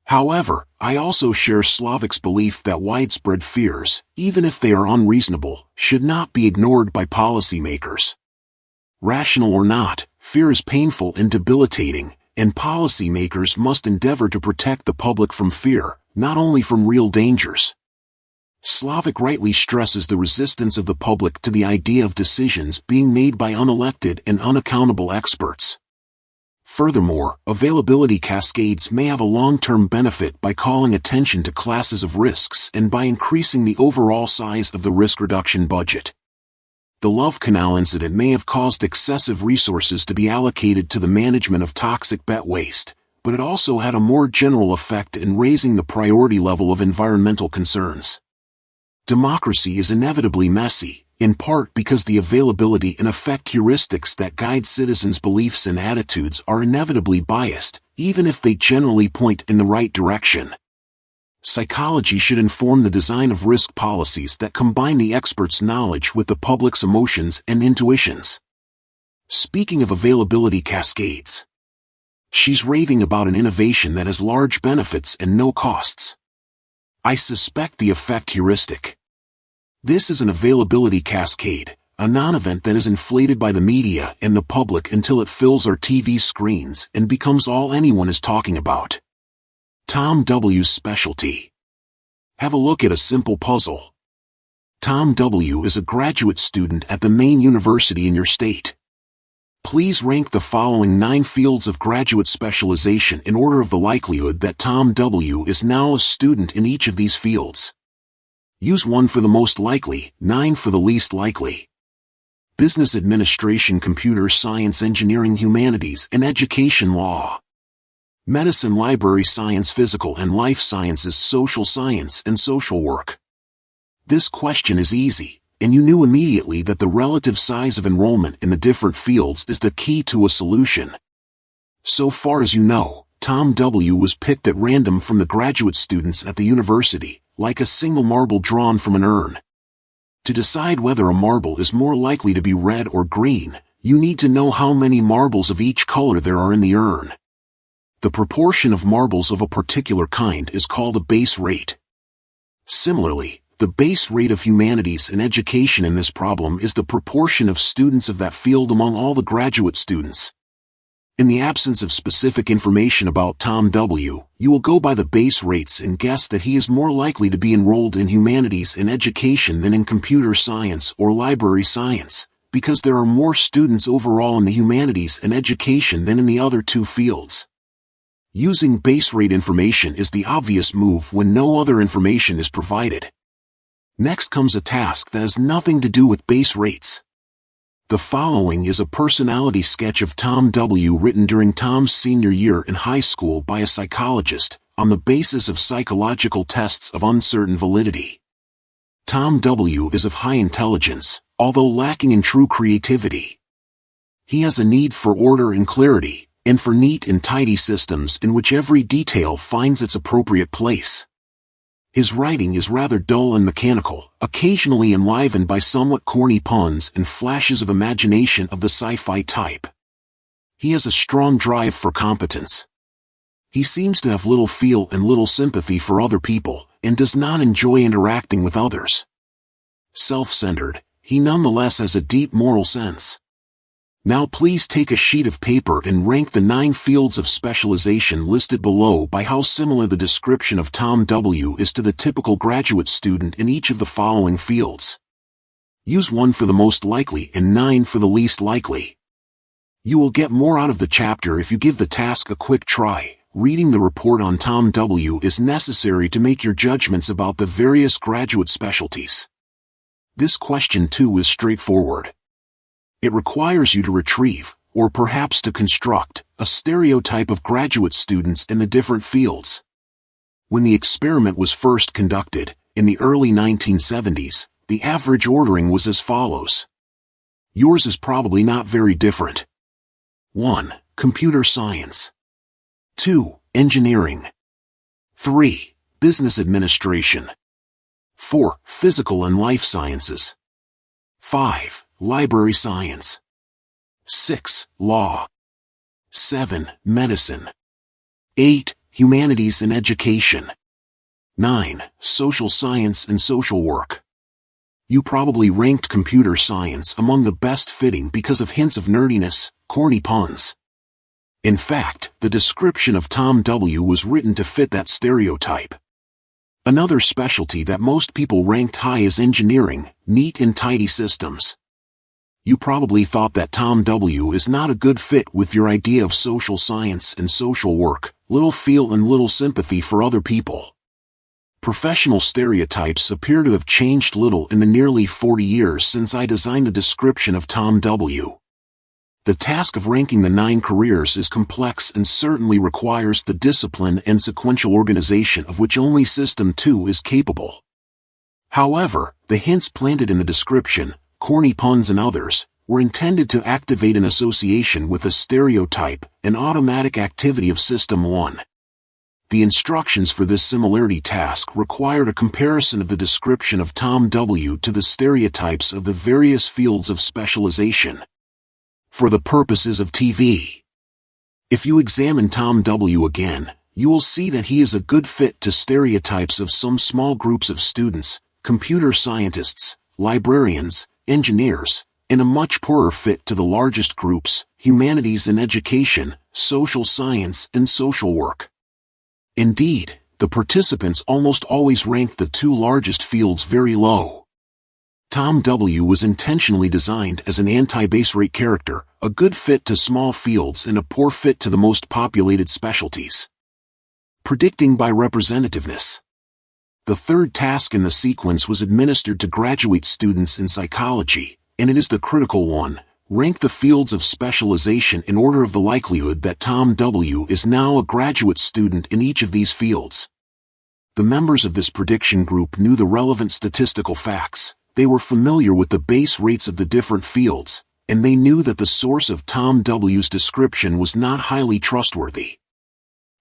However, I also share Slovic's belief that widespread fears, even if they are unreasonable, should not be ignored by policymakers. Rational or not, fear is painful and debilitating, and policymakers must endeavor to protect the public from fear, not only from real dangers. Slovic rightly stresses the resistance of the public to the idea of decisions being made by unelected and unaccountable experts. Furthermore, availability cascades may have a long-term benefit by calling attention to classes of risks and by increasing the overall size of the risk reduction budget. The Love Canal incident may have caused excessive resources to be allocated to the management of toxic bet waste, but it also had a more general effect in raising the priority level of environmental concerns. Democracy is inevitably messy, in part because the availability and effect heuristics that guide citizens' beliefs and attitudes are inevitably biased, even if they generally point in the right direction. Psychology should inform the design of risk policies that combine the experts' knowledge with the public's emotions and intuitions. Speaking of availability cascades, she's raving about an innovation that has large benefits and no costs. I suspect the effect heuristic. This is an availability cascade, a non-event that is inflated by the media and the public until it fills our TV screens and becomes all anyone is talking about. Tom W.'s specialty. Have a look at a simple puzzle. Tom W. is a graduate student at the main university in your state. Please rank the following 9 fields of graduate specialization in order of the likelihood that Tom W. is now a student in each of these fields. Use 1 for the most likely, 9 for the least likely. Business administration, computer science, engineering, humanities, and education, law. Medicine, library science, physical and life sciences, social science, and social work. This question is easy, and you knew immediately that the relative size of enrollment in the different fields is the key to a solution. So far as you know, Tom W. was picked at random from the graduate students at the university, like a single marble drawn from an urn. To decide whether a marble is more likely to be red or green, you need to know how many marbles of each color there are in the urn. The proportion of marbles of a particular kind is called a base rate. Similarly, the base rate of humanities and education in this problem is the proportion of students of that field among all the graduate students. In the absence of specific information about Tom W., you will go by the base rates and guess that he is more likely to be enrolled in humanities and education than in computer science or library science, because there are more students overall in the humanities and education than in the other 2 fields. Using base rate information is the obvious move when no other information is provided. Next comes a task that has nothing to do with base rates. The following is a personality sketch of Tom W. written during Tom's senior year in high school by a psychologist, on the basis of psychological tests of uncertain validity. Tom W. is of high intelligence, although lacking in true creativity. He has a need for order and clarity, and for neat and tidy systems in which every detail finds its appropriate place. His writing is rather dull and mechanical, occasionally enlivened by somewhat corny puns and flashes of imagination of the sci-fi type. He has a strong drive for competence. He seems to have little feel and little sympathy for other people, and does not enjoy interacting with others. Self-centered, he nonetheless has a deep moral sense. Now please take a sheet of paper and rank the 9 fields of specialization listed below by how similar the description of Tom W. is to the typical graduate student in each of the following fields. Use 1 for the most likely and 9 for the least likely. You will get more out of the chapter if you give the task a quick try. Reading the report on Tom W. is necessary to make your judgments about the various graduate specialties. This question too is straightforward. It requires you to retrieve, or perhaps to construct, a stereotype of graduate students in the different fields. When the experiment was first conducted, in the early 1970s, the average ordering was as follows. Yours is probably not very different. 1. Computer science. 2. Engineering. 3. Business administration. 4. Physical and life sciences. 5. Library science. 6. Law. 7. Medicine. 8. Humanities and education. 9. Social science and social work. You probably ranked computer science among the best fitting because of hints of nerdiness, corny puns. In fact, the description of Tom W. was written to fit that stereotype. Another specialty that most people ranked high is engineering, neat and tidy systems. You probably thought that Tom W. is not a good fit with your idea of social science and social work, little feel and little sympathy for other people. Professional stereotypes appear to have changed little in the nearly 40 years since I designed a description of Tom W. The task of ranking the 9 careers is complex and certainly requires the discipline and sequential organization of which only System 2 is capable. However, the hints planted in the description, corny puns and others, were intended to activate an association with a stereotype, an automatic activity of System 1. The instructions for this similarity task required a comparison of the description of Tom W. to the stereotypes of the various fields of specialization. For the purposes of TV. If you examine Tom W. again, you will see that he is a good fit to stereotypes of some small groups of students, computer scientists, librarians, engineers, and a much poorer fit to the largest groups, humanities and education, social science and social work. Indeed, the participants almost always ranked the 2 largest fields very low. Tom W. was intentionally designed as an anti-base rate character, a good fit to small fields and a poor fit to the most populated specialties. Predicting by representativeness. The third task in the sequence was administered to graduate students in psychology, and it is the critical one. Rank the fields of specialization in order of the likelihood that Tom W. is now a graduate student in each of these fields. The members of this prediction group knew the relevant statistical facts, they were familiar with the base rates of the different fields, and they knew that the source of Tom W.'s description was not highly trustworthy.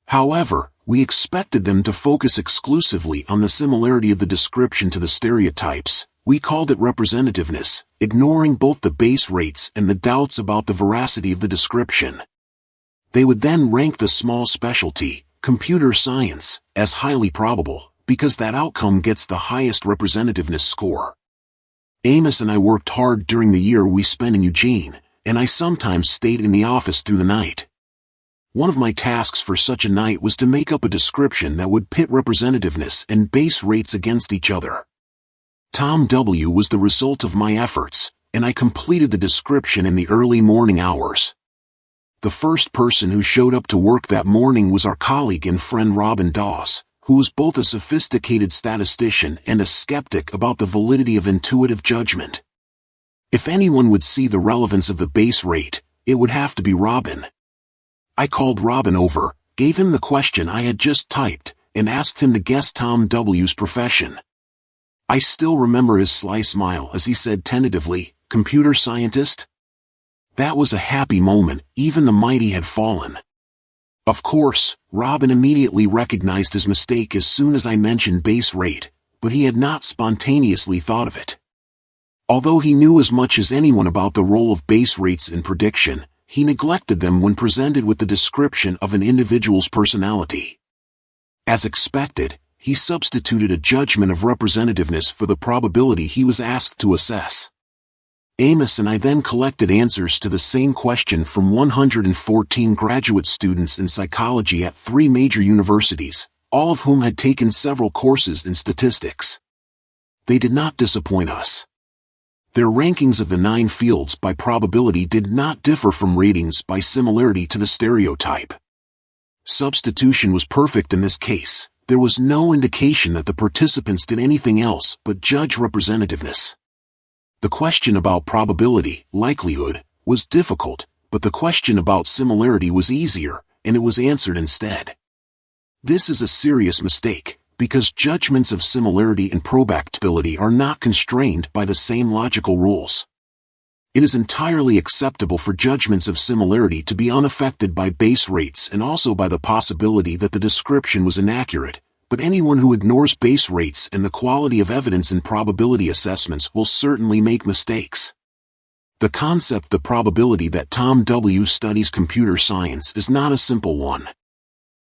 However, we expected them to focus exclusively on the similarity of the description to the stereotypes. We called it representativeness, ignoring both the base rates and the doubts about the veracity of the description. They would then rank the small specialty, computer science, as highly probable, because that outcome gets the highest representativeness score. Amos and I worked hard during the year we spent in Eugene, and I sometimes stayed in the office through the night. One of my tasks for such a night was to make up a description that would pit representativeness and base rates against each other. Tom W. was the result of my efforts, and I completed the description in the early morning hours. The first person who showed up to work that morning was our colleague and friend Robin Dawes, who was both a sophisticated statistician and a skeptic about the validity of intuitive judgment. If anyone would see the relevance of the base rate, it would have to be Robin. I called Robin over, gave him the question I had just typed, and asked him to guess Tom W.'s profession. I still remember his sly smile as he said tentatively, "Computer scientist?" That was a happy moment, even the mighty had fallen. Of course, Robin immediately recognized his mistake as soon as I mentioned base rate, but he had not spontaneously thought of it. Although he knew as much as anyone about the role of base rates in prediction, he neglected them when presented with the description of an individual's personality. As expected, he substituted a judgment of representativeness for the probability he was asked to assess. Amos and I then collected answers to the same question from 114 graduate students in psychology at 3 major universities, all of whom had taken several courses in statistics. They did not disappoint us. Their rankings of the 9 fields by probability did not differ from ratings by similarity to the stereotype. Substitution was perfect in this case. There was no indication that the participants did anything else but judge representativeness. The question about probability, likelihood, was difficult, but the question about similarity was easier, and it was answered instead. This is a serious mistake, because judgments of similarity and probability are not constrained by the same logical rules. It is entirely acceptable for judgments of similarity to be unaffected by base rates and also by the possibility that the description was inaccurate, but anyone who ignores base rates and the quality of evidence in probability assessments will certainly make mistakes. The concept, the probability that Tom W. studies computer science, is not a simple one.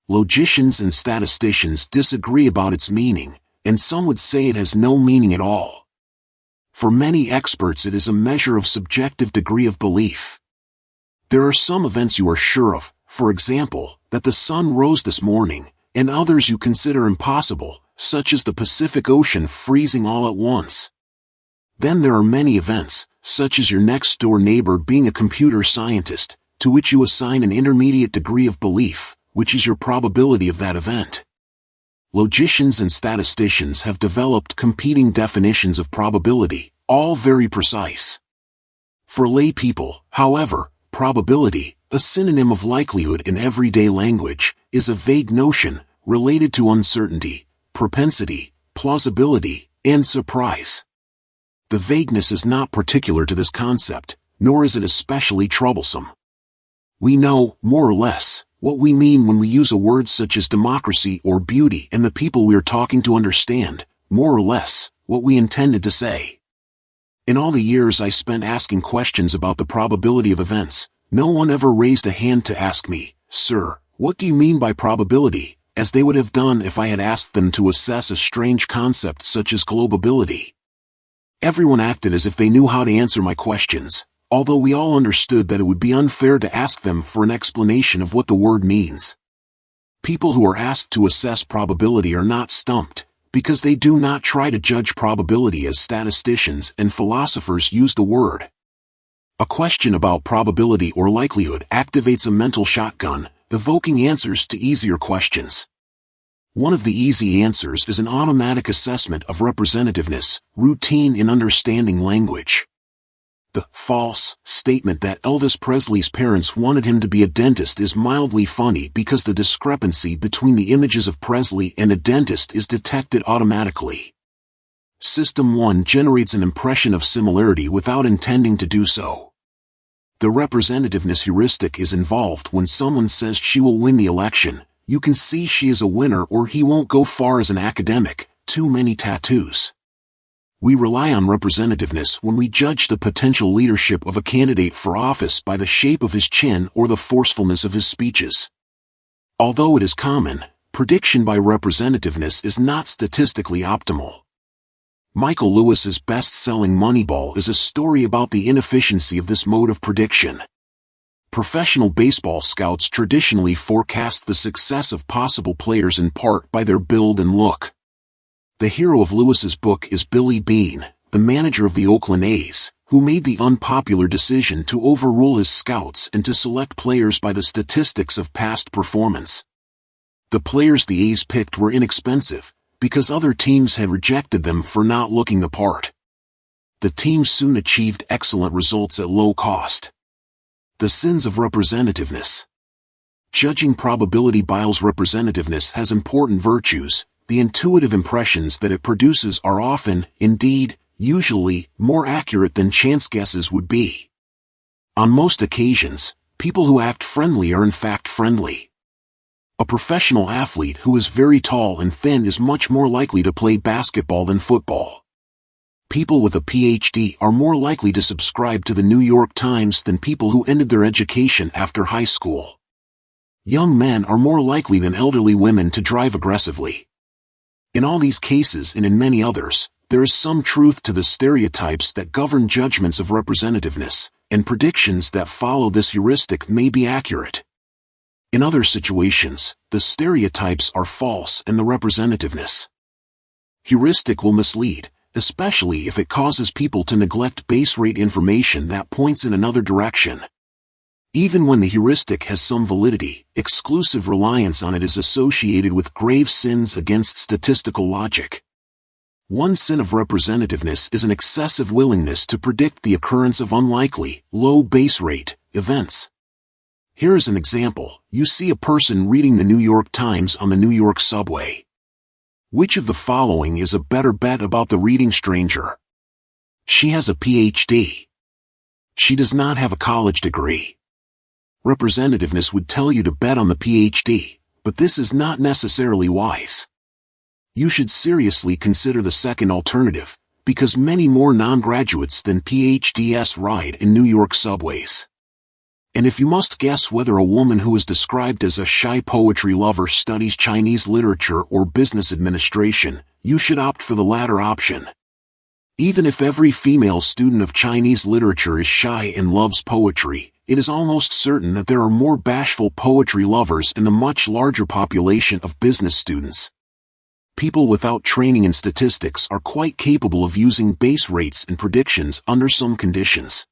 Logicians and statisticians disagree about its meaning, and some would say it has no meaning at all. For many experts, it is a measure of subjective degree of belief. There are some events you are sure of, for example, that the sun rose this morning, and others you consider impossible, such as the Pacific Ocean freezing all at once. Then there are many events, such as your next-door neighbor being a computer scientist, to which you assign an intermediate degree of belief, which is your probability of that event. Logicians and statisticians have developed competing definitions of probability, all very precise. For lay people, however, probability, a synonym of likelihood in everyday language, is a vague notion, related to uncertainty, propensity, plausibility, and surprise. The vagueness is not particular to this concept, nor is it especially troublesome. We know, more or less, what we mean when we use a word such as democracy or beauty, and the people we are talking to understand, more or less, what we intended to say. In all the years I spent asking questions about the probability of events, no one ever raised a hand to ask me, "Sir, what do you mean by probability?" as they would have done if I had asked them to assess a strange concept such as globability. Everyone acted as if they knew how to answer my questions, although we all understood that it would be unfair to ask them for an explanation of what the word means. People who are asked to assess probability are not stumped, because they do not try to judge probability as statisticians and philosophers use the word. A question about probability or likelihood activates a mental shotgun, evoking answers to easier questions. One of the easy answers is an automatic assessment of representativeness, routine in understanding language. The false statement that Elvis Presley's parents wanted him to be a dentist is mildly funny because the discrepancy between the images of Presley and a dentist is detected automatically. System 1 generates an impression of similarity without intending to do so. The representativeness heuristic is involved when someone says she will win the election. You can see she is a winner, or he won't go far as an academic, too many tattoos. We rely on representativeness when we judge the potential leadership of a candidate for office by the shape of his chin or the forcefulness of his speeches. Although it is common, prediction by representativeness is not statistically optimal. Michael Lewis's best-selling Moneyball is a story about the inefficiency of this mode of prediction. Professional baseball scouts traditionally forecast the success of possible players in part by their build and look. The hero of Lewis's book is Billy Beane, the manager of the Oakland A's, who made the unpopular decision to overrule his scouts and to select players by the statistics of past performance. The players the A's picked were inexpensive, because other teams had rejected them for not looking the part. The team soon achieved excellent results at low cost. The sins of representativeness. Judging probability bias representativeness has important virtues. The intuitive impressions that it produces are often, indeed, usually, more accurate than chance guesses would be. On most occasions, people who act friendly are in fact friendly. A professional athlete who is very tall and thin is much more likely to play basketball than football. People with a PhD are more likely to subscribe to the New York Times than people who ended their education after high school. Young men are more likely than elderly women to drive aggressively. In all these cases and in many others, there is some truth to the stereotypes that govern judgments of representativeness, and predictions that follow this heuristic may be accurate. In other situations, the stereotypes are false and the representativeness heuristic will mislead, especially if it causes people to neglect base rate information that points in another direction. Even when the heuristic has some validity, exclusive reliance on it is associated with grave sins against statistical logic. One sin of representativeness is an excessive willingness to predict the occurrence of unlikely, low base rate events. Here is an example. You see a person reading the New York Times on the New York subway. Which of the following is a better bet about the reading stranger? She has a PhD. She does not have a college degree. Representativeness would tell you to bet on the PhD, but this is not necessarily wise. You should seriously consider the second alternative, because many more non-graduates than PhDs ride in New York subways. And if you must guess whether a woman who is described as a shy poetry lover studies Chinese literature or business administration, you should opt for the latter option. Even if every female student of Chinese literature is shy and loves poetry, it is almost certain that there are more bashful poetry lovers in the much larger population of business students. People without training in statistics are quite capable of using base rates and predictions under some conditions.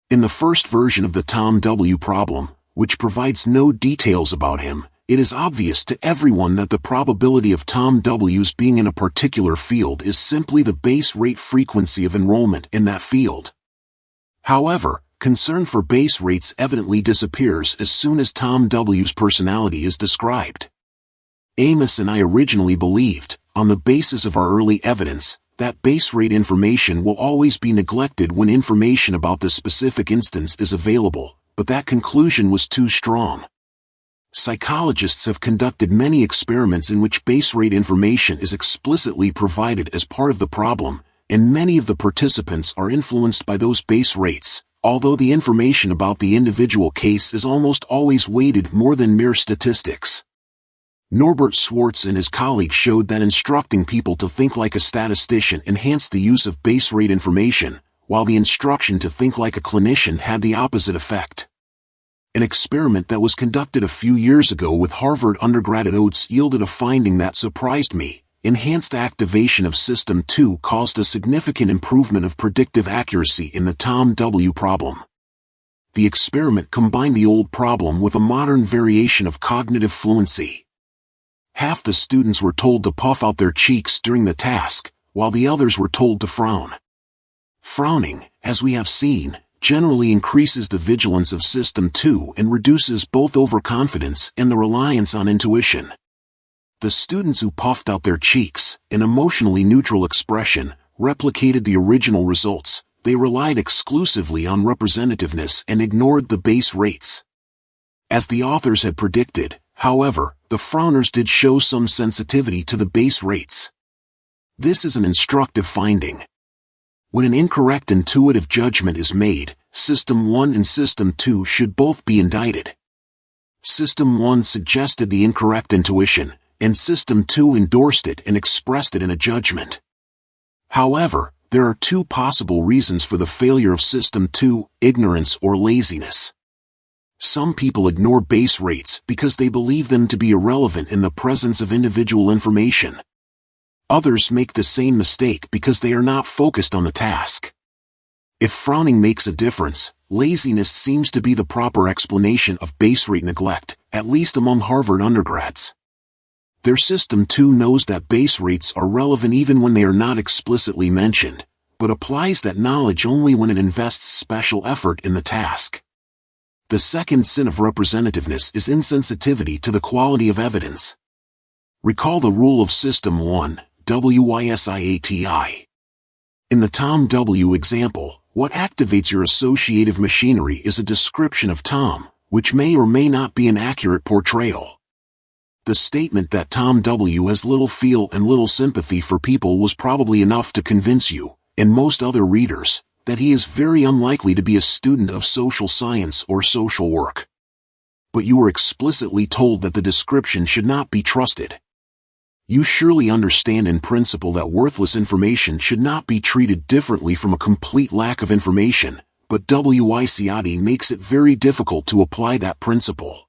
In the first version of the Tom W. problem, which provides no details about him, it is obvious to everyone that the probability of Tom W.'s being in a particular field is simply the base rate frequency of enrollment in that field. However, concern for base rates evidently disappears as soon as Tom W.'s personality is described. Amos and I originally believed, on the basis of our early evidence, that base rate information will always be neglected when information about the specific instance is available, but that conclusion was too strong. Psychologists have conducted many experiments in which base rate information is explicitly provided as part of the problem, and many of the participants are influenced by those base rates, although the information about the individual case is almost always weighted more than mere statistics. Norbert Schwartz and his colleagues showed that instructing people to think like a statistician enhanced the use of base rate information, while the instruction to think like a clinician had the opposite effect. An experiment that was conducted a few years ago with Harvard undergrad at Oates yielded a finding that surprised me. Enhanced activation of System 2 caused a significant improvement of predictive accuracy in the Tom W. problem. The experiment combined the old problem with a modern variation of cognitive fluency. Half the students were told to puff out their cheeks during the task, while the others were told to frown. Frowning, as we have seen, generally increases the vigilance of System 2 and reduces both overconfidence and the reliance on intuition. The students who puffed out their cheeks, an emotionally neutral expression, replicated the original results. They relied exclusively on representativeness and ignored the base rates. As the authors had predicted, however, the frowners did show some sensitivity to the base rates. This is an instructive finding. When an incorrect intuitive judgment is made, System 1 and System 2 should both be indicted. System 1 suggested the incorrect intuition, and System 2 endorsed it and expressed it in a judgment. However, there are two possible reasons for the failure of System 2, ignorance or laziness. Some people ignore base rates because they believe them to be irrelevant in the presence of individual information. Others make the same mistake because they are not focused on the task. If frowning makes a difference, laziness seems to be the proper explanation of base rate neglect, at least among Harvard undergrads. Their System 2 knows that base rates are relevant even when they are not explicitly mentioned, but applies that knowledge only when it invests special effort in the task. The second sin of representativeness is insensitivity to the quality of evidence. Recall the rule of System 1, WYSIATI. In the Tom W. example, what activates your associative machinery is a description of Tom, which may or may not be an accurate portrayal. The statement that Tom W. has little feel and little sympathy for people was probably enough to convince you, and most other readers, that he is very unlikely to be a student of social science or social work. But you were explicitly told that the description should not be trusted. You surely understand in principle that worthless information should not be treated differently from a complete lack of information, but WYSIATI makes it very difficult to apply that principle.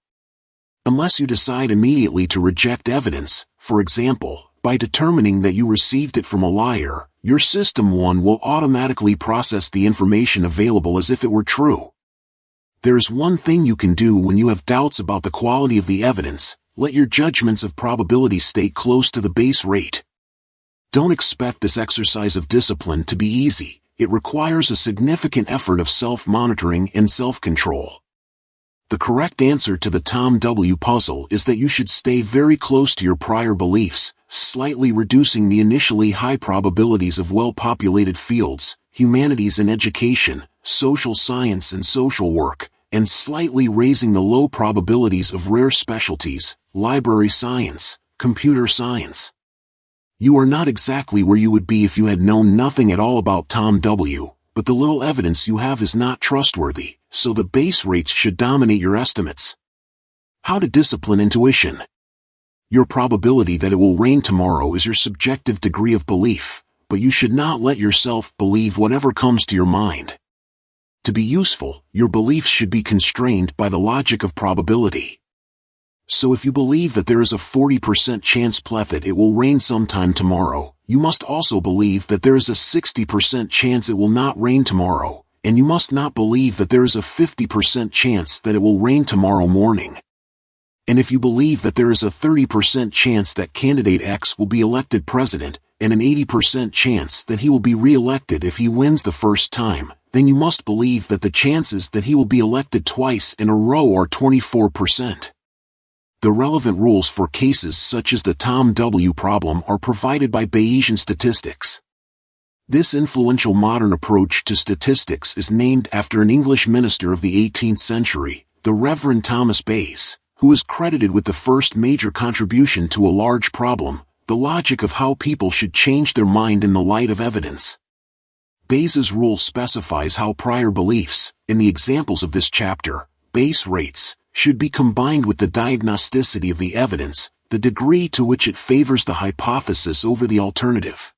Unless you decide immediately to reject evidence, for example, By determining that you received it from a liar, your System 1 will automatically process the information available as if it were true. There's one thing you can do when you have doubts about the quality of the evidence: let your judgments of probability stay close to the base rate. Don't expect this exercise of discipline to be easy. It requires a significant effort of self-monitoring and self-control. The correct answer to the Tom W. puzzle is that you should stay very close to your prior beliefs, slightly reducing the initially high probabilities of well-populated fields, humanities and education, social science and social work, and slightly raising the low probabilities of rare specialties, library science, computer science. You are not exactly where you would be if you had known nothing at all about Tom W., but the little evidence you have is not trustworthy, so the base rates should dominate your estimates. How to discipline intuition. Your probability that it will rain tomorrow is your subjective degree of belief, but you should not let yourself believe whatever comes to your mind. To be useful, your beliefs should be constrained by the logic of probability. So if you believe that there is a 40% chance that it will rain sometime tomorrow, you must also believe that there is a 60% chance it will not rain tomorrow, and you must not believe that there is a 50% chance that it will rain tomorrow morning. And if you believe that there is a 30% chance that candidate X will be elected president, and an 80% chance that he will be re-elected if he wins the first time, then you must believe that the chances that he will be elected twice in a row are 24%. The relevant rules for cases such as the Tom W. problem are provided by Bayesian statistics. This influential modern approach to statistics is named after an English minister of the 18th century, the Reverend Thomas Bayes, who is credited with the first major contribution to a large problem, the logic of how people should change their mind in the light of evidence. Bayes' rule specifies how prior beliefs, in the examples of this chapter, base rates, should be combined with the diagnosticity of the evidence, the degree to which it favors the hypothesis over the alternative.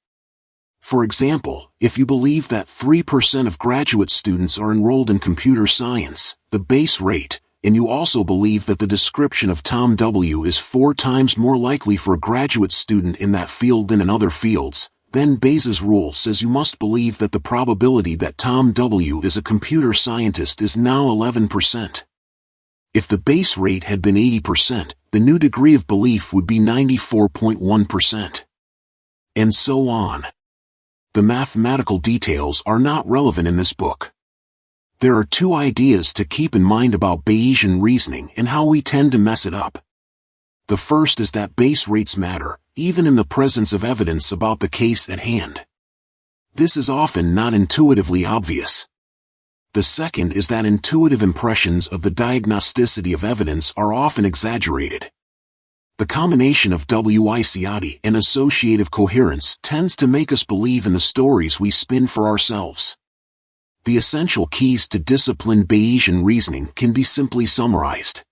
For example, if you believe that 3% of graduate students are enrolled in computer science, the base rate, and you also believe that the description of Tom W. is 4 times more likely for a graduate student in that field than in other fields, then Bayes' rule says you must believe that the probability that Tom W. is a computer scientist is now 11%. If the base rate had been 80%, the new degree of belief would be 94.1%. And so on. The mathematical details are not relevant in this book. There are 2 ideas to keep in mind about Bayesian reasoning and how we tend to mess it up. The first is that base rates matter, even in the presence of evidence about the case at hand. This is often not intuitively obvious. The second is that intuitive impressions of the diagnosticity of evidence are often exaggerated. The combination of WICID and associative coherence tends to make us believe in the stories we spin for ourselves. The essential keys to disciplined Bayesian reasoning can be simply summarized.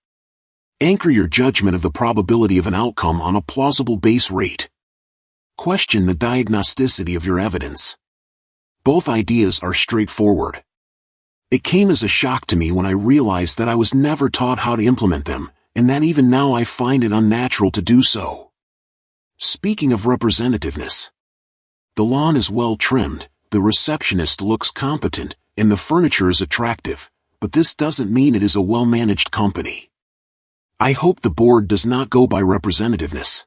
Anchor your judgment of the probability of an outcome on a plausible base rate. Question the diagnosticity of your evidence. Both ideas are straightforward. It came as a shock to me when I realized that I was never taught how to implement them, and that even now I find it unnatural to do so. Speaking of representativeness, the lawn is well trimmed, the receptionist looks competent, and the furniture is attractive, but this doesn't mean it is a well-managed company. I hope the board does not go by representativeness.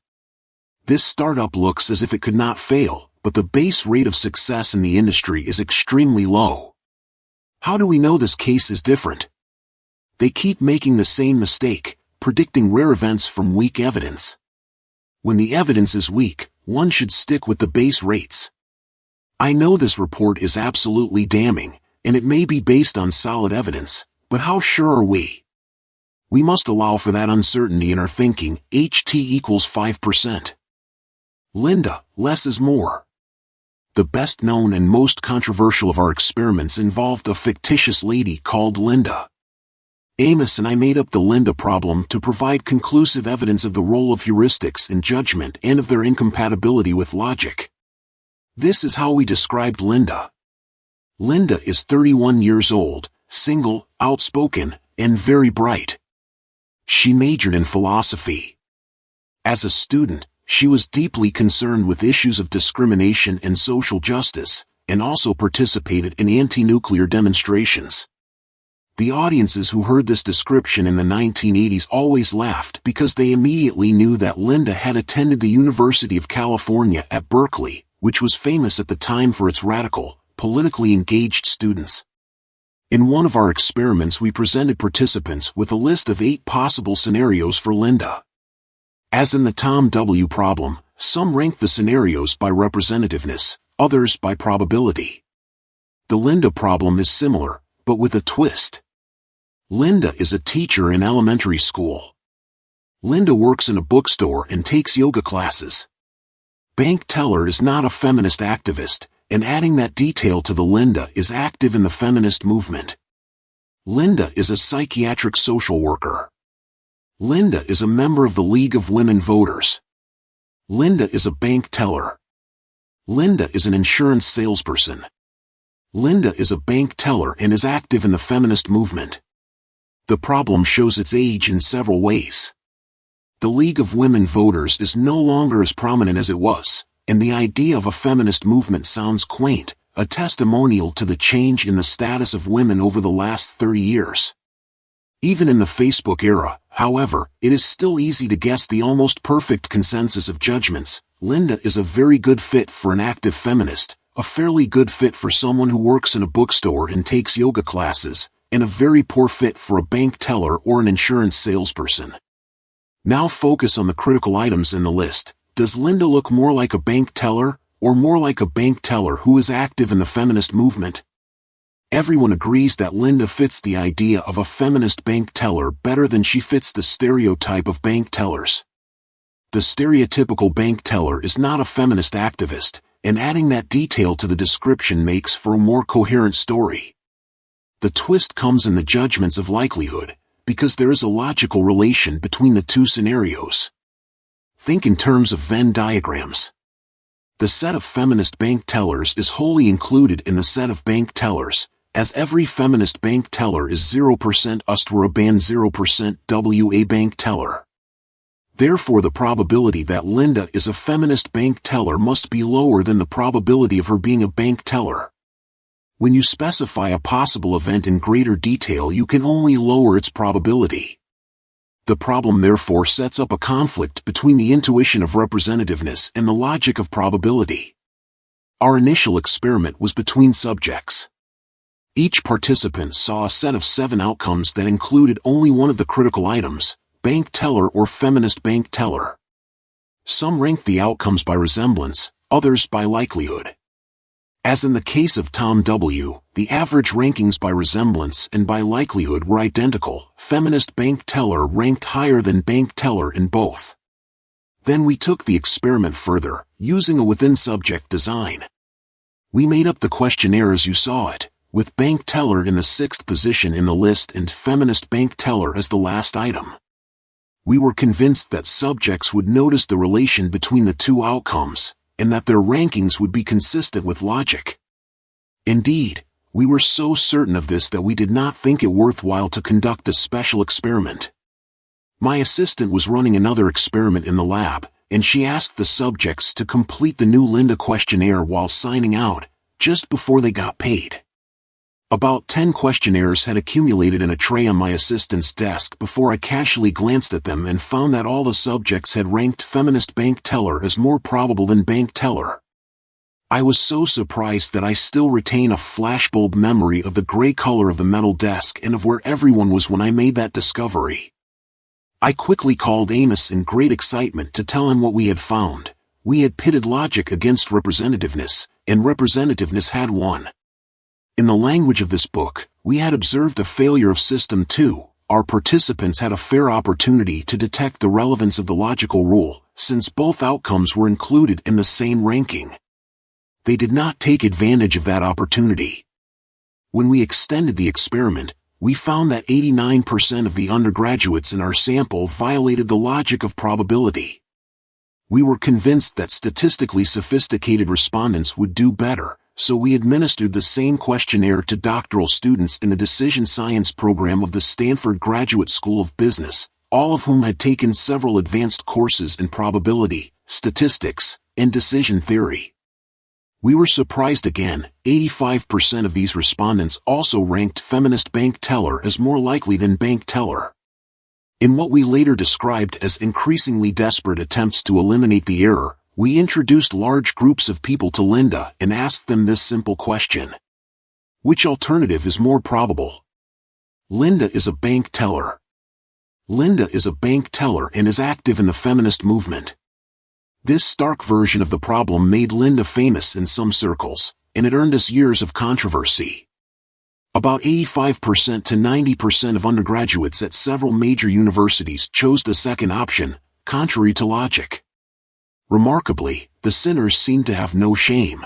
This startup looks as if it could not fail, but the base rate of success in the industry is extremely low. How do we know this case is different? They keep making the same mistake, predicting rare events from weak evidence. When the evidence is weak, one should stick with the base rates. I know this report is absolutely damning, and it may be based on solid evidence, but how sure are we? We must allow for that uncertainty in our thinking. HT equals 5%. Linda, less is more. The best known and most controversial of our experiments involved a fictitious lady called Linda. Amos and I made up the Linda problem to provide conclusive evidence of the role of heuristics in judgment and of their incompatibility with logic. This is how we described Linda. Linda is 31 years old, single, outspoken, and very bright. She majored in philosophy. As a student, She was deeply concerned with issues of discrimination and social justice, and also participated in anti-nuclear demonstrations. The audiences who heard this description in the 1980s always laughed because they immediately knew that Linda had attended the University of California at Berkeley, which was famous at the time for its radical, politically engaged students. In one of our experiments, we presented participants with a list of 8 possible scenarios for Linda. As in the Tom W. problem, some ranked the scenarios by representativeness, others by probability. The Linda problem is similar, but with a twist. Linda is a teacher in elementary school. Linda works in a bookstore and takes yoga classes. Bank teller is not a feminist activist, and adding that detail to the Linda is active in the feminist movement. Linda is a psychiatric social worker. Linda is a member of the League of Women Voters. Linda is a bank teller. Linda is an insurance salesperson. Linda is a bank teller and is active in the feminist movement. The problem shows its age in several ways. The League of Women Voters is no longer as prominent as it was, and the idea of a feminist movement sounds quaint, a testimonial to the change in the status of women over the last 30 years. Even in the Facebook era, however, it is still easy to guess the almost perfect consensus of judgments. Linda is a very good fit for an active feminist, a fairly good fit for someone who works in a bookstore and takes yoga classes, and a very poor fit for a bank teller or an insurance salesperson. Now focus on the critical items in the list. Does Linda look more like a bank teller, or more like a bank teller who is active in the feminist movement? Everyone agrees that Linda fits the idea of a feminist bank teller better than she fits the stereotype of bank tellers. The stereotypical bank teller is not a feminist activist, and adding that detail to the description makes for a more coherent story. The twist comes in the judgments of likelihood, because there is a logical relation between the two scenarios. Think in terms of Venn diagrams. The set of feminist bank tellers is wholly included in the set of bank tellers, as every feminist bank teller is 0% USTWA band 0% WA bank teller. Therefore, the probability that Linda is a feminist bank teller must be lower than the probability of her being a bank teller. When you specify a possible event in greater detail, you can only lower its probability. The problem therefore sets up a conflict between the intuition of representativeness and the logic of probability. Our initial experiment was between subjects. Each participant saw a set of 7 outcomes that included only one of the critical items, bank teller or feminist bank teller. Some ranked the outcomes by resemblance, others by likelihood. As in the case of Tom W., the average rankings by resemblance and by likelihood were identical. Feminist bank teller ranked higher than bank teller in both. Then we took the experiment further, using a within-subject design. We made up the questionnaire as you saw it, with bank teller in the 6th position in the list and feminist bank teller as the last item. We were convinced that subjects would notice the relation between the two outcomes, and that their rankings would be consistent with logic. Indeed, we were so certain of this that we did not think it worthwhile to conduct a special experiment. My assistant was running another experiment in the lab, and she asked the subjects to complete the new Linda questionnaire while signing out, just before they got paid. About 10 questionnaires had accumulated in a tray on my assistant's desk before I casually glanced at them and found that all the subjects had ranked feminist bank teller as more probable than bank teller. I was so surprised that I still retain a flashbulb memory of the gray color of the metal desk and of where everyone was when I made that discovery. I quickly called Amos in great excitement to tell him what we had found. We had pitted logic against representativeness, and representativeness had won. In the language of this book, we had observed a failure of System 2. Our participants had a fair opportunity to detect the relevance of the logical rule, since both outcomes were included in the same ranking. They did not take advantage of that opportunity. When we extended the experiment, we found that 89% of the undergraduates in our sample violated the logic of probability. We were convinced that statistically sophisticated respondents would do better, so we administered the same questionnaire to doctoral students in the decision science program of the Stanford Graduate School of Business, all of whom had taken several advanced courses in probability, statistics, and decision theory. We were surprised again. 85% of these respondents also ranked feminist bank teller as more likely than bank teller. In what we later described as increasingly desperate attempts to eliminate the error, we introduced large groups of people to Linda and asked them this simple question. Which alternative is more probable? Linda is a bank teller. Linda is a bank teller and is active in the feminist movement. This stark version of the problem made Linda famous in some circles, and it earned us years of controversy. About 85% to 90% of undergraduates at several major universities chose the second option, contrary to logic. Remarkably, the sinners seemed to have no shame.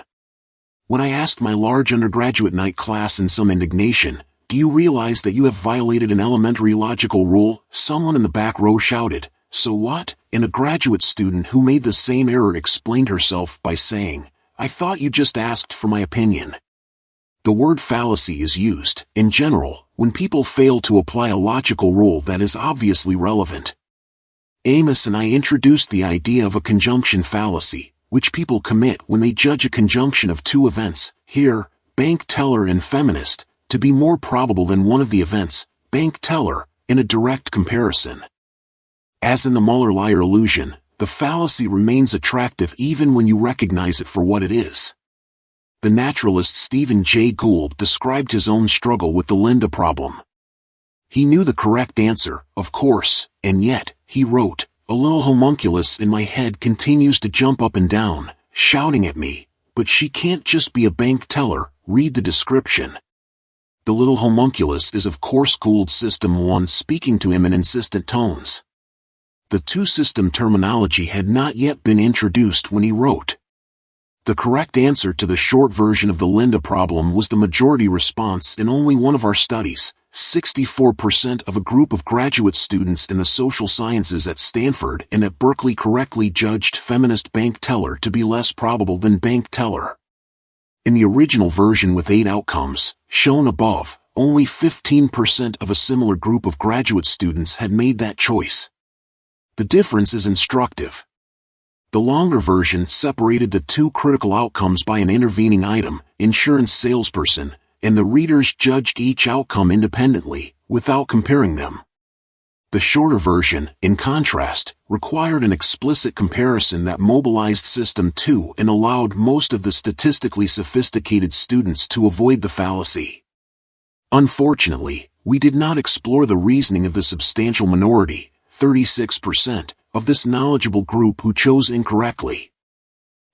When I asked my large undergraduate night class in some indignation, "Do you realize that you have violated an elementary logical rule?" someone in the back row shouted, "So what?" And a graduate student who made the same error explained herself by saying, "I thought you just asked for my opinion." The word fallacy is used, in general, when people fail to apply a logical rule that is obviously relevant. Amos and I introduced the idea of a conjunction fallacy, which people commit when they judge a conjunction of two events, here, bank teller and feminist, to be more probable than one of the events, bank teller, in a direct comparison. As in the Muller-Lyer illusion, the fallacy remains attractive even when you recognize it for what it is. The naturalist Stephen Jay Gould described his own struggle with the Linda problem. He knew the correct answer, of course, and yet, he wrote, "A little homunculus in my head continues to jump up and down, shouting at me, 'But she can't just be a bank teller, read the description.'" The little homunculus is of course Gould's System 1 speaking to him in insistent tones. The two-system terminology had not yet been introduced when he wrote. The correct answer to the short version of the Linda problem was the majority response in only one of our studies. 64% of a group of graduate students in the social sciences at Stanford and at Berkeley correctly judged feminist bank teller to be less probable than bank teller. In the original version with 8 outcomes, shown above, only 15% of a similar group of graduate students had made that choice. The difference is instructive. The longer version separated the two critical outcomes by an intervening item, insurance salesperson, and the readers judged each outcome independently, without comparing them. The shorter version, in contrast, required an explicit comparison that mobilized System 2 and allowed most of the statistically sophisticated students to avoid the fallacy. Unfortunately, we did not explore the reasoning of the substantial minority, 36%, of this knowledgeable group who chose incorrectly.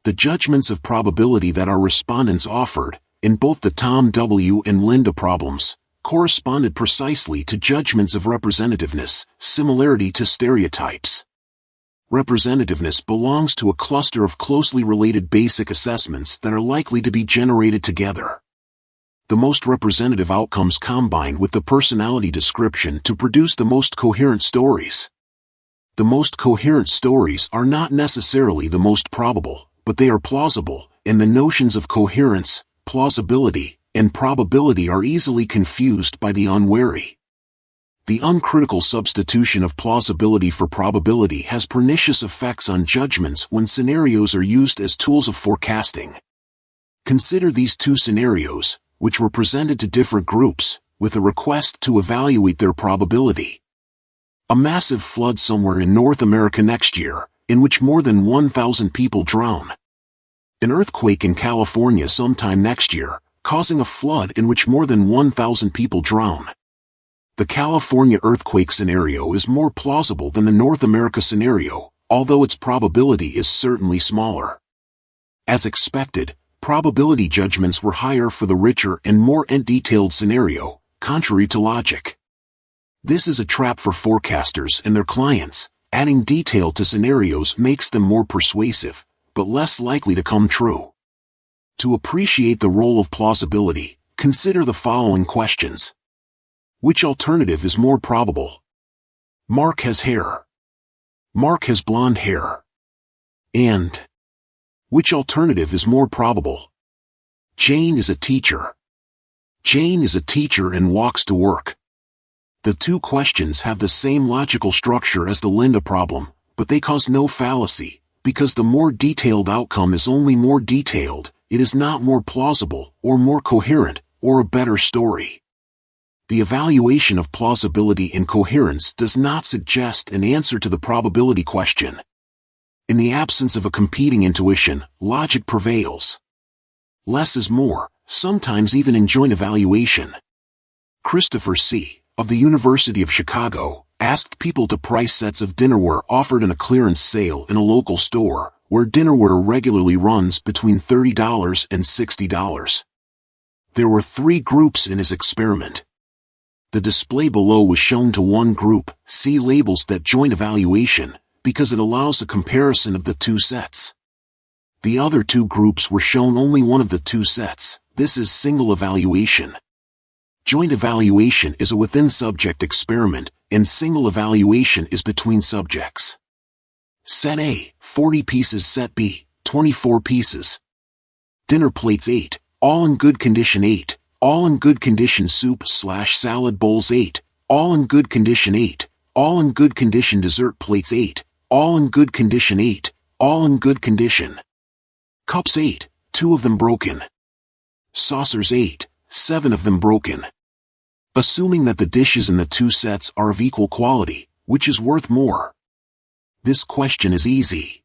The judgments of probability that our respondents offered, in both the Tom W. and Linda problems, corresponded precisely to judgments of representativeness, similarity to stereotypes. Representativeness belongs to a cluster of closely related basic assessments that are likely to be generated together. The most representative outcomes combine with the personality description to produce the most coherent stories. The most coherent stories are not necessarily the most probable, but they are plausible, and the notions of coherence, plausibility, and probability are easily confused by the unwary. The uncritical substitution of plausibility for probability has pernicious effects on judgments when scenarios are used as tools of forecasting. Consider these two scenarios, which were presented to different groups, with a request to evaluate their probability. A massive flood somewhere in North America next year, in which more than 1,000 people drown. An earthquake in California sometime next year, causing a flood in which more than 1,000 people drown. The California earthquake scenario is more plausible than the North America scenario, although its probability is certainly smaller. As expected, probability judgments were higher for the richer and more detailed scenario, contrary to logic. This is a trap for forecasters and their clients. Adding detail to scenarios makes them more persuasive, but less likely to come true. To appreciate the role of plausibility, consider the following questions. Which alternative is more probable? Mark has hair. Mark has blonde hair. And which alternative is more probable? Jane is a teacher. Jane is a teacher and walks to work. The two questions have the same logical structure as the Linda problem, but they cause no fallacy, because the more detailed outcome is only more detailed, it is not more plausible, or more coherent, or a better story. The evaluation of plausibility and coherence does not suggest an answer to the probability question. In the absence of a competing intuition, logic prevails. Less is more, sometimes even in joint evaluation. Christopher C., of the University of Chicago, asked people to price sets of dinnerware offered in a clearance sale in a local store, where dinnerware regularly runs between $30 and $60. There were 3 groups in his experiment. The display below was shown to one group. See labels that joint evaluation, because it allows a comparison of the 2 sets. The other 2 groups were shown only one of the 2 sets. This is single evaluation. Joint evaluation is a within-subject experiment, and single evaluation is between subjects. Set A, 40 pieces. Set B, 24 pieces. Dinner plates 8, all in good condition 8. All in good condition. Soup/salad bowls 8, all in good condition 8, all in good condition. Dessert plates 8, all in good condition 8, all in good condition. Cups 8, 2 of them broken. Saucers 8, 7 of them broken. Assuming that the dishes in the 2 sets are of equal quality, which is worth more? This question is easy.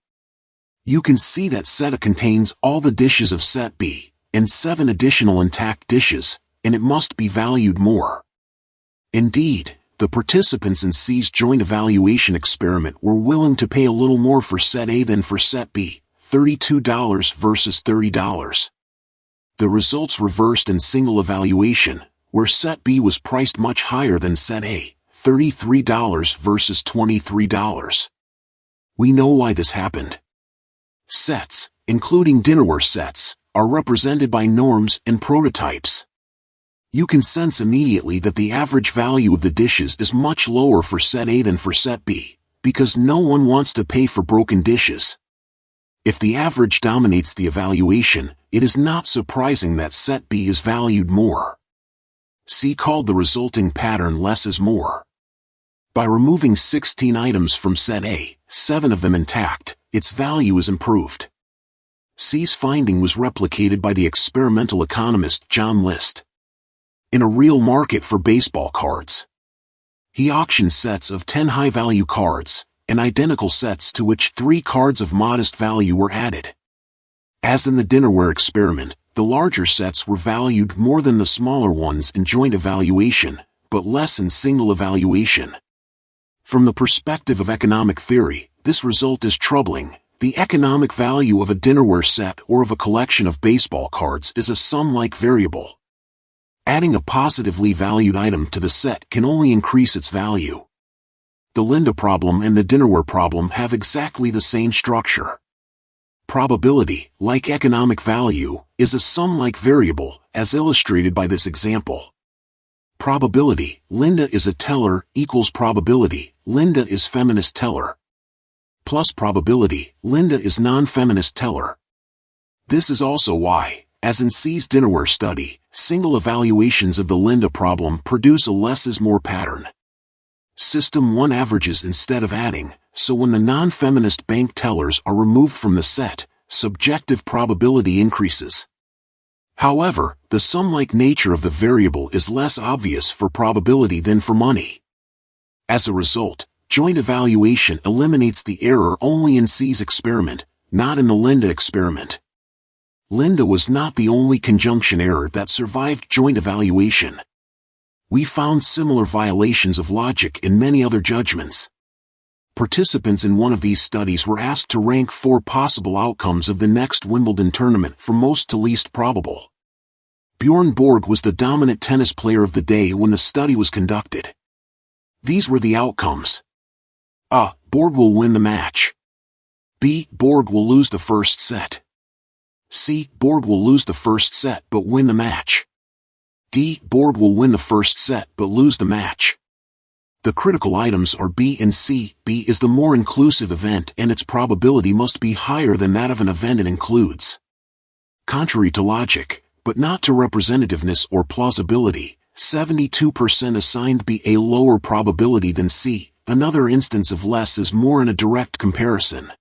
You can see that set A contains all the dishes of set B, and 7 additional intact dishes, and it must be valued more. Indeed, the participants in C's joint evaluation experiment were willing to pay a little more for set A than for set B, $32 versus $30. The results reversed in single evaluation, where set B was priced much higher than set A, $33 versus $23. We know why this happened. Sets, including dinnerware sets, are represented by norms and prototypes. You can sense immediately that the average value of the dishes is much lower for set A than for set B, because no one wants to pay for broken dishes. If the average dominates the evaluation, it is not surprising that set B is valued more. C called the resulting pattern less is more. By removing 16 items from set A, 7 of them intact, its value is improved. C's finding was replicated by the experimental economist John List. In a real market for baseball cards, he auctioned sets of 10 high-value cards, and identical sets to which 3 cards of modest value were added. As in the dinnerware experiment, the larger sets were valued more than the smaller ones in joint evaluation, but less in single evaluation. From the perspective of economic theory, this result is troubling. The economic value of a dinnerware set or of a collection of baseball cards is a sum-like variable. Adding a positively valued item to the set can only increase its value. The Linda problem and the dinnerware problem have exactly the same structure. Probability, like economic value, is a sum-like variable, as illustrated by this example. Probability, Linda is a teller, equals probability, Linda is feminist teller, plus probability, Linda is non-feminist teller. This is also why, as in C's dinnerware study, single evaluations of the Linda problem produce a less is more pattern. System 1 averages instead of adding, so when the non-feminist bank tellers are removed from the set, subjective probability increases. However, the sum-like nature of the variable is less obvious for probability than for money. As a result, joint evaluation eliminates the error only in C's experiment, not in the Linda experiment. Linda was not the only conjunction error that survived joint evaluation. We found similar violations of logic in many other judgments. Participants in one of these studies were asked to rank 4 possible outcomes of the next Wimbledon tournament from most to least probable. Bjorn Borg was the dominant tennis player of the day when the study was conducted. These were the outcomes. A. Borg will win the match. B. Borg will lose the first set. C. Borg will lose the first set but win the match. D. Borg will win the first set but lose the match. The critical items are B and C. B is the more inclusive event and its probability must be higher than that of an event it includes. Contrary to logic, but not to representativeness or plausibility, 72% assigned B a lower probability than C, another instance of less is more in a direct comparison.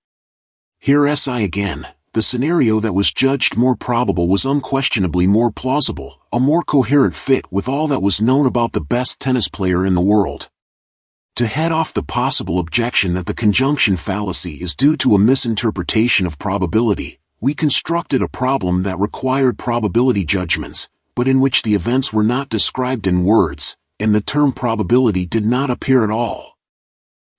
Here SI again. The scenario that was judged more probable was unquestionably more plausible, a more coherent fit with all that was known about the best tennis player in the world. To head off the possible objection that the conjunction fallacy is due to a misinterpretation of probability, we constructed a problem that required probability judgments, but in which the events were not described in words, and the term probability did not appear at all.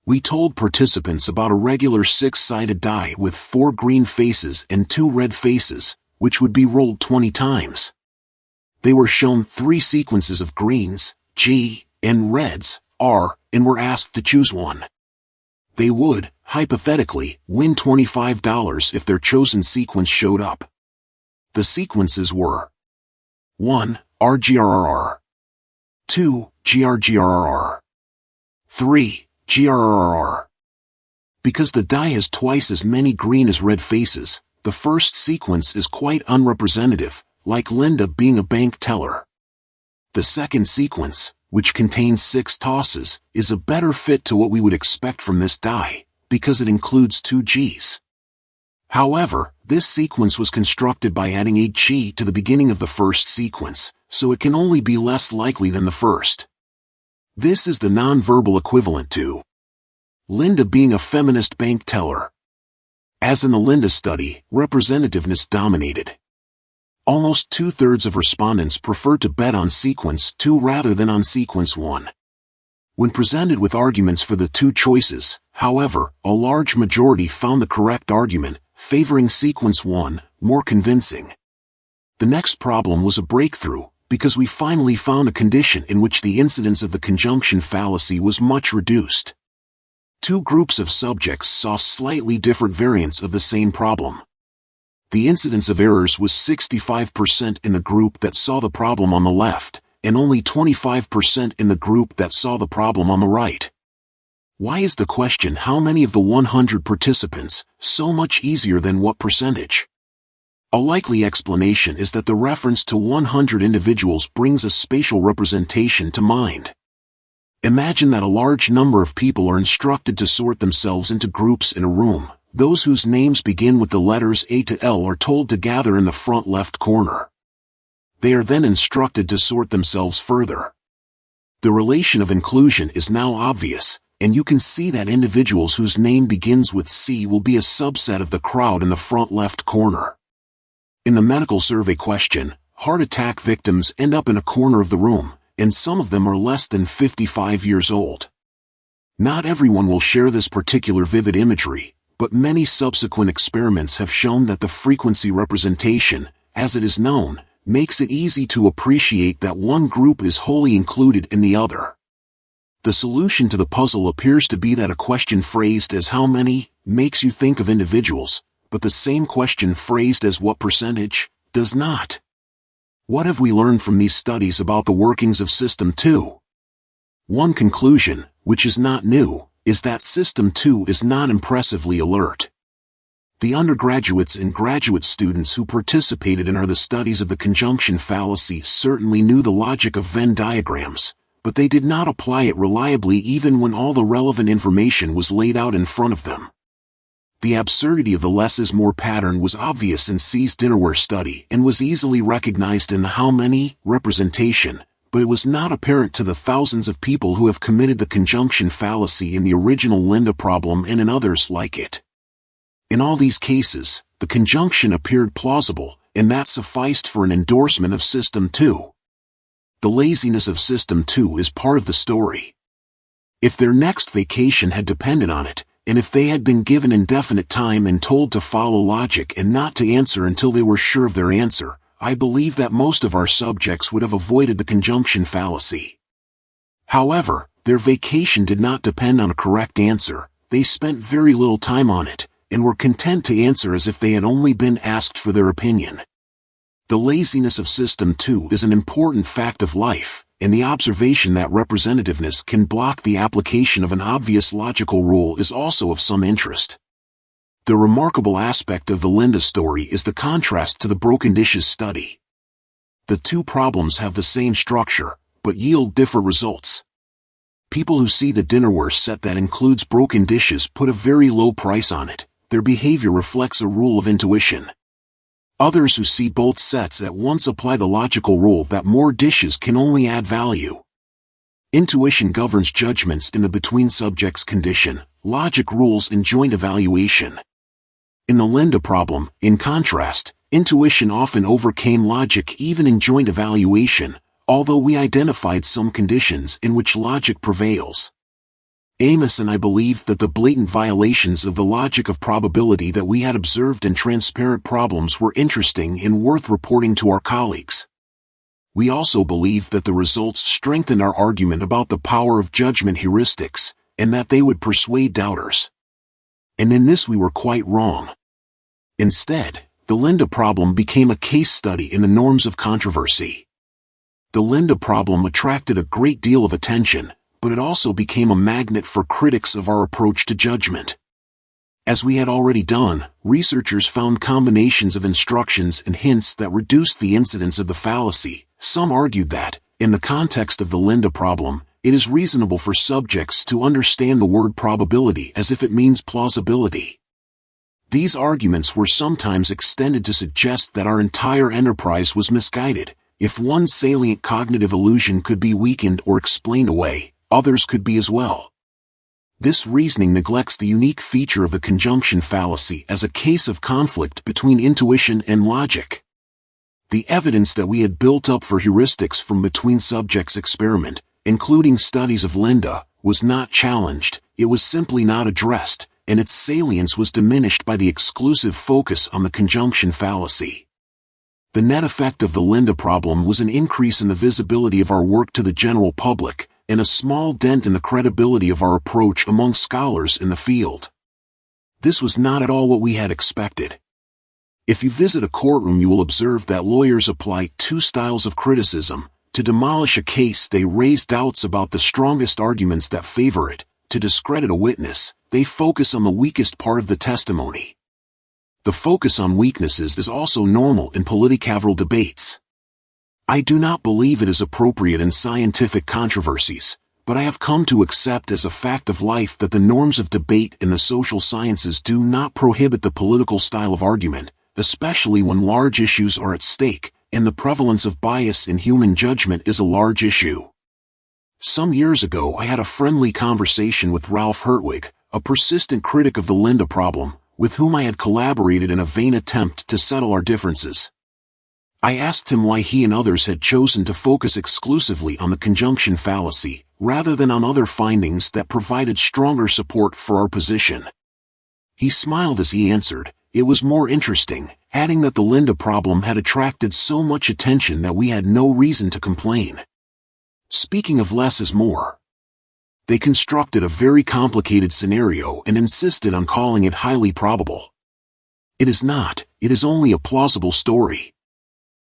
We told participants about a regular 6-sided die with 4 green faces and 2 red faces, which would be rolled 20 times. They were shown 3 sequences of greens, G, and reds, R, and were asked to choose one. They would, hypothetically, win $25 if their chosen sequence showed up. The sequences were 1. RGRRR 2. GRGRRR 3. GRRR. Because the die has twice as many green as red faces, the first sequence is quite unrepresentative, like Linda being a bank teller. The second sequence, which contains 6 tosses, is a better fit to what we would expect from this die, because it includes 2 Gs. However, this sequence was constructed by adding a G to the beginning of the first sequence, so it can only be less likely than the first. This is the nonverbal equivalent to Linda being a feminist bank teller. As in the Linda study, representativeness dominated. Almost 2/3 of respondents preferred to bet on sequence 2 rather than on sequence 1. When presented with arguments for the 2 choices, however, a large majority found the correct argument, favoring sequence 1, more convincing. The next problem was a breakthrough, because we finally found a condition in which the incidence of the conjunction fallacy was much reduced. 2 groups of subjects saw slightly different variants of the same problem. The incidence of errors was 65% in the group that saw the problem on the left, and only 25% in the group that saw the problem on the right. Why is the question how many of the 100 participants so much easier than what percentage? A likely explanation is that the reference to 100 individuals brings a spatial representation to mind. Imagine that a large number of people are instructed to sort themselves into groups in a room. Those whose names begin with the letters A to L are told to gather in the front left corner. They are then instructed to sort themselves further. The relation of inclusion is now obvious, and you can see that individuals whose name begins with C will be a subset of the crowd in the front left corner. In the medical survey question, heart attack victims end up in a corner of the room, and some of them are less than 55 years old. Not everyone will share this particular vivid imagery, but many subsequent experiments have shown that the frequency representation, as it is known, makes it easy to appreciate that one group is wholly included in the other. The solution to the puzzle appears to be that a question phrased as how many makes you think of individuals, but the same question phrased as what percentage does not. What have we learned from these studies about the workings of System 2? One conclusion, which is not new, is that System 2 is not impressively alert. The undergraduates and graduate students who participated in the studies of the conjunction fallacy certainly knew the logic of Venn diagrams, but they did not apply it reliably even when all the relevant information was laid out in front of them. The absurdity of the less is more pattern was obvious in C's dinnerware study and was easily recognized in the how many representation, but it was not apparent to the thousands of people who have committed the conjunction fallacy in the original Linda problem and in others like it. In all these cases, the conjunction appeared plausible, and that sufficed for an endorsement of System 2. The laziness of System 2 is part of the story. If their next vacation had depended on it, and if they had been given indefinite time and told to follow logic and not to answer until they were sure of their answer, I believe that most of our subjects would have avoided the conjunction fallacy. However, their vacation did not depend on a correct answer. They spent very little time on it, and were content to answer as if they had only been asked for their opinion. The laziness of System 2 is an important fact of life, and the observation that representativeness can block the application of an obvious logical rule is also of some interest. The remarkable aspect of the Linda story is the contrast to the broken dishes study. The 2 problems have the same structure, but yield different results. People who see the dinnerware set that includes broken dishes put a very low price on it, their behavior reflects a rule of intuition. Others who see both sets at once apply the logical rule that more dishes can only add value. Intuition governs judgments in the between subjects condition, logic rules in joint evaluation. In the Linda problem, in contrast, intuition often overcame logic even in joint evaluation, although we identified some conditions in which logic prevails. Amos and I believed that the blatant violations of the logic of probability that we had observed in transparent problems were interesting and worth reporting to our colleagues. We also believed that the results strengthened our argument about the power of judgment heuristics, and that they would persuade doubters. And in this we were quite wrong. Instead, the Linda problem became a case study in the norms of controversy. The Linda problem attracted a great deal of attention, but it also became a magnet for critics of our approach to judgment. As we had already done, researchers found combinations of instructions and hints that reduced the incidence of the fallacy. Some argued that, in the context of the Linda problem, it is reasonable for subjects to understand the word probability as if it means plausibility. These arguments were sometimes extended to suggest that our entire enterprise was misguided. If one salient cognitive illusion could be weakened or explained away, others could be as well. This reasoning neglects the unique feature of the conjunction fallacy as a case of conflict between intuition and logic. The evidence that we had built up for heuristics from between subjects experiment, including studies of Linda, was not challenged, it was simply not addressed, and its salience was diminished by the exclusive focus on the conjunction fallacy. The net effect of the Linda problem was an increase in the visibility of our work to the general public, and a small dent in the credibility of our approach among scholars in the field. This was not at all what we had expected. If you visit a courtroom you will observe that lawyers apply two styles of criticism. To demolish a case they raise doubts about the strongest arguments that favor it. To discredit a witness, they focus on the weakest part of the testimony. The focus on weaknesses is also normal in politicaval debates. I do not believe it is appropriate in scientific controversies, but I have come to accept as a fact of life that the norms of debate in the social sciences do not prohibit the political style of argument, especially when large issues are at stake, and the prevalence of bias in human judgment is a large issue. Some years ago I had a friendly conversation with Ralph Hertwig, a persistent critic of the Linda problem, with whom I had collaborated in a vain attempt to settle our differences. I asked him why he and others had chosen to focus exclusively on the conjunction fallacy, rather than on other findings that provided stronger support for our position. He smiled as he answered, "It was more interesting," adding that the Linda problem had attracted so much attention that we had no reason to complain. Speaking of less is more. They constructed a very complicated scenario and insisted on calling it highly probable. It is not, it is only a plausible story.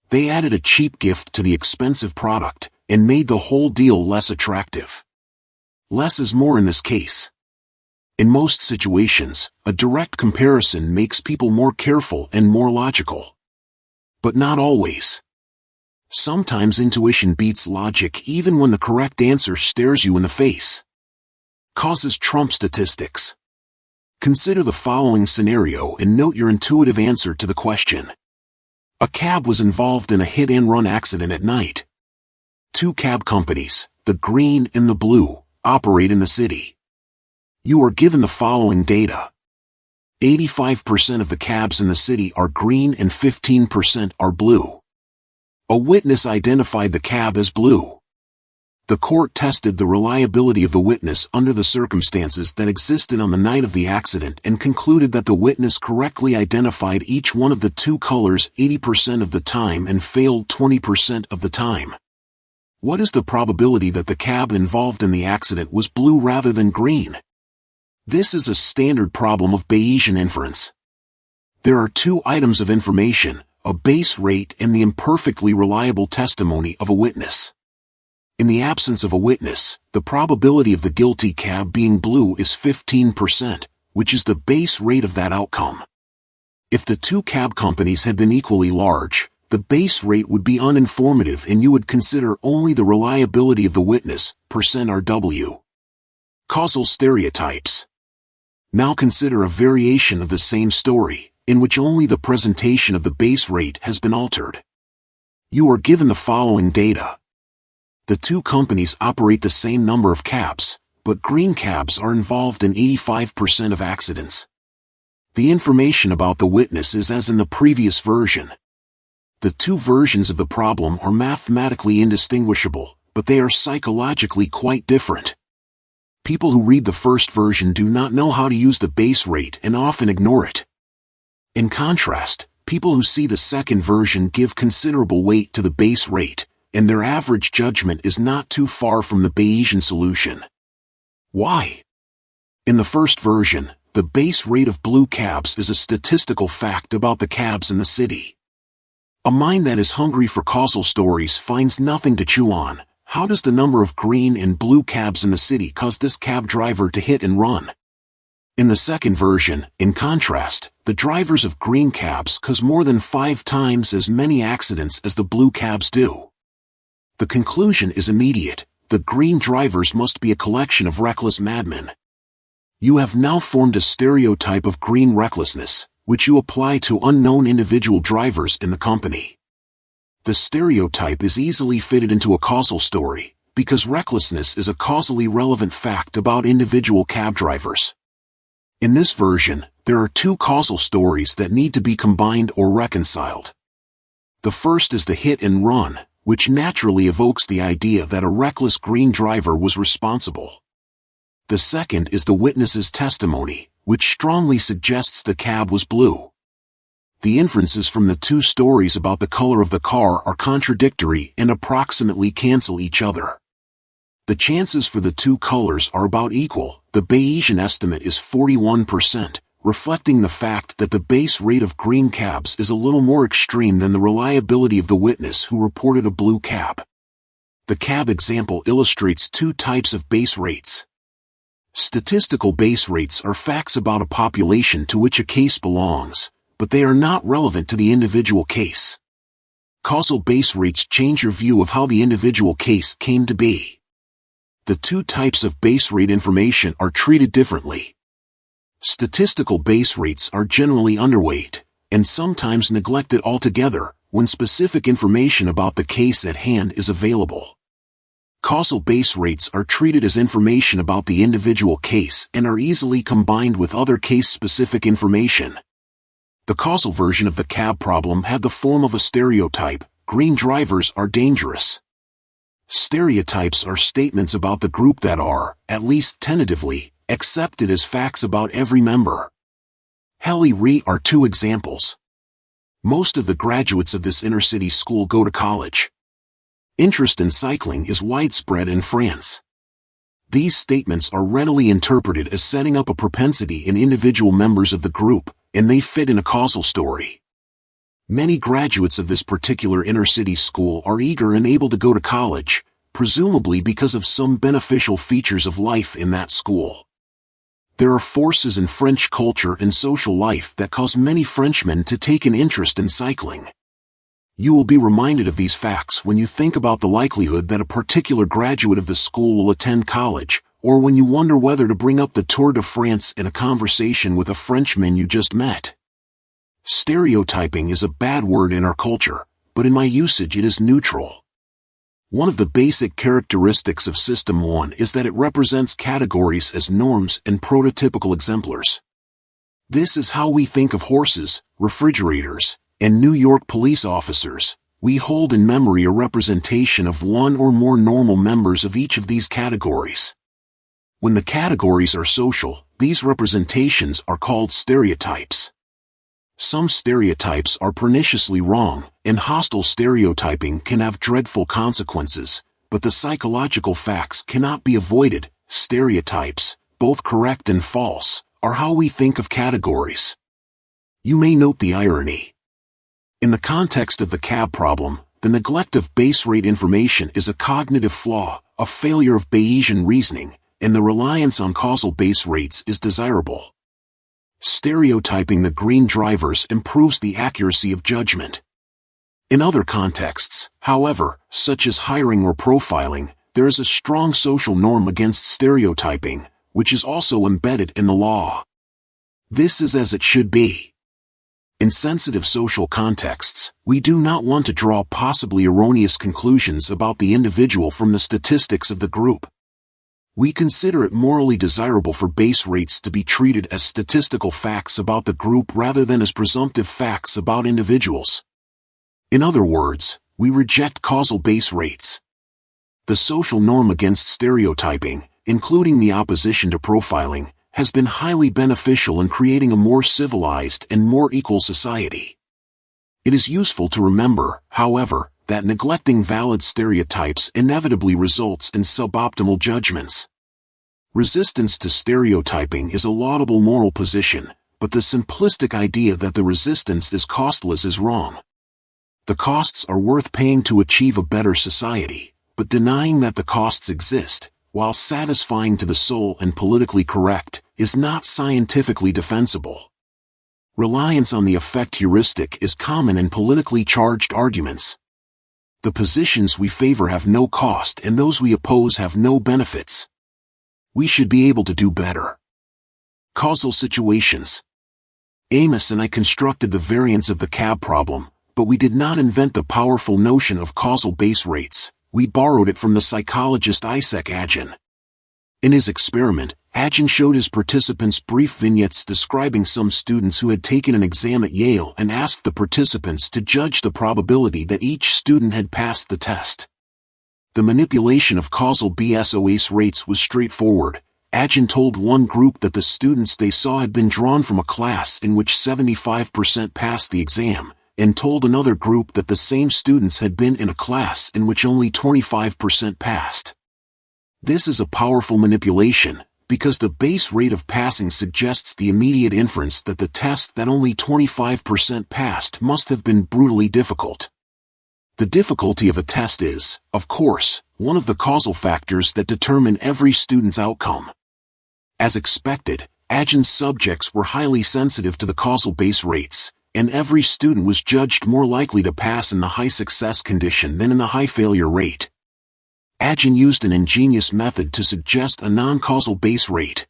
They added a cheap gift to the expensive product, and made the whole deal less attractive. Less is more in this case. In most situations, a direct comparison makes people more careful and more logical. But not always. Sometimes intuition beats logic even when the correct answer stares you in the face. Causes trump statistics. Consider the following scenario and note your intuitive answer to the question. A cab was involved in a hit-and-run accident at night. Two cab companies, the green and the blue, operate in the city. You are given the following data. 85% of the cabs in the city are green and 15% are blue. A witness identified the cab as blue. The court tested the reliability of the witness under the circumstances that existed on the night of the accident and concluded that the witness correctly identified each one of the two colors 80% of the time and failed 20% of the time. What is the probability that the cab involved in the accident was blue rather than green? This is a standard problem of Bayesian inference. There are two items of information, a base rate and the imperfectly reliable testimony of a witness. In the absence of a witness, the probability of the guilty cab being blue is 15%, which is the base rate of that outcome. If the two cab companies had been equally large, the base rate would be uninformative and you would consider only the reliability of the witness, %RW. Causal stereotypes. Now consider a variation of the same story, in which only the presentation of the base rate has been altered. You are given the following data. The two companies operate the same number of cabs, but green cabs are involved in 85% of accidents. The information about the witness is as in the previous version. The two versions of the problem are mathematically indistinguishable, but they are psychologically quite different. People who read the first version do not know how to use the base rate and often ignore it. In contrast, people who see the second version give considerable weight to the base rate, and their average judgment is not too far from the Bayesian solution. Why? In the first version, the base rate of blue cabs is a statistical fact about the cabs in the city. A mind that is hungry for causal stories finds nothing to chew on. How does the number of green and blue cabs in the city cause this cab driver to hit and run? In the second version, in contrast, the drivers of green cabs cause more than 5 times as many accidents as the blue cabs do. The conclusion is immediate: the green drivers must be a collection of reckless madmen. You have now formed a stereotype of green recklessness, which you apply to unknown individual drivers in the company. The stereotype is easily fitted into a causal story, because recklessness is a causally relevant fact about individual cab drivers. In this version, there are two causal stories that need to be combined or reconciled. The first is the hit and run, which naturally evokes the idea that a reckless green driver was responsible. The second is the witness's testimony, which strongly suggests the cab was blue. The inferences from the two stories about the color of the car are contradictory and approximately cancel each other. The chances for the two colors are about equal. The Bayesian estimate is 41%, reflecting the fact that the base rate of green cabs is a little more extreme than the reliability of the witness who reported a blue cab. The cab example illustrates two types of base rates. Statistical base rates are facts about a population to which a case belongs, but they are not relevant to the individual case. Causal base rates change your view of how the individual case came to be. The two types of base rate information are treated differently. Statistical base rates are generally underweight, and sometimes neglected altogether, when specific information about the case at hand is available. Causal base rates are treated as information about the individual case and are easily combined with other case-specific information. The causal version of the cab problem had the form of a stereotype: green drivers are dangerous. Stereotypes are statements about the group that are, at least tentatively, accepted as facts about every member. Helly Re are two examples. Most of the graduates of this inner-city school go to college. Interest in cycling is widespread in France. These statements are readily interpreted as setting up a propensity in individual members of the group, and they fit in a causal story. Many graduates of this particular inner-city school are eager and able to go to college, presumably because of some beneficial features of life in that school. There are forces in French culture and social life that cause many Frenchmen to take an interest in cycling. You will be reminded of these facts when you think about the likelihood that a particular graduate of the school will attend college, or when you wonder whether to bring up the Tour de France in a conversation with a Frenchman you just met. Stereotyping is a bad word in our culture, but in my usage it is neutral. One of the basic characteristics of System 1 is that it represents categories as norms and prototypical exemplars. This is how we think of horses, refrigerators, and New York police officers. We hold in memory a representation of one or more normal members of each of these categories. When the categories are social, these representations are called stereotypes. Some stereotypes are perniciously wrong, and hostile stereotyping can have dreadful consequences, but the psychological facts cannot be avoided. Stereotypes, both correct and false, are how we think of categories. You may note the irony. In the context of the cab problem, the neglect of base rate information is a cognitive flaw, a failure of Bayesian reasoning, and the reliance on causal base rates is desirable. Stereotyping the green drivers improves the accuracy of judgment. In other contexts, however, such as hiring or profiling, there is a strong social norm against stereotyping, which is also embedded in the law. This is as it should be. In sensitive social contexts, we do not want to draw possibly erroneous conclusions about the individual from the statistics of the group. We consider it morally desirable for base rates to be treated as statistical facts about the group rather than as presumptive facts about individuals. In other words, we reject causal base rates. The social norm against stereotyping, including the opposition to profiling, has been highly beneficial in creating a more civilized and more equal society. It is useful to remember, however, that neglecting valid stereotypes inevitably results in suboptimal judgments. Resistance to stereotyping is a laudable moral position, but the simplistic idea that the resistance is costless is wrong. The costs are worth paying to achieve a better society, but denying that the costs exist, while satisfying to the soul and politically correct, is not scientifically defensible. Reliance on the effect heuristic is common in politically charged arguments. The positions we favor have no cost and those we oppose have no benefits. We should be able to do better. Causal situations. Amos and I constructed the variants of the cab problem, but we did not invent the powerful notion of causal base rates. We borrowed it from the psychologist Isaac Agin. In his experiment, Agin showed his participants brief vignettes describing some students who had taken an exam at Yale and asked the participants to judge the probability that each student had passed the test. The manipulation of causal base rates was straightforward. Agin told one group that the students they saw had been drawn from a class in which 75% passed the exam, and told another group that the same students had been in a class in which only 25% passed. This is a powerful manipulation, because the base rate of passing suggests the immediate inference that the test that only 25% passed must have been brutally difficult. The difficulty of a test is, of course, one of the causal factors that determine every student's outcome. As expected, Agin's subjects were highly sensitive to the causal base rates, and every student was judged more likely to pass in the high success condition than in the high failure rate. Agin used an ingenious method to suggest a non-causal base rate.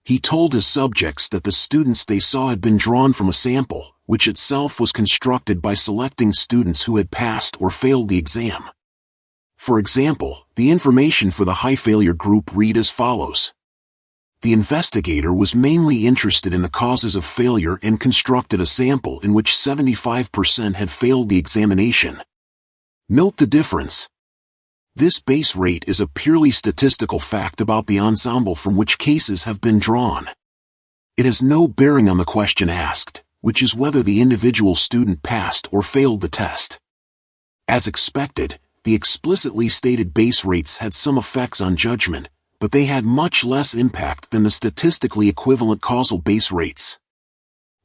He told his subjects that the students they saw had been drawn from a sample, which itself was constructed by selecting students who had passed or failed the exam. For example, the information for the high failure group read as follows. The investigator was mainly interested in the causes of failure and constructed a sample in which 75% had failed the examination. Note the difference. This base rate is a purely statistical fact about the ensemble from which cases have been drawn. It has no bearing on the question asked, which is whether the individual student passed or failed the test. As expected, the explicitly stated base rates had some effects on judgment, but they had much less impact than the statistically equivalent causal base rates.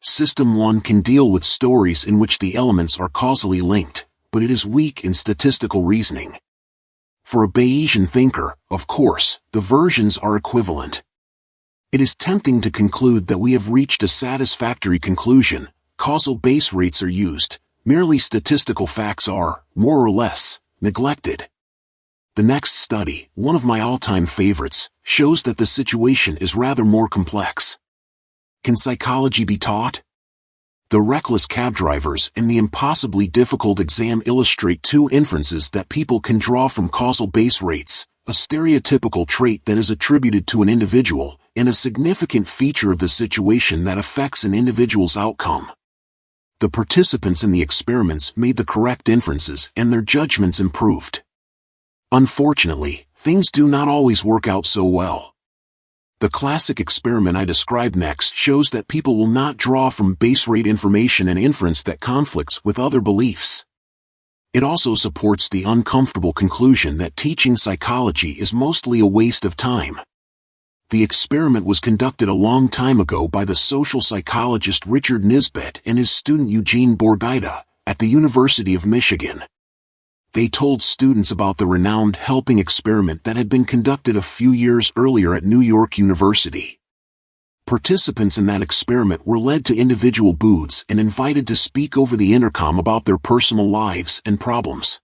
System 1 can deal with stories in which the elements are causally linked, but it is weak in statistical reasoning. For a Bayesian thinker, of course, the versions are equivalent. It is tempting to conclude that we have reached a satisfactory conclusion. Causal base rates are used, merely statistical facts are, more or less, neglected. The next study, one of my all-time favorites, shows that the situation is rather more complex. Can psychology be taught? The reckless cab drivers and the impossibly difficult exam illustrate two inferences that people can draw from causal base rates, a stereotypical trait that is attributed to an individual, and a significant feature of the situation that affects an individual's outcome. The participants in the experiments made the correct inferences and their judgments improved. Unfortunately, things do not always work out so well. The classic experiment I describe next shows that people will not draw from base rate information an inference that conflicts with other beliefs. It also supports the uncomfortable conclusion that teaching psychology is mostly a waste of time. The experiment was conducted a long time ago by the social psychologist Richard Nisbett and his student Eugene Borgaida, at the University of Michigan. They told students about the renowned helping experiment that had been conducted a few years earlier at New York University. Participants in that experiment were led to individual booths and invited to speak over the intercom about their personal lives and problems.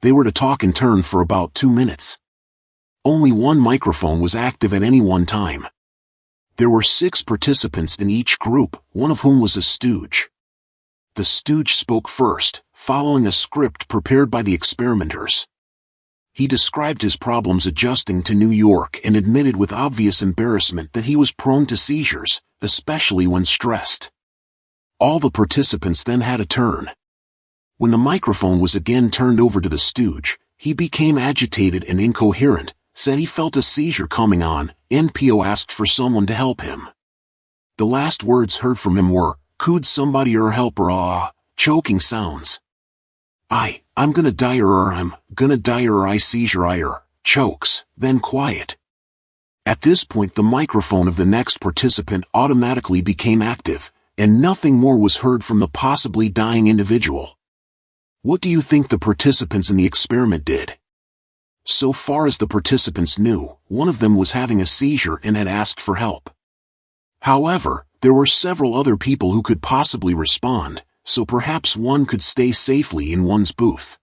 They were to talk in turn for about 2 minutes. Only one microphone was active at any one time. There were 6 participants in each group, one of whom was a stooge. The stooge spoke first, following a script prepared by the experimenters. He described his problems adjusting to New York and admitted with obvious embarrassment that he was prone to seizures, especially when stressed. All the participants then had a turn. When the microphone was again turned over to the stooge, he became agitated and incoherent, said he felt a seizure coming on. NPO asked for someone to help him. The last words heard from him were, "Could somebody help her?" Choking sounds. I'm gonna die I'm gonna die I seizure chokes, then quiet. At this point the microphone of the next participant automatically became active, and nothing more was heard from the possibly dying individual. What do you think the participants in the experiment did? So far as the participants knew, one of them was having a seizure and had asked for help. However, there were several other people who could possibly respond, so perhaps one could stay safely in one's booth.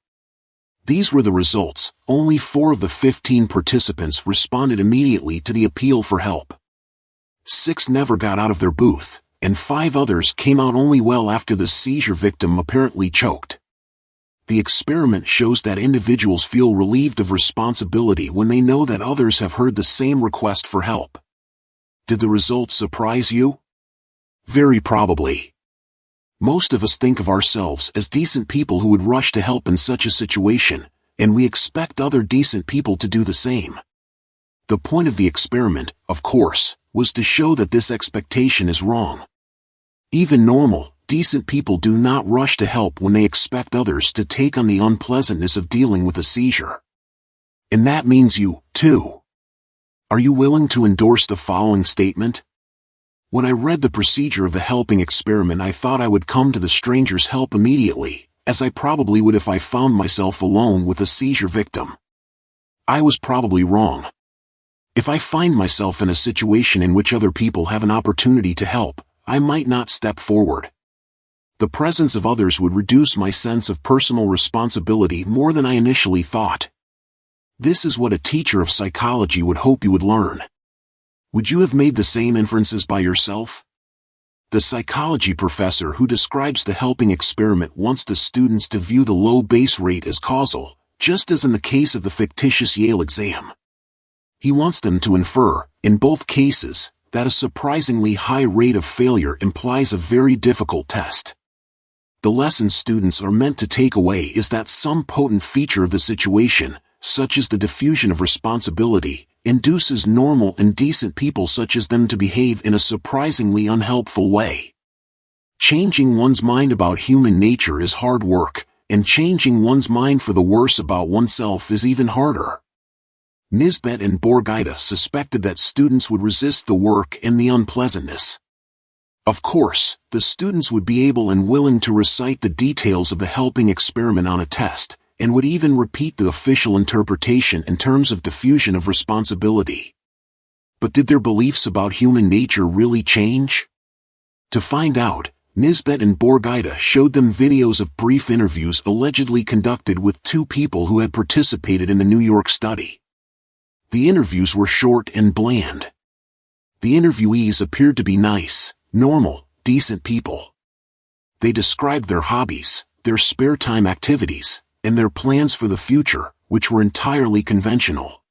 These were the results. Only 4 of the 15 participants responded immediately to the appeal for help. 6 never got out of their booth, and 5 others came out only well after the seizure victim apparently choked. The experiment shows that individuals feel relieved of responsibility when they know that others have heard the same request for help. Did the results surprise you? Very probably. Most of us think of ourselves as decent people who would rush to help in such a situation, and we expect other decent people to do the same. The point of the experiment, of course, was to show that this expectation is wrong. Even normal, decent people do not rush to help when they expect others to take on the unpleasantness of dealing with a seizure. And that means you, too. Are you willing to endorse the following statement? When I read the procedure of the helping experiment, I thought I would come to the stranger's help immediately, as I probably would if I found myself alone with a seizure victim. I was probably wrong. If I find myself in a situation in which other people have an opportunity to help, I might not step forward. The presence of others would reduce my sense of personal responsibility more than I initially thought. This is what a teacher of psychology would hope you would learn. Would you have made the same inferences by yourself? The psychology professor who describes the helping experiment wants the students to view the low base rate as causal, just as in the case of the fictitious Yale exam. He wants them to infer, in both cases, that a surprisingly high rate of failure implies a very difficult test. The lesson students are meant to take away is that some potent feature of the situation, such as the diffusion of responsibility, induces normal and decent people such as them to behave in a surprisingly unhelpful way. Changing one's mind about human nature is hard work, and changing one's mind for the worse about oneself is even harder. Nisbet and Borgaida suspected that students would resist the work and the unpleasantness. Of course, the students would be able and willing to recite the details of the helping experiment on a test, and would even repeat the official interpretation in terms of diffusion of responsibility. But did their beliefs about human nature really change? To find out, Nisbet and Borgaida showed them videos of brief interviews allegedly conducted with 2 people who had participated in the New York study. The interviews were short and bland. The interviewees appeared to be nice, normal, decent people. They described their hobbies, their spare time activities, and their plans for the future, which were entirely conventional.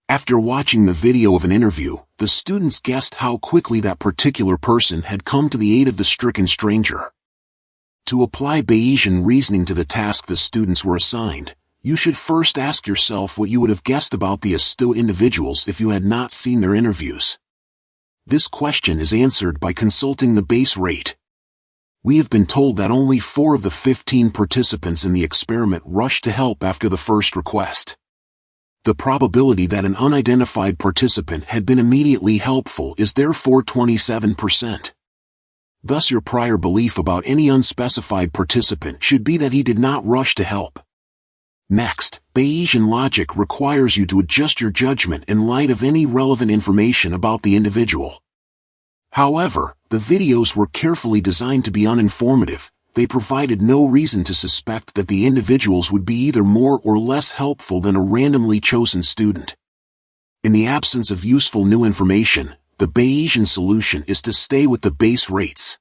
After watching the video of an interview, the students guessed how quickly that particular person had come to the aid of the stricken stranger. To apply Bayesian reasoning to the task the students were assigned, you should first ask yourself what you would have guessed about the astute individuals if you had not seen their interviews. This question is answered by consulting the base rate. We have been told that only 4 of the 15 participants in the experiment rushed to help after the first request. The probability that an unidentified participant had been immediately helpful is therefore 27%. Thus your prior belief about any unspecified participant should be that he did not rush to help. Next, Bayesian logic requires you to adjust your judgment in light of any relevant information about the individual. However, the videos were carefully designed to be uninformative. They provided no reason to suspect that the individuals would be either more or less helpful than a randomly chosen student. In the absence of useful new information, the Bayesian solution is to stay with the base rates.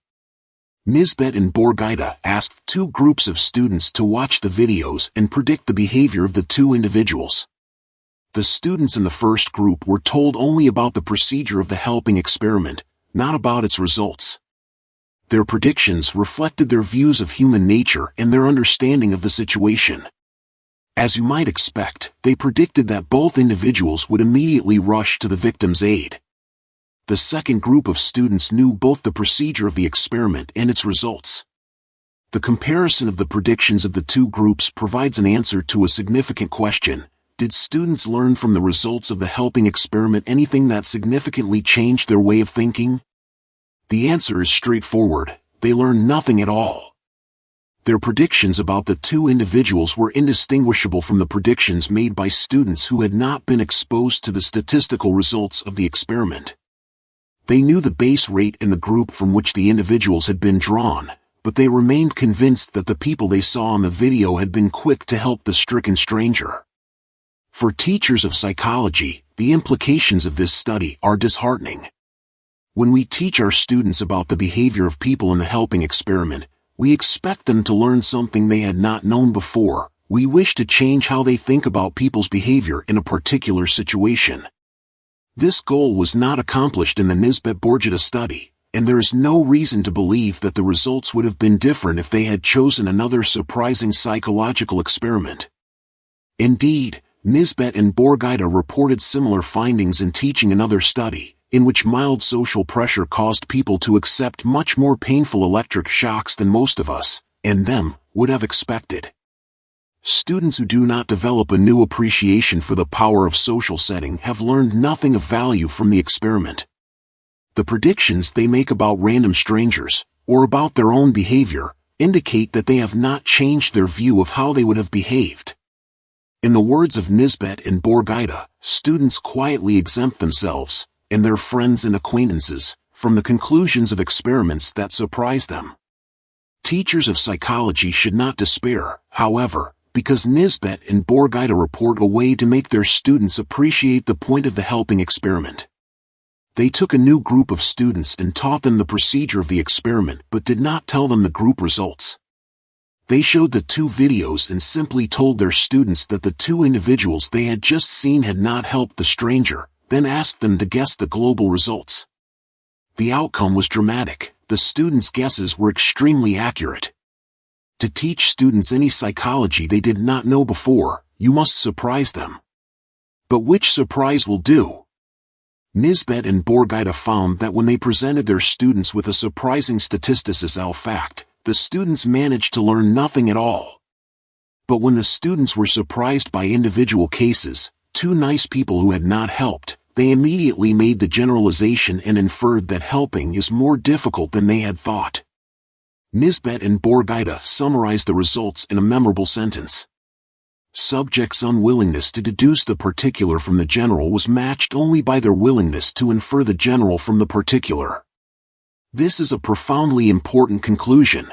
Nisbet and Borgaida asked two groups of students to watch the videos and predict the behavior of the two individuals. The students in the first group were told only about the procedure of the helping experiment, not about its results. Their predictions reflected their views of human nature and their understanding of the situation. As you might expect, they predicted that both individuals would immediately rush to the victim's aid. The second group of students knew both the procedure of the experiment and its results. The comparison of the predictions of the two groups provides an answer to a significant question. Did students learn from the results of the helping experiment anything that significantly changed their way of thinking? The answer is straightforward: they learned nothing at all. Their predictions about the two individuals were indistinguishable from the predictions made by students who had not been exposed to the statistical results of the experiment. They knew the base rate in the group from which the individuals had been drawn, but they remained convinced that the people they saw on the video had been quick to help the stricken stranger. For teachers of psychology, the implications of this study are disheartening. When we teach our students about the behavior of people in the helping experiment, we expect them to learn something they had not known before. We wish to change how they think about people's behavior in a particular situation. This goal was not accomplished in the Nisbet-Borgaida study, and there is no reason to believe that the results would have been different if they had chosen another surprising psychological experiment. Indeed, Nisbet and Borgaida reported similar findings in teaching another study, in which mild social pressure caused people to accept much more painful electric shocks than most of us, and them, would have expected. Students who do not develop a new appreciation for the power of social setting have learned nothing of value from the experiment. The predictions they make about random strangers, or about their own behavior, indicate that they have not changed their view of how they would have behaved. In the words of Nisbet and Borgaida, students quietly exempt themselves, and their friends and acquaintances, from the conclusions of experiments that surprise them. Teachers of psychology should not despair, however, because Nisbet and Borgaida report a way to make their students appreciate the point of the helping experiment. They took a new group of students and taught them the procedure of the experiment but did not tell them the group results. They showed the two videos and simply told their students that the two individuals they had just seen had not helped the stranger, then asked them to guess the global results. The outcome was dramatic. The students' guesses were extremely accurate. To teach students any psychology they did not know before, you must surprise them. But which surprise will do? Nisbet and Borgaida found that when they presented their students with a surprising statistical fact, the students managed to learn nothing at all. But when the students were surprised by individual cases, two nice people who had not helped, they immediately made the generalization and inferred that helping is more difficult than they had thought. Nisbet and Borgaida summarized the results in a memorable sentence. Subjects' unwillingness to deduce the particular from the general was matched only by their willingness to infer the general from the particular. This is a profoundly important conclusion.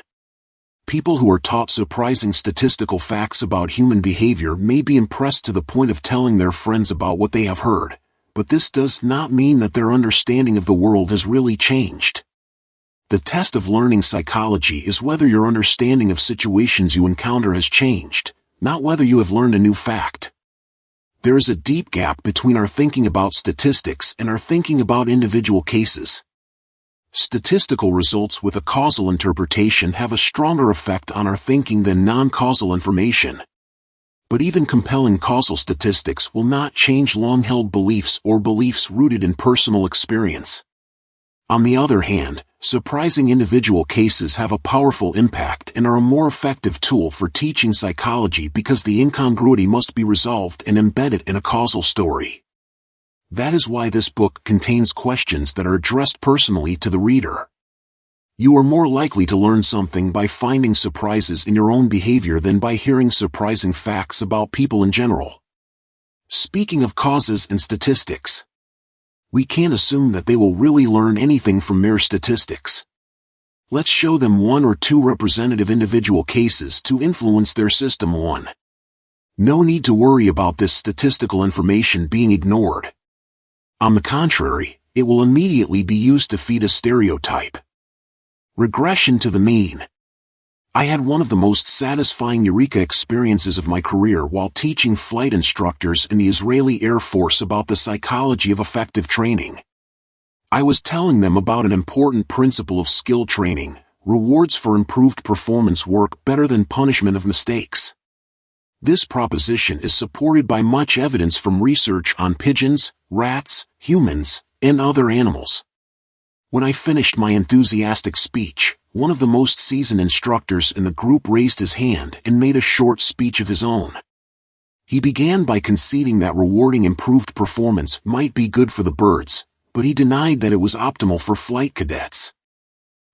People who are taught surprising statistical facts about human behavior may be impressed to the point of telling their friends about what they have heard, but this does not mean that their understanding of the world has really changed. The test of learning psychology is whether your understanding of situations you encounter has changed, not whether you have learned a new fact. There is a deep gap between our thinking about statistics and our thinking about individual cases. Statistical results with a causal interpretation have a stronger effect on our thinking than non-causal information. But even compelling causal statistics will not change long-held beliefs or beliefs rooted in personal experience. On the other hand, surprising individual cases have a powerful impact and are a more effective tool for teaching psychology because the incongruity must be resolved and embedded in a causal story. That is why this book contains questions that are addressed personally to the reader. You are more likely to learn something by finding surprises in your own behavior than by hearing surprising facts about people in general. Speaking of causes and statistics, we can't assume that they will really learn anything from mere statistics. Let's show them one or two representative individual cases to influence their system. 1. No need to worry about this statistical information being ignored. On the contrary, it will immediately be used to feed a stereotype. Regression to the mean. I had one of the most satisfying eureka experiences of my career while teaching flight instructors in the Israeli Air Force about the psychology of effective training. I was telling them about an important principle of skill training: rewards for improved performance work better than punishment of mistakes. This proposition is supported by much evidence from research on pigeons, rats, humans, and other animals. When I finished my enthusiastic speech, one of the most seasoned instructors in the group raised his hand and made a short speech of his own. He began by conceding that rewarding improved performance might be good for the birds, but he denied that it was optimal for flight cadets.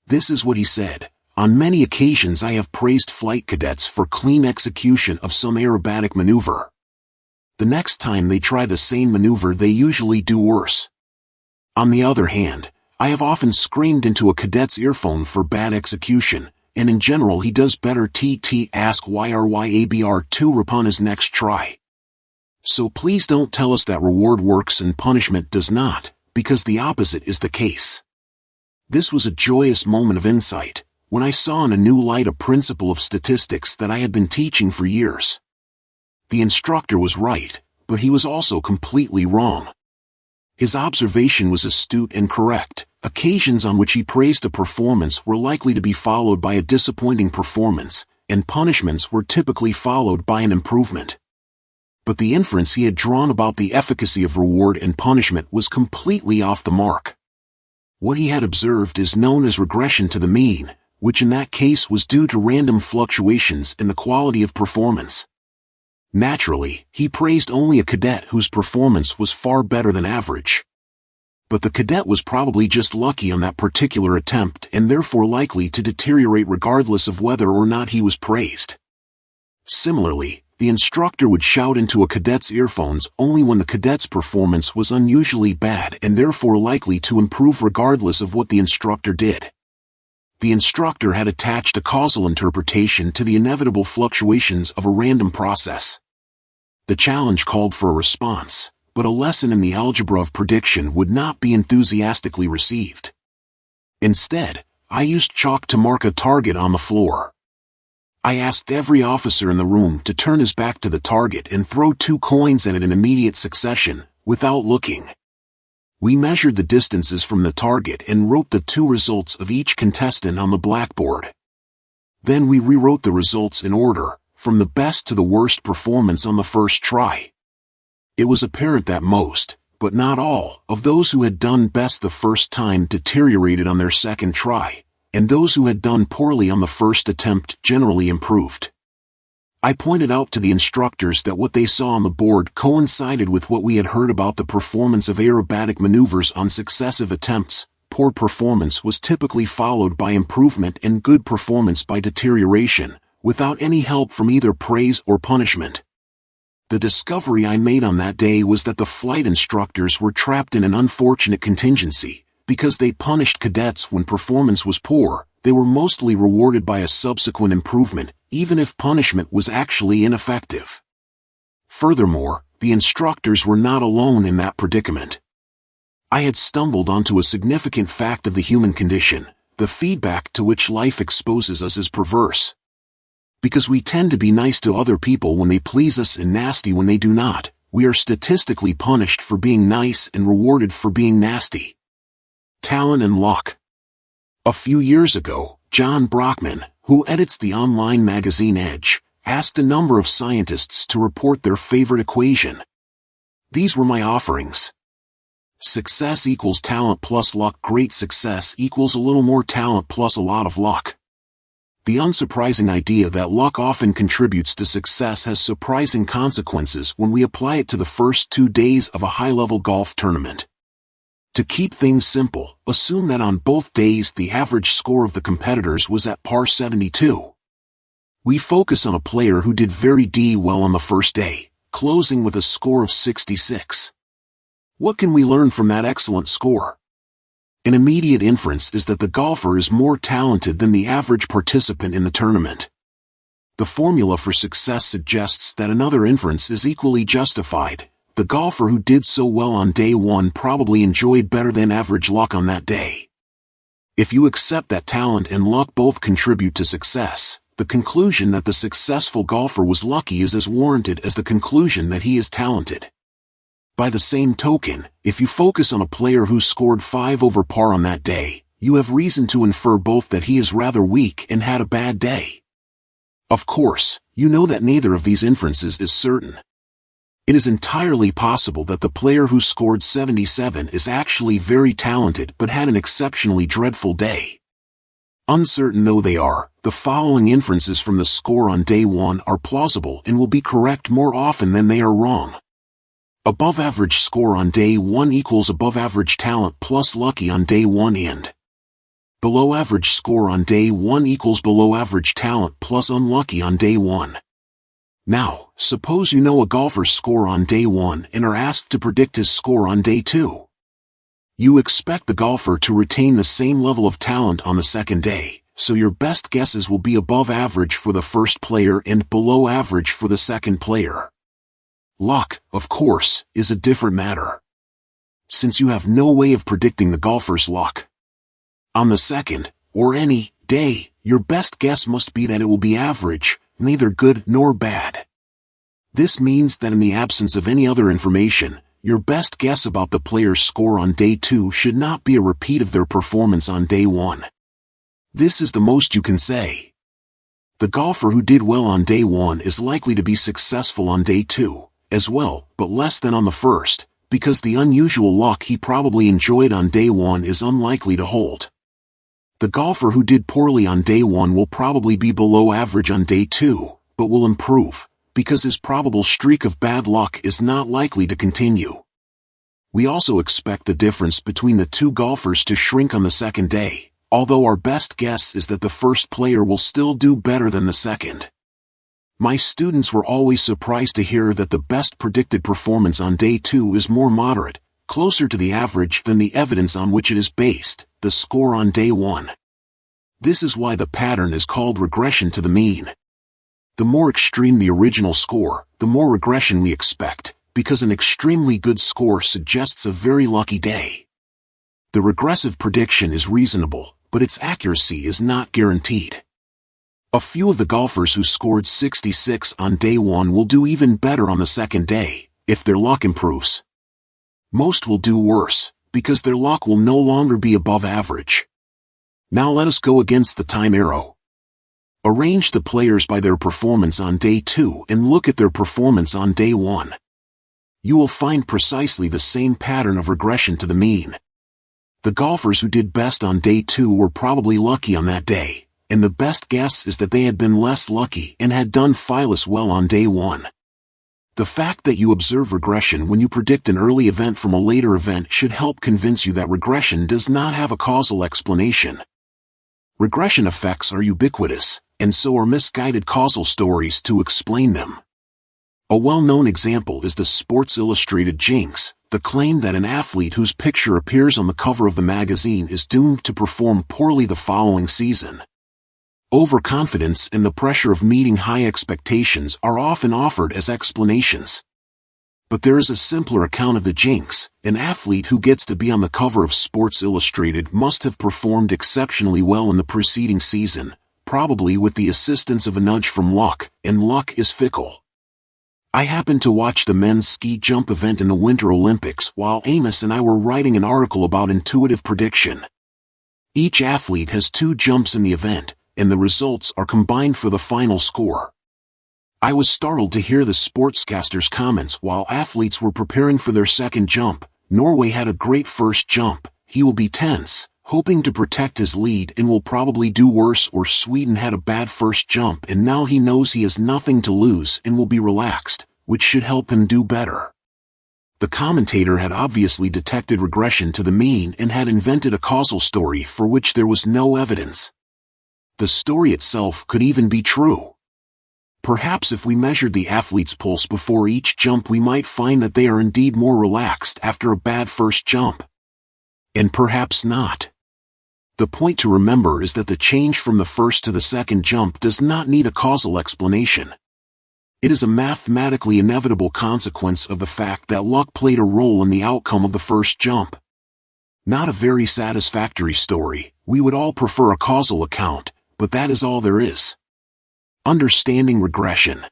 This is what he said: "On many occasions I have praised flight cadets for clean execution of some aerobatic maneuver. The next time they try the same maneuver they usually do worse. On the other hand, I have often screamed into a cadet's earphone for bad execution, and in general he does better ask YRYABR2 upon his next try. So please don't tell us that reward works and punishment does not, because the opposite is the case." This was a joyous moment of insight, when I saw in a new light a principle of statistics that I had been teaching for years. The instructor was right, but he was also completely wrong. His observation was astute and correct. Occasions on which he praised a performance were likely to be followed by a disappointing performance, and punishments were typically followed by an improvement. But the inference he had drawn about the efficacy of reward and punishment was completely off the mark. What he had observed is known as regression to the mean, which in that case was due to random fluctuations in the quality of performance. Naturally, he praised only a cadet whose performance was far better than average. But the cadet was probably just lucky on that particular attempt and therefore likely to deteriorate regardless of whether or not he was praised. Similarly, the instructor would shout into a cadet's earphones only when the cadet's performance was unusually bad and therefore likely to improve regardless of what the instructor did. The instructor had attached a causal interpretation to the inevitable fluctuations of a random process. The challenge called for a response, but a lesson in the algebra of prediction would not be enthusiastically received. Instead, I used chalk to mark a target on the floor. I asked every officer in the room to turn his back to the target and throw 2 coins at it in immediate succession, without looking. We measured the distances from the target and wrote the 2 results of each contestant on the blackboard. Then we rewrote the results in order, from the best to the worst performance on the first try. It was apparent that most, but not all, of those who had done best the first time deteriorated on their second try, and those who had done poorly on the first attempt generally improved. I pointed out to the instructors that what they saw on the board coincided with what we had heard about the performance of aerobatic maneuvers on successive attempts. Poor performance was typically followed by improvement and good performance by deterioration, without any help from either praise or punishment. The discovery I made on that day was that the flight instructors were trapped in an unfortunate contingency. Because they punished cadets when performance was poor, they were mostly rewarded by a subsequent improvement, even if punishment was actually ineffective. Furthermore, the instructors were not alone in that predicament. I had stumbled onto a significant fact of the human condition: the feedback to which life exposes us is perverse. Because we tend to be nice to other people when they please us and nasty when they do not, we are statistically punished for being nice and rewarded for being nasty. Talent and luck. A few years ago, John Brockman, who edits the online magazine Edge, asked a number of scientists to report their favorite equation. These were my offerings. Success equals talent plus luck. Great success equals a little more talent plus a lot of luck. The unsurprising idea that luck often contributes to success has surprising consequences when we apply it to the first 2 days of a high-level golf tournament. To keep things simple, assume that on both days the average score of the competitors was at par 72. We focus on a player who did very well on the first day, closing with a score of 66. What can we learn from that excellent score? An immediate inference is that the golfer is more talented than the average participant in the tournament. The formula for success suggests that another inference is equally justified. the golfer who did so well on day one probably enjoyed better than average luck on that day. If you accept that talent and luck both contribute to success, the conclusion that the successful golfer was lucky is as warranted as the conclusion that he is talented. By the same token, if you focus on a player who scored 5 over par on that day, you have reason to infer both that he is rather weak and had a bad day. Of course, you know that neither of these inferences is certain. It is entirely possible that the player who scored 77 is actually very talented but had an exceptionally dreadful day. Uncertain though they are, the following inferences from the score on day one are plausible and will be correct more often than they are wrong. Above average score on day one equals above average talent plus lucky on day one, and below average score on day one equals below average talent plus unlucky on day one. Now, suppose you know a golfer's score on day one and are asked to predict his score on day two. You expect the golfer to retain the same level of talent on the second day, so your best guesses will be above average for the first player and below average for the second player. Luck, of course, is a different matter, since you have no way of predicting the golfer's luck. On the second, or any, day, your best guess must be that it will be average, neither good nor bad. This means that in the absence of any other information, your best guess about the player's score on day two should not be a repeat of their performance on day one. This is the most you can say. The golfer who did well on day one is likely to be successful on day two, as well, but less than on the first, because the unusual luck he probably enjoyed on day one is unlikely to hold. The golfer who did poorly on day one will probably be below average on day two, but will improve, because his probable streak of bad luck is not likely to continue. We also expect the difference between the two golfers to shrink on the second day, although our best guess is that the first player will still do better than the second. My students were always surprised to hear that the best predicted performance on day two is more moderate, closer to the average than the evidence on which it is based, the score on day one. This is why the pattern is called regression to the mean. The more extreme the original score, the more regression we expect, because an extremely good score suggests a very lucky day. The regressive prediction is reasonable, but its accuracy is not guaranteed. A few of the golfers who scored 66 on day one will do even better on the second day, if their luck improves. Most will do worse, because their luck will no longer be above average. Now let us go against the time arrow. Arrange the players by their performance on day two and look at their performance on day one. You will find precisely the same pattern of regression to the mean. The golfers who did best on day two were probably lucky on that day, and the best guess is that they had been less lucky and had done far less well on day one. The fact that you observe regression when you predict an early event from a later event should help convince you that regression does not have a causal explanation. Regression effects are ubiquitous, and so are misguided causal stories to explain them. A well-known example is the Sports Illustrated jinx, the claim that an athlete whose picture appears on the cover of the magazine is doomed to perform poorly the following season. Overconfidence and the pressure of meeting high expectations are often offered as explanations. But there is a simpler account of the jinx. An athlete who gets to be on the cover of Sports Illustrated must have performed exceptionally well in the preceding season, probably with the assistance of a nudge from luck, and luck is fickle. I happened to watch the men's ski jump event in the Winter Olympics while Amos and I were writing an article about intuitive prediction. Each athlete has 2 jumps in the event, and the results are combined for the final score. I was startled to hear the sportscaster's comments while athletes were preparing for their second jump. Norway had a great first jump, he will be tense, hoping to protect his lead and will probably do worse, or Sweden had a bad first jump and now he knows he has nothing to lose and will be relaxed, which should help him do better. The commentator had obviously detected regression to the mean and had invented a causal story for which there was no evidence. The story itself could even be true. Perhaps if we measured the athlete's pulse before each jump we might find that they are indeed more relaxed after a bad first jump. And perhaps not. The point to remember is that the change from the first to the second jump does not need a causal explanation. It is a mathematically inevitable consequence of the fact that luck played a role in the outcome of the first jump. Not a very satisfactory story. We would all prefer a causal account, but that is all there is. Understanding regression.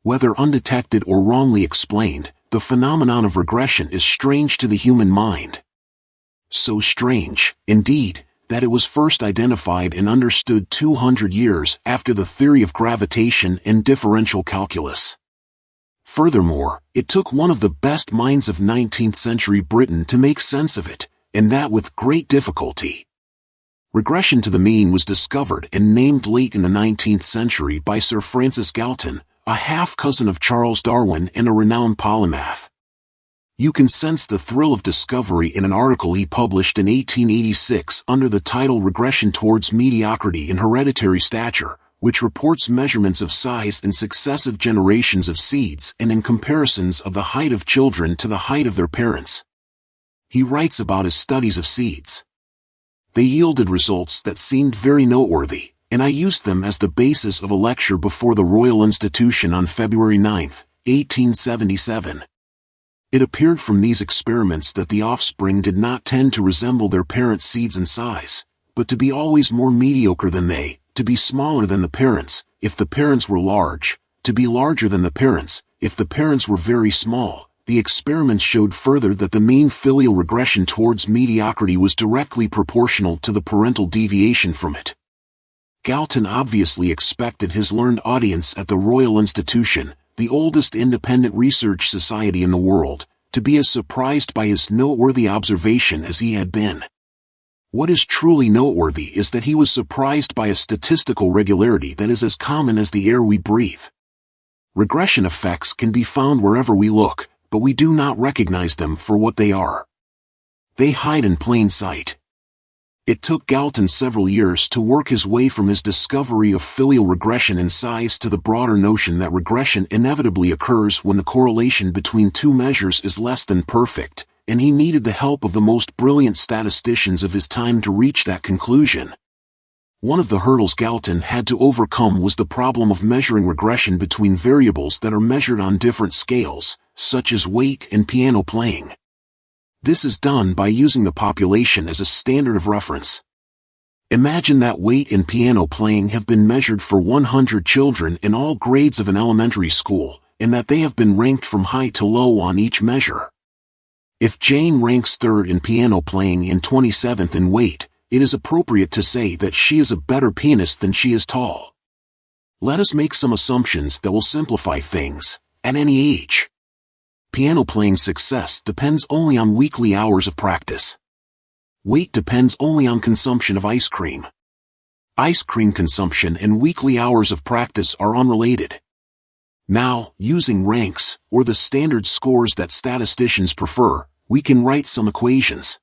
Whether undetected or wrongly explained, the phenomenon of regression is strange to the human mind. So strange, indeed, that it was first identified and understood 200 years after the theory of gravitation and differential calculus. Furthermore, it took one of the best minds of 19th century Britain to make sense of it, and that with great difficulty. Regression to the mean was discovered and named late in the 19th century by Sir Francis Galton, a half-cousin of Charles Darwin and a renowned polymath. You can sense the thrill of discovery in an article he published in 1886 under the title Regression Towards Mediocrity in Hereditary Stature, which reports measurements of size in successive generations of seeds and in comparisons of the height of children to the height of their parents. He writes about his studies of seeds. They yielded results that seemed very noteworthy, and I used them as the basis of a lecture before the Royal Institution on February 9, 1877. It appeared from these experiments that the offspring did not tend to resemble their parents' seeds in size, but to be always more mediocre than they, to be smaller than the parents, if the parents were large, to be larger than the parents, if the parents were very small. The experiments showed further that the mean filial regression towards mediocrity was directly proportional to the parental deviation from it. Galton obviously expected his learned audience at the Royal Institution, the oldest independent research society in the world, to be as surprised by his noteworthy observation as he had been. What is truly noteworthy is that he was surprised by a statistical regularity that is as common as the air we breathe. Regression effects can be found wherever we look, but we do not recognize them for what they are. They hide in plain sight. It took Galton several years to work his way from his discovery of filial regression in size to the broader notion that regression inevitably occurs when the correlation between two measures is less than perfect, and he needed the help of the most brilliant statisticians of his time to reach that conclusion. One of the hurdles Galton had to overcome was the problem of measuring regression between variables that are measured on different scales, such as weight and piano playing. This is done by using the population as a standard of reference. Imagine that weight and piano playing have been measured for 100 children in all grades of an elementary school, and that they have been ranked from high to low on each measure. If Jane ranks 3rd in piano playing and 27th in weight, it is appropriate to say that she is a better pianist than she is tall. Let us make some assumptions that will simplify things. At any age, piano playing success depends only on weekly hours of practice. Weight depends only on consumption of ice cream. Ice cream consumption and weekly hours of practice are unrelated. Now, using ranks, or the standard scores that statisticians prefer, we can write some equations.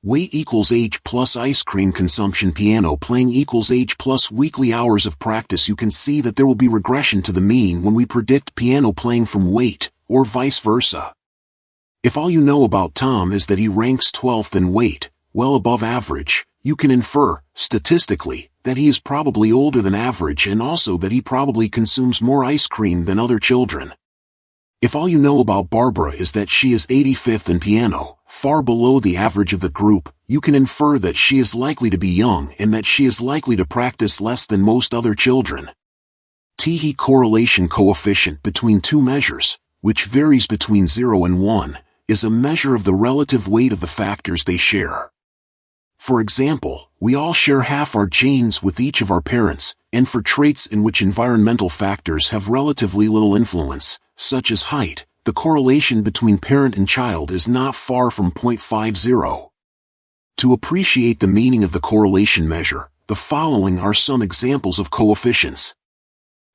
Weight equals age plus ice cream consumption, piano playing equals age plus weekly hours of practice. You can see that there will be regression to the mean when we predict piano playing from weight, or vice versa. If all you know about Tom is that he ranks 12th in weight, well above average, you can infer, statistically, that he is probably older than average and also that he probably consumes more ice cream than other children. If all you know about Barbara is that she is 85th in piano, far below the average of the group, you can infer that she is likely to be young and that she is likely to practice less than most other children. T correlation coefficient between two measures, which varies between 0 and 1, is a measure of the relative weight of the factors they share. For example, we all share half our genes with each of our parents, and for traits in which environmental factors have relatively little influence, such as height, the correlation between parent and child is not far from 0.50. To appreciate the meaning of the correlation measure, the following are some examples of coefficients.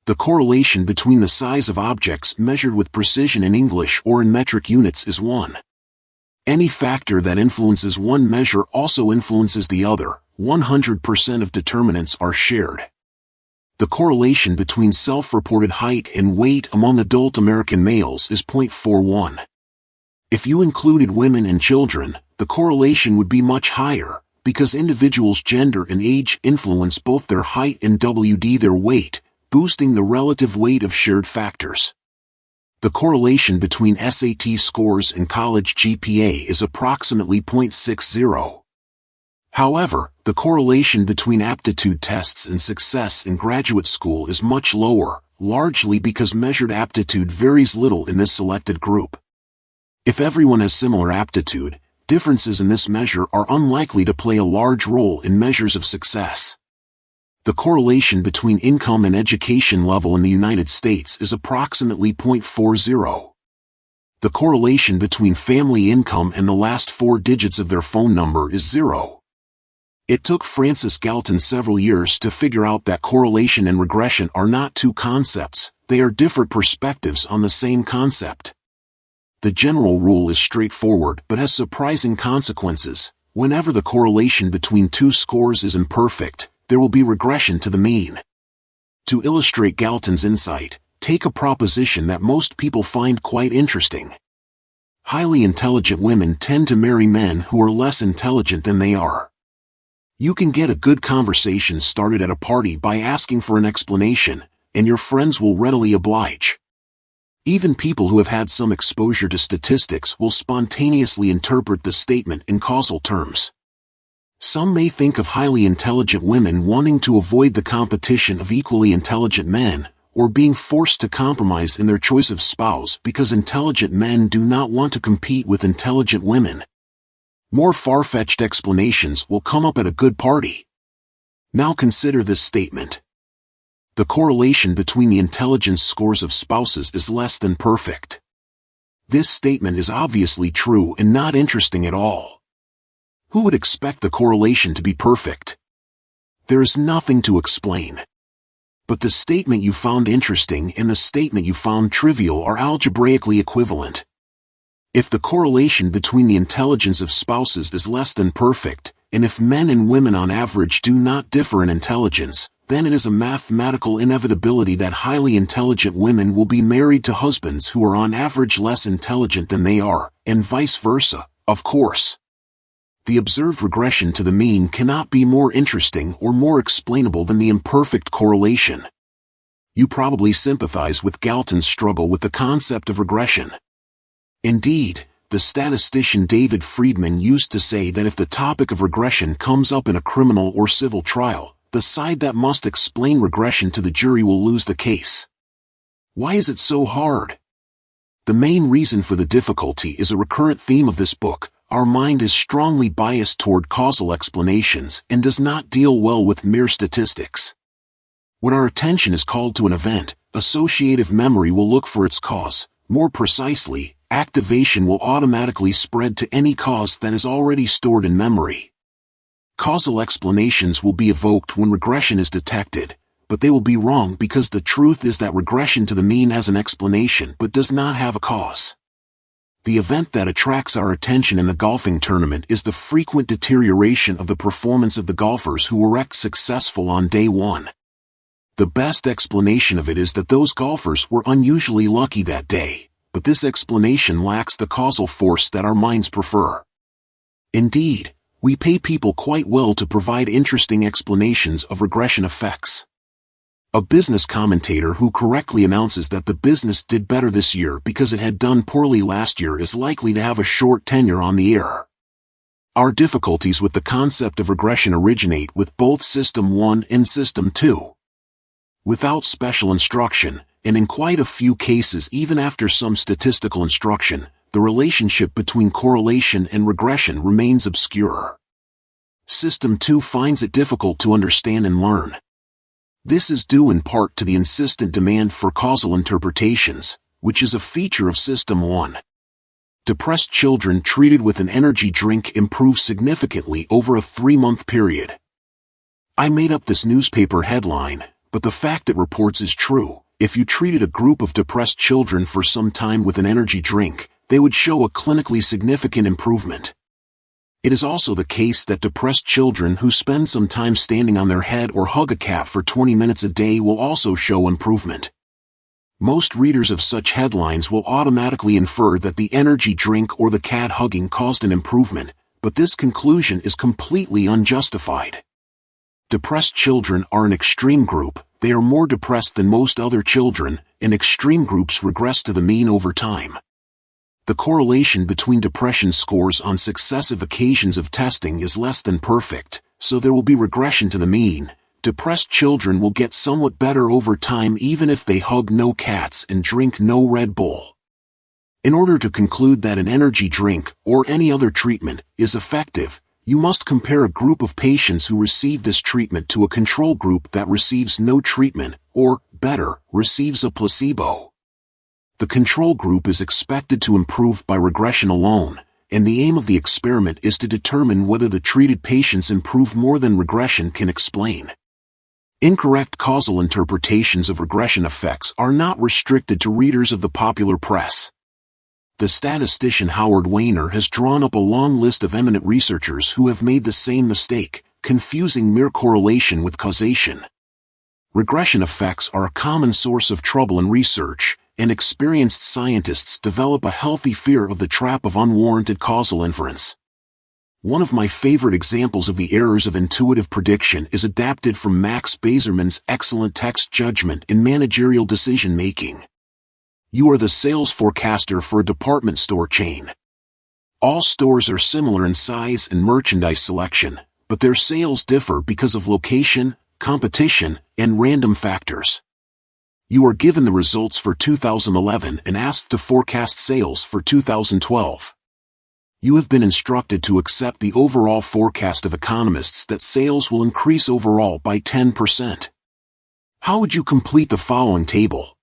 The correlation between the size of objects measured with precision in English or in metric units is 1. Any factor that influences one measure also influences the other. 100% of determinants are shared. The correlation between self-reported height and weight among adult American males is 0.41. If you included women and children, the correlation would be much higher, because individuals' gender and age influence both their height and their weight, boosting the relative weight of shared factors. The correlation between SAT scores and college GPA is approximately 0.60. However, the correlation between aptitude tests and success in graduate school is much lower, largely because measured aptitude varies little in this selected group. If everyone has similar aptitude, differences in this measure are unlikely to play a large role in measures of success. The correlation between income and education level in the United States is approximately 0.40. The correlation between family income and the last 4 digits of their phone number is 0. It took Francis Galton several years to figure out that correlation and regression are not two concepts, they are different perspectives on the same concept. The general rule is straightforward but has surprising consequences. Whenever the correlation between two scores is imperfect, there will be regression to the mean. To illustrate Galton's insight, take a proposition that most people find quite interesting. Highly intelligent women tend to marry men who are less intelligent than they are. You can get a good conversation started at a party by asking for an explanation, and your friends will readily oblige. Even people who have had some exposure to statistics will spontaneously interpret the statement in causal terms. Some may think of highly intelligent women wanting to avoid the competition of equally intelligent men, or being forced to compromise in their choice of spouse because intelligent men do not want to compete with intelligent women. More far-fetched explanations will come up at a good party. Now consider this statement. The correlation between the intelligence scores of spouses is less than perfect. This statement is obviously true and not interesting at all. Who would expect the correlation to be perfect? There is nothing to explain. But the statement you found interesting and the statement you found trivial are algebraically equivalent. If the correlation between the intelligence of spouses is less than perfect, and if men and women on average do not differ in intelligence, then it is a mathematical inevitability that highly intelligent women will be married to husbands who are on average less intelligent than they are, and vice versa, of course. The observed regression to the mean cannot be more interesting or more explainable than the imperfect correlation. You probably sympathize with Galton's struggle with the concept of regression. Indeed, the statistician David Friedman used to say that if the topic of regression comes up in a criminal or civil trial, the side that must explain regression to the jury will lose the case. Why is it so hard? The main reason for the difficulty is a recurrent theme of this book. Our mind is strongly biased toward causal explanations and does not deal well with mere statistics. When our attention is called to an event, associative memory will look for its cause. More precisely, activation will automatically spread to any cause that is already stored in memory. Causal explanations will be evoked when regression is detected, but they will be wrong because the truth is that regression to the mean has an explanation but does not have a cause. The event that attracts our attention in the golfing tournament is the frequent deterioration of the performance of the golfers who were successful on day one. The best explanation of it is that those golfers were unusually lucky that day, but this explanation lacks the causal force that our minds prefer. Indeed, we pay people quite well to provide interesting explanations of regression effects. A business commentator who correctly announces that the business did better this year because it had done poorly last year is likely to have a short tenure on the air. Our difficulties with the concept of regression originate with both System 1 and System 2. Without special instruction, and in quite a few cases even after some statistical instruction, the relationship between correlation and regression remains obscure. System 2 finds it difficult to understand and learn. This is due in part to the insistent demand for causal interpretations, which is a feature of System 1. Depressed children treated with an energy drink improve significantly over a 3-month period. I made up this newspaper headline, but the fact it reports is true. If you treated a group of depressed children for some time with an energy drink, they would show a clinically significant improvement. It is also the case that depressed children who spend some time standing on their head or hug a cat for 20 minutes a day will also show improvement. Most readers of such headlines will automatically infer that the energy drink or the cat hugging caused an improvement, but this conclusion is completely unjustified. Depressed children are an extreme group, they are more depressed than most other children, and extreme groups regress to the mean over time. The correlation between depression scores on successive occasions of testing is less than perfect, so there will be regression to the mean. Depressed children will get somewhat better over time even if they hug no cats and drink no Red Bull. In order to conclude that an energy drink, or any other treatment, is effective, you must compare a group of patients who receive this treatment to a control group that receives no treatment, or, better, receives a placebo. The control group is expected to improve by regression alone, and the aim of the experiment is to determine whether the treated patients improve more than regression can explain. Incorrect causal interpretations of regression effects are not restricted to readers of the popular press. The statistician Howard Weiner has drawn up a long list of eminent researchers who have made the same mistake, confusing mere correlation with causation. Regression effects are a common source of trouble in research, and experienced scientists develop a healthy fear of the trap of unwarranted causal inference. One of my favorite examples of the errors of intuitive prediction is adapted from Max Bazerman's excellent text Judgment in Managerial Decision-Making. You are the sales forecaster for a department store chain. All stores are similar in size and merchandise selection, but their sales differ because of location, competition, and random factors. You are given the results for 2011 and asked to forecast sales for 2012. You have been instructed to accept the overall forecast of economists that sales will increase overall by 10%. How would you complete the following table?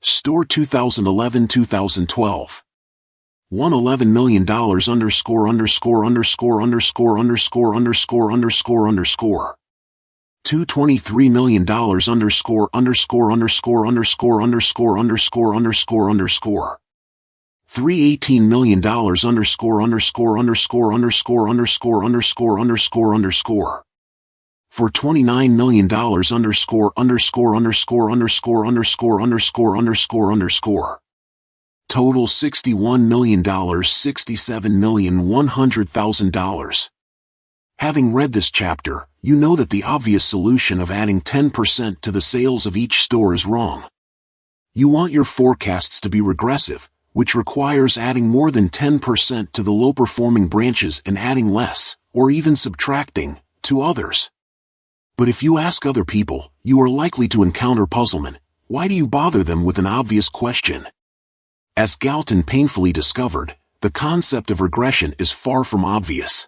Store 2011-2012. $111 million underscore underscore underscore underscore underscore underscore underscore underscore. $223 million underscore underscore underscore underscore underscore underscore underscore underscore. $318 million underscore underscore underscore underscore underscore underscore underscore underscore. For $29 million underscore underscore underscore underscore underscore underscore underscore underscore. Total $61 million, $67,100,000. Having read this chapter, you know that the obvious solution of adding 10% to the sales of each store is wrong. You want your forecasts to be regressive, which requires adding more than 10% to the low-performing branches and adding less, or even subtracting, to others. But if you ask other people, you are likely to encounter puzzlement. Why do you bother them with an obvious question? As Galton painfully discovered, the concept of regression is far from obvious.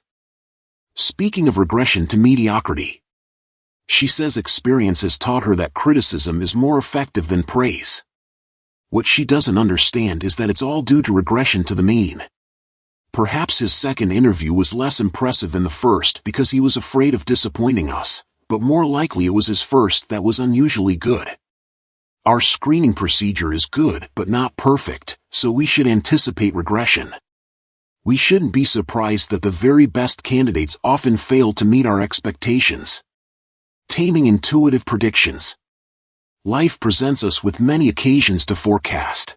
Speaking of regression to mediocrity, she says experience has taught her that criticism is more effective than praise. What she doesn't understand is that it's all due to regression to the mean. Perhaps his second interview was less impressive than the first because he was afraid of disappointing us, but more likely it was his first that was unusually good. Our screening procedure is good but not perfect, so we should anticipate regression. We shouldn't be surprised that the very best candidates often fail to meet our expectations. Taming intuitive predictions. Life presents us with many occasions to forecast.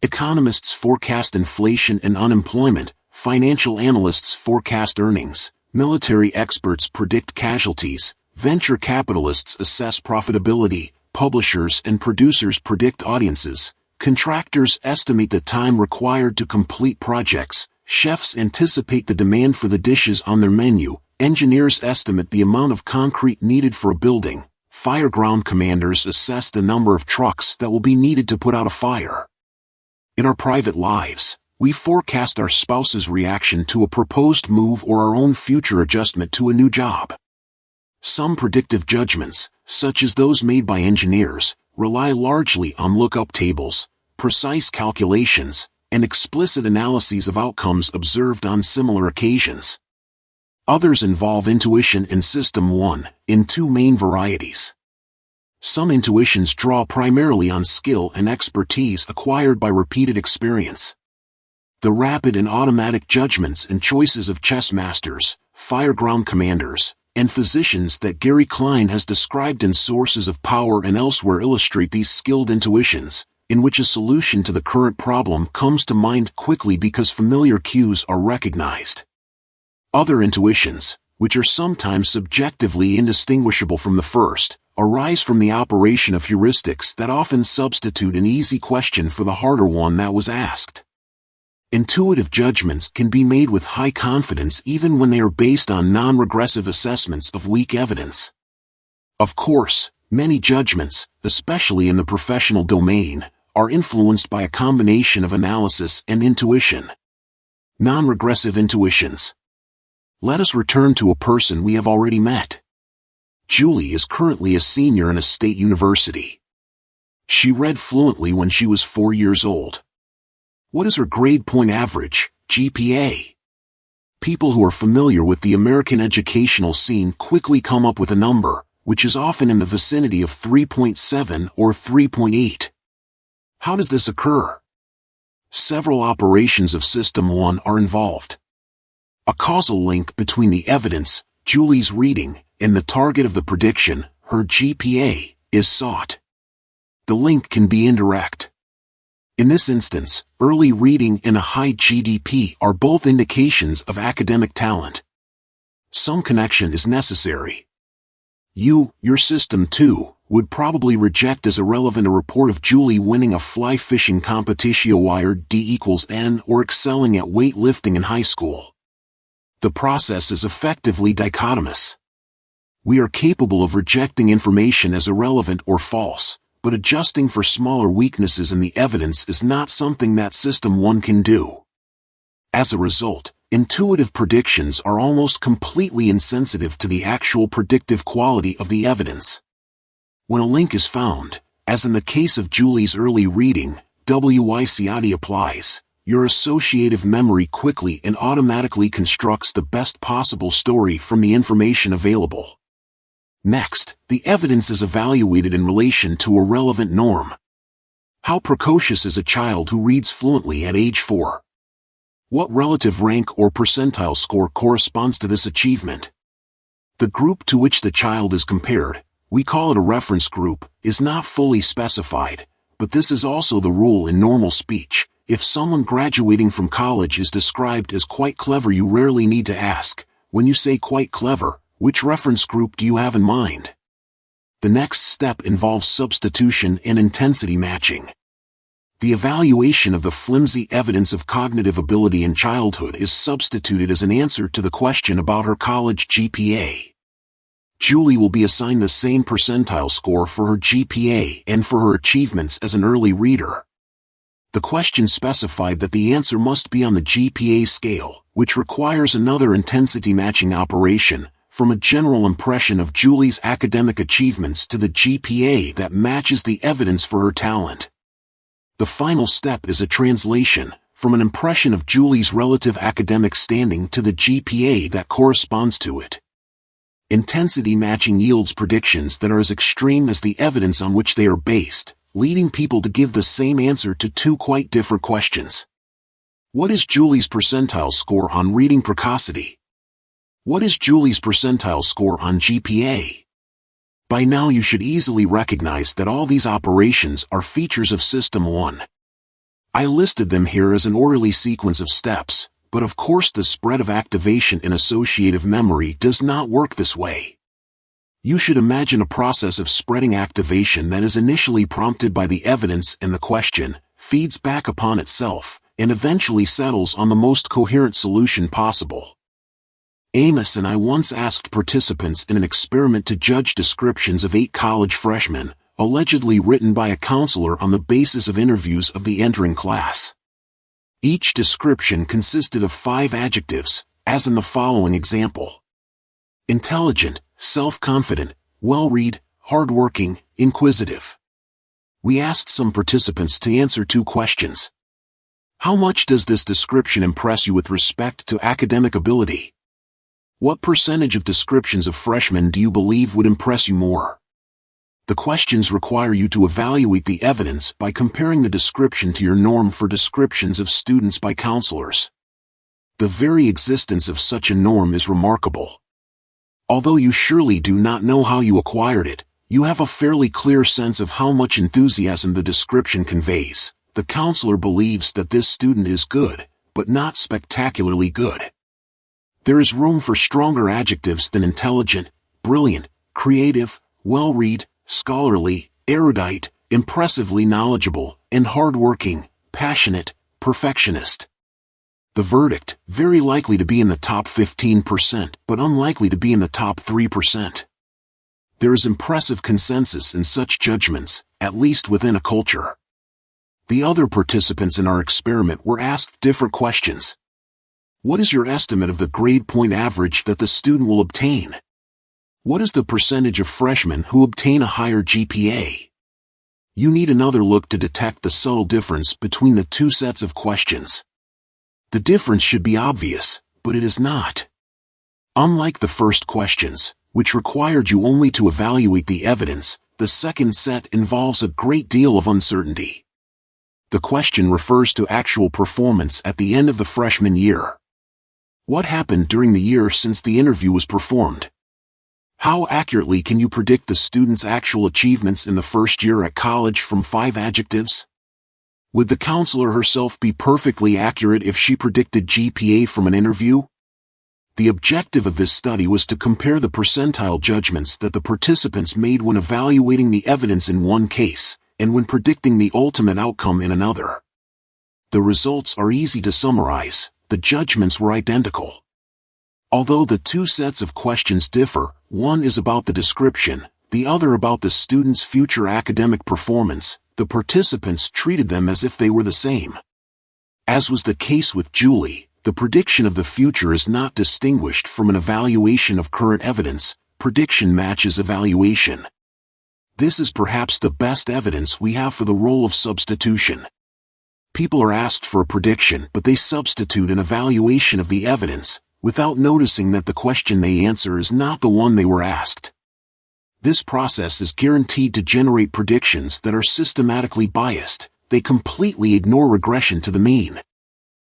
Economists forecast inflation and unemployment, financial analysts forecast earnings, military experts predict casualties, venture capitalists assess profitability, publishers and producers predict audiences, contractors estimate the time required to complete projects, chefs anticipate the demand for the dishes on their menu, engineers estimate the amount of concrete needed for a building, fireground commanders assess the number of trucks that will be needed to put out a fire. In our private lives, we forecast our spouse's reaction to a proposed move or our own future adjustment to a new job. Some predictive judgments, such as those made by engineers, rely largely on lookup tables, precise calculations, and explicit analyses of outcomes observed on similar occasions. Others involve intuition and System 1, in two main varieties. Some intuitions draw primarily on skill and expertise acquired by repeated experience. The rapid and automatic judgments and choices of chess masters, fireground commanders, and physicians that Gary Klein has described in Sources of Power and elsewhere illustrate these skilled intuitions, in which a solution to the current problem comes to mind quickly because familiar cues are recognized. Other intuitions, which are sometimes subjectively indistinguishable from the first, arise from the operation of heuristics that often substitute an easy question for the harder one that was asked. Intuitive judgments can be made with high confidence even when they are based on non-regressive assessments of weak evidence. Of course, many judgments, especially in the professional domain, are influenced by a combination of analysis and intuition. Non-regressive intuitions. Let us return to a person we have already met. Julie is currently a senior in a state university. She read fluently when she was 4 years old. What is her grade point average, GPA? People who are familiar with the American educational scene quickly come up with a number, which is often in the vicinity of 3.7 or 3.8. How does this occur? Several operations of System 1 are involved. A causal link between the evidence, Julie's reading, and the target of the prediction, her GPA, is sought. The link can be indirect. In this instance, early reading and a high GDP are both indications of academic talent. Some connection is necessary. Your system too, would probably reject as irrelevant a report of Julie winning a fly fishing competition wire D=N or excelling at weightlifting in high school. The process is effectively dichotomous. We are capable of rejecting information as irrelevant or false, but adjusting for smaller weaknesses in the evidence is not something that System 1 can do. As a result, intuitive predictions are almost completely insensitive to the actual predictive quality of the evidence. When a link is found, as in the case of Julie's early reading, WICID applies. Your associative memory quickly and automatically constructs the best possible story from the information available. Next, the evidence is evaluated in relation to a relevant norm. How precocious is a child who reads fluently at age 4? What relative rank or percentile score corresponds to this achievement? The group to which the child is compared, we call it a reference group, is not fully specified, but this is also the rule in normal speech. If someone graduating from college is described as quite clever, you rarely need to ask, when you say quite clever, which reference group do you have in mind? The next step involves substitution and intensity matching. The evaluation of the flimsy evidence of cognitive ability in childhood is substituted as an answer to the question about her college GPA. Julie will be assigned the same percentile score for her GPA and for her achievements as an early reader. The question specified that the answer must be on the GPA scale, which requires another intensity matching operation, from a general impression of Julie's academic achievements to the GPA that matches the evidence for her talent. The final step is a translation, from an impression of Julie's relative academic standing to the GPA that corresponds to it. Intensity matching yields predictions that are as extreme as the evidence on which they are based, leading people to give the same answer to two quite different questions. What is Julie's percentile score on reading precocity? What is Julie's percentile score on GPA? By now you should easily recognize that all these operations are features of System 1. I listed them here as an orderly sequence of steps, but of course the spread of activation in associative memory does not work this way. You should imagine a process of spreading activation that is initially prompted by the evidence and the question, feeds back upon itself, and eventually settles on the most coherent solution possible. Amos and I once asked participants in an experiment to judge descriptions of 8 college freshmen, allegedly written by a counselor on the basis of interviews of the entering class. Each description consisted of 5 adjectives, as in the following example: intelligent, self-confident, well-read, hard-working, inquisitive. We asked some participants to answer 2 questions. How much does this description impress you with respect to academic ability? What percentage of descriptions of freshmen do you believe would impress you more? The questions require you to evaluate the evidence by comparing the description to your norm for descriptions of students by counselors. The very existence of such a norm is remarkable. Although you surely do not know how you acquired it, you have a fairly clear sense of how much enthusiasm the description conveys. The counselor believes that this student is good, but not spectacularly good. There is room for stronger adjectives than intelligent, brilliant, creative, well-read, scholarly, erudite, impressively knowledgeable, and hard-working, passionate, perfectionist. The verdict, very likely to be in the top 15%, but unlikely to be in the top 3%. There is impressive consensus in such judgments, at least within a culture. The other participants in our experiment were asked different questions. What is your estimate of the grade point average that the student will obtain? What is the percentage of freshmen who obtain a higher GPA? You need another look to detect the subtle difference between the two sets of questions. The difference should be obvious, but it is not. Unlike the first questions, which required you only to evaluate the evidence, the second set involves a great deal of uncertainty. The question refers to actual performance at the end of the freshman year. What happened during the year since the interview was performed? How accurately can you predict the student's actual achievements in the first year at college from 5 adjectives? Would the counselor herself be perfectly accurate if she predicted GPA from an interview? The objective of this study was to compare the percentile judgments that the participants made when evaluating the evidence in one case, and when predicting the ultimate outcome in another. The results are easy to summarize. The judgments were identical. Although the two sets of questions differ, one is about the description, the other about the student's future academic performance, the participants treated them as if they were the same. As was the case with Julie, the prediction of the future is not distinguished from an evaluation of current evidence. Prediction matches evaluation. This is perhaps the best evidence we have for the role of substitution. People are asked for a prediction, but they substitute an evaluation of the evidence, without noticing that the question they answer is not the one they were asked. This process is guaranteed to generate predictions that are systematically biased. They completely ignore regression to the mean.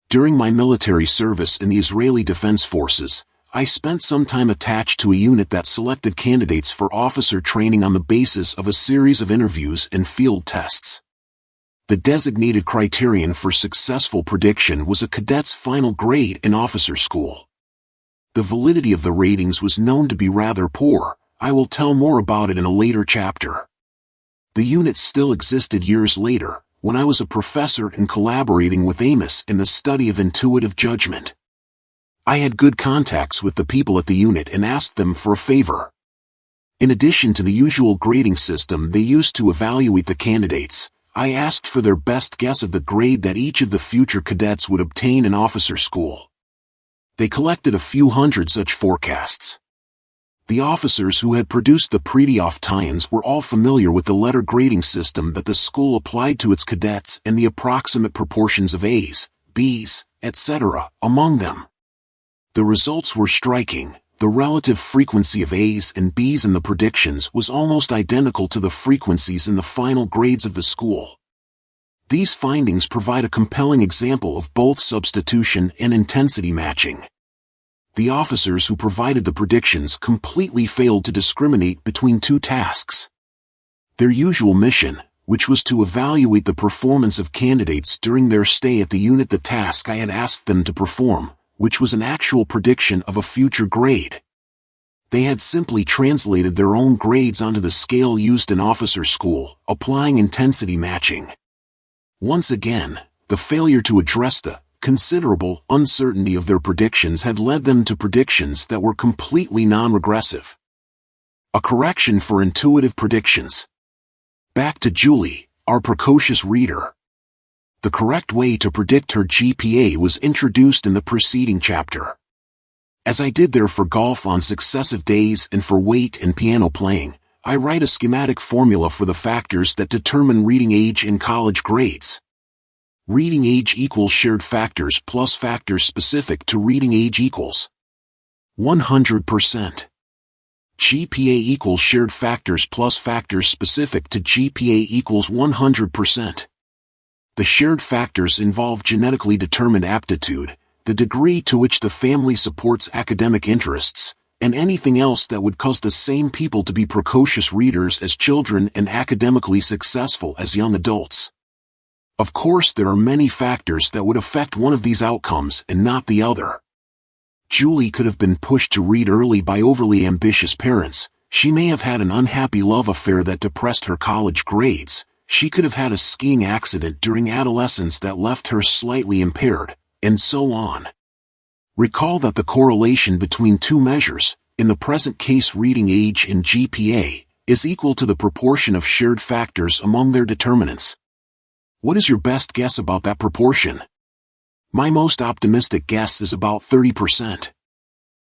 During my military service in the Israeli Defense Forces, I spent some time attached to a unit that selected candidates for officer training on the basis of a series of interviews and field tests. The designated criterion for successful prediction was a cadet's final grade in officer school. The validity of the ratings was known to be rather poor. I will tell more about it in a later chapter. The unit still existed years later, when I was a professor and collaborating with Amos in the study of intuitive judgment. I had good contacts with the people at the unit and asked them for a favor. In addition to the usual grading system they used to evaluate the candidates, I asked for their best guess of the grade that each of the future cadets would obtain in officer school. They collected a few hundred such forecasts. The officers who had produced the Predioff tie-ins were all familiar with the letter grading system that the school applied to its cadets and the approximate proportions of A's, B's, etc. among them. The results were striking. The relative frequency of A's and B's in the predictions was almost identical to the frequencies in the final grades of the school. These findings provide a compelling example of both substitution and intensity matching. The officers who provided the predictions completely failed to discriminate between two tasks. Their usual mission, which was to evaluate the performance of candidates during their stay at the unit, the task I had asked them to perform, which was an actual prediction of a future grade. They had simply translated their own grades onto the scale used in officer school, applying intensity matching. Once again, the failure to address the considerable uncertainty of their predictions had led them to predictions that were completely non-regressive. A correction for intuitive predictions. Back to Julie, our precocious reader. The correct way to predict her GPA was introduced in the preceding chapter. As I did there for golf on successive days and for weight and piano playing, I write a schematic formula for the factors that determine reading age in college grades. Reading age equals shared factors plus factors specific to reading age equals 100%. GPA equals shared factors plus factors specific to GPA equals 100%. The shared factors involve genetically determined aptitude, the degree to which the family supports academic interests, and anything else that would cause the same people to be precocious readers as children and academically successful as young adults. Of course, there are many factors that would affect one of these outcomes and not the other. Julie could have been pushed to read early by overly ambitious parents. She may have had an unhappy love affair that depressed her college grades. She could have had a skiing accident during adolescence that left her slightly impaired, and so on. Recall that the correlation between two measures, in the present case reading age and GPA, is equal to the proportion of shared factors among their determinants. What is your best guess about that proportion? My most optimistic guess is about 30%.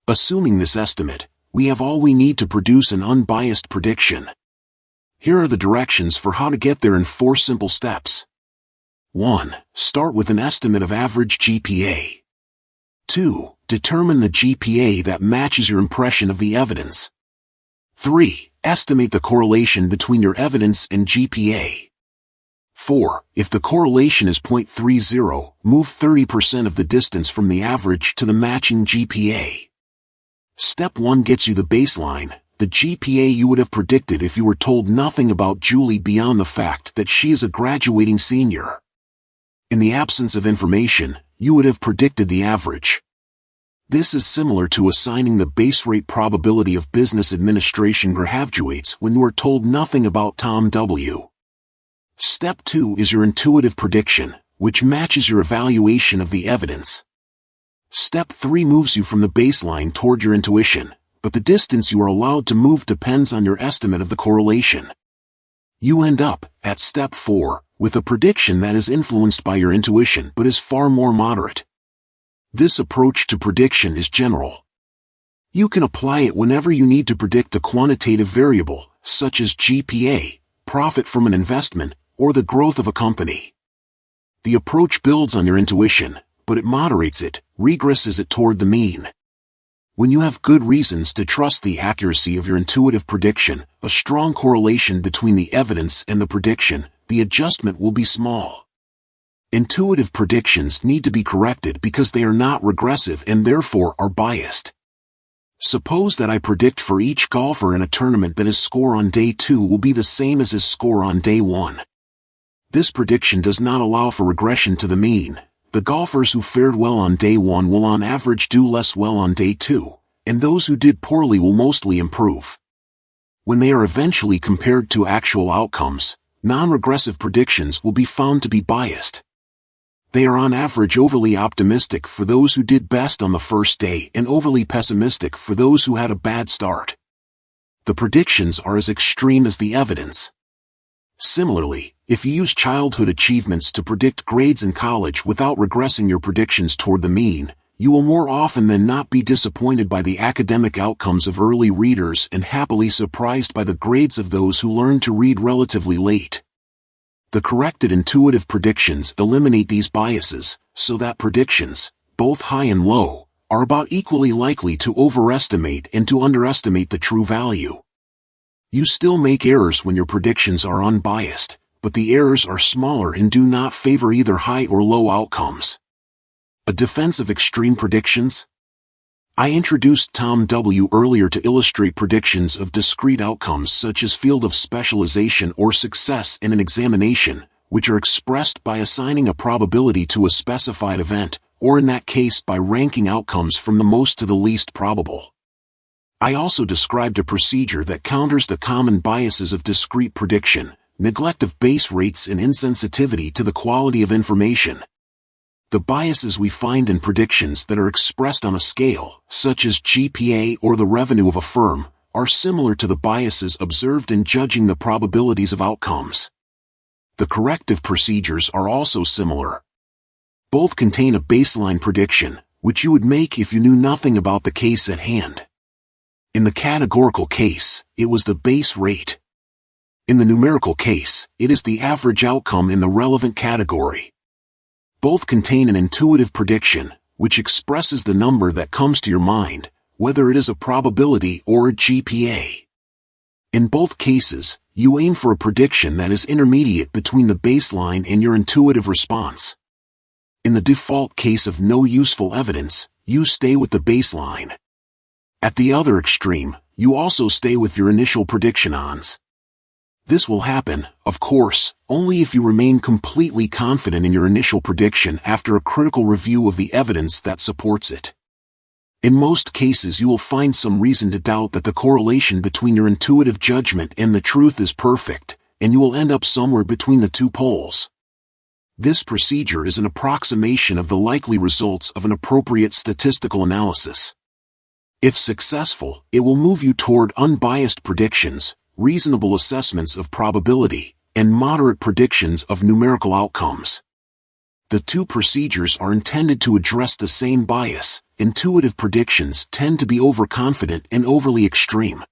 Assuming this estimate, we have all we need to produce an unbiased prediction. Here are the directions for how to get there in 4 simple steps. 1. Start with an estimate of average GPA. 2. Determine the GPA that matches your impression of the evidence. 3. Estimate the correlation between your evidence and GPA. 4. If the correlation is 0.30, move 30% of the distance from the average to the matching GPA. Step 1 gets you the baseline, the GPA you would have predicted if you were told nothing about Julie beyond the fact that she is a graduating senior. In the absence of information, you would have predicted the average. This is similar to assigning the base rate probability of business administration graduates when you are told nothing about Tom W. Step 2 is your intuitive prediction, which matches your evaluation of the evidence. Step 3 moves you from the baseline toward your intuition, but the distance you are allowed to move depends on your estimate of the correlation. You end up, at step 4, with a prediction that is influenced by your intuition but is far more moderate. This approach to prediction is general. You can apply it whenever you need to predict a quantitative variable, such as GPA, profit from an investment, or the growth of a company. The approach builds on your intuition, but it moderates it, regresses it toward the mean. When you have good reasons to trust the accuracy of your intuitive prediction, a strong correlation between the evidence and the prediction, the adjustment will be small. Intuitive predictions need to be corrected because they are not regressive and therefore are biased. Suppose that I predict for each golfer in a tournament that his score on day 2 will be the same as his score on day 1. This prediction does not allow for regression to the mean. The golfers who fared well on day 1 will on average do less well on day 2, and those who did poorly will mostly improve. When they are eventually compared to actual outcomes, non-regressive predictions will be found to be biased. They are on average overly optimistic for those who did best on the first day and overly pessimistic for those who had a bad start. The predictions are as extreme as the evidence. Similarly, if you use childhood achievements to predict grades in college without regressing your predictions toward the mean, you will more often than not be disappointed by the academic outcomes of early readers and happily surprised by the grades of those who learn to read relatively late. The corrected intuitive predictions eliminate these biases, so that predictions, both high and low, are about equally likely to overestimate and to underestimate the true value. You still make errors when your predictions are unbiased, but the errors are smaller and do not favor either high or low outcomes. A defense of extreme predictions? I introduced Tom W. earlier to illustrate predictions of discrete outcomes such as field of specialization or success in an examination, which are expressed by assigning a probability to a specified event, or in that case by ranking outcomes from the most to the least probable. I also described a procedure that counters the common biases of discrete prediction, neglect of base rates and insensitivity to the quality of information. The biases we find in predictions that are expressed on a scale, such as GPA or the revenue of a firm, are similar to the biases observed in judging the probabilities of outcomes. The corrective procedures are also similar. Both contain a baseline prediction, which you would make if you knew nothing about the case at hand. In the categorical case, it was the base rate. In the numerical case, it is the average outcome in the relevant category. Both contain an intuitive prediction, which expresses the number that comes to your mind, whether it is a probability or a GPA. In both cases, you aim for a prediction that is intermediate between the baseline and your intuitive response. In the default case of no useful evidence, you stay with the baseline. At the other extreme, you also stay with your initial prediction ons. This will happen, of course, only if you remain completely confident in your initial prediction after a critical review of the evidence that supports it. In most cases you will find some reason to doubt that the correlation between your intuitive judgment and the truth is perfect, and you will end up somewhere between the two poles. This procedure is an approximation of the likely results of an appropriate statistical analysis. If successful, it will move you toward unbiased predictions, reasonable assessments of probability, and moderate predictions of numerical outcomes. The two procedures are intended to address the same bias. Intuitive predictions tend to be overconfident and overly extreme.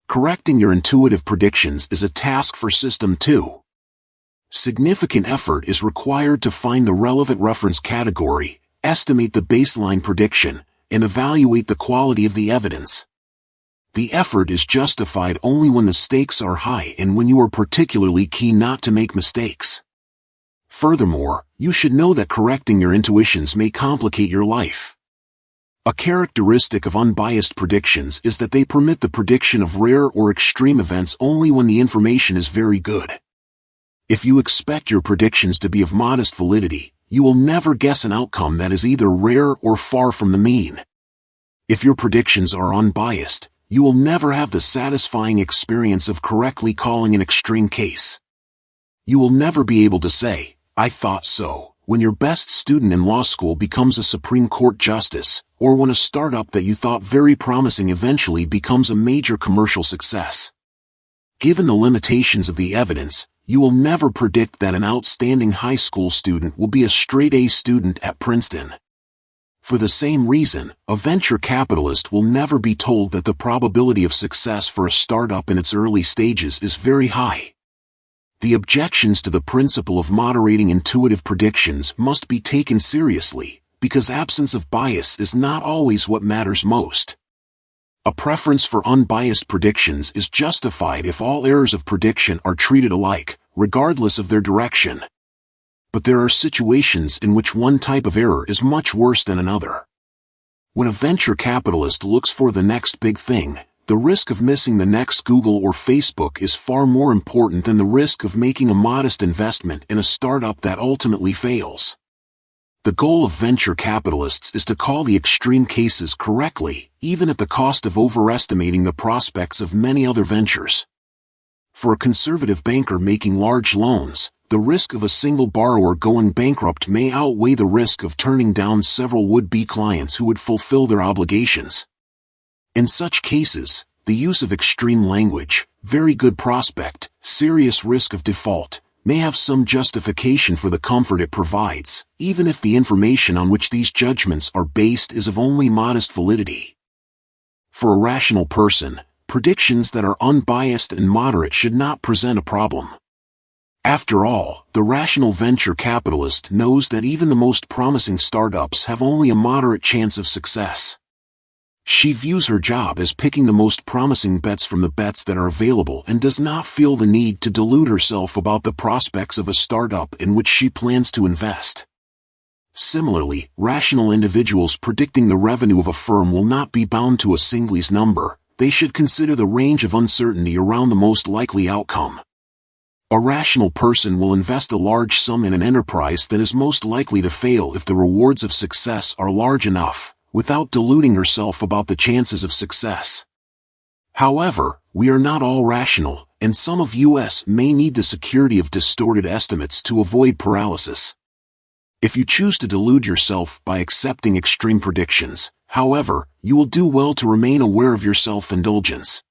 Correcting your intuitive predictions is a task for System 2. Significant effort is required to find the relevant reference category, estimate the baseline prediction, and evaluate the quality of the evidence. The effort is justified only when the stakes are high and when you are particularly keen not to make mistakes. Furthermore, you should know that correcting your intuitions may complicate your life. A characteristic of unbiased predictions is that they permit the prediction of rare or extreme events only when the information is very good. If you expect your predictions to be of modest validity, you will never guess an outcome that is either rare or far from the mean. If your predictions are unbiased, you will never have the satisfying experience of correctly calling an extreme case. You will never be able to say, "I thought so," when your best student in law school becomes a Supreme Court justice, or when a startup that you thought very promising eventually becomes a major commercial success. Given the limitations of the evidence, you will never predict that an outstanding high school student will be a straight-A student at Princeton. For the same reason, a venture capitalist will never be told that the probability of success for a startup in its early stages is very high. The objections to the principle of moderating intuitive predictions must be taken seriously, because absence of bias is not always what matters most. A preference for unbiased predictions is justified if all errors of prediction are treated alike, regardless of their direction. But there are situations in which one type of error is much worse than another. When a venture capitalist looks for the next big thing, the risk of missing the next Google or Facebook is far more important than the risk of making a modest investment in a startup that ultimately fails. The goal of venture capitalists is to call the extreme cases correctly, even at the cost of overestimating the prospects of many other ventures. For a conservative banker making large loans, the risk of a single borrower going bankrupt may outweigh the risk of turning down several would-be clients who would fulfill their obligations. In such cases, the use of extreme language, very good prospect, serious risk of default, may have some justification for the comfort it provides, even if the information on which these judgments are based is of only modest validity. For a rational person, predictions that are unbiased and moderate should not present a problem. After all, the rational venture capitalist knows that even the most promising startups have only a moderate chance of success. She views her job as picking the most promising bets from the bets that are available and does not feel the need to delude herself about the prospects of a startup in which she plans to invest. Similarly, rational individuals predicting the revenue of a firm will not be bound to a Singley's number. They should consider the range of uncertainty around the most likely outcome. A rational person will invest a large sum in an enterprise that is most likely to fail if the rewards of success are large enough, without deluding herself about the chances of success. However, we are not all rational, and some of us may need the security of distorted estimates to avoid paralysis. If you choose to delude yourself by accepting extreme predictions, however, you will do well to remain aware of your self-indulgence.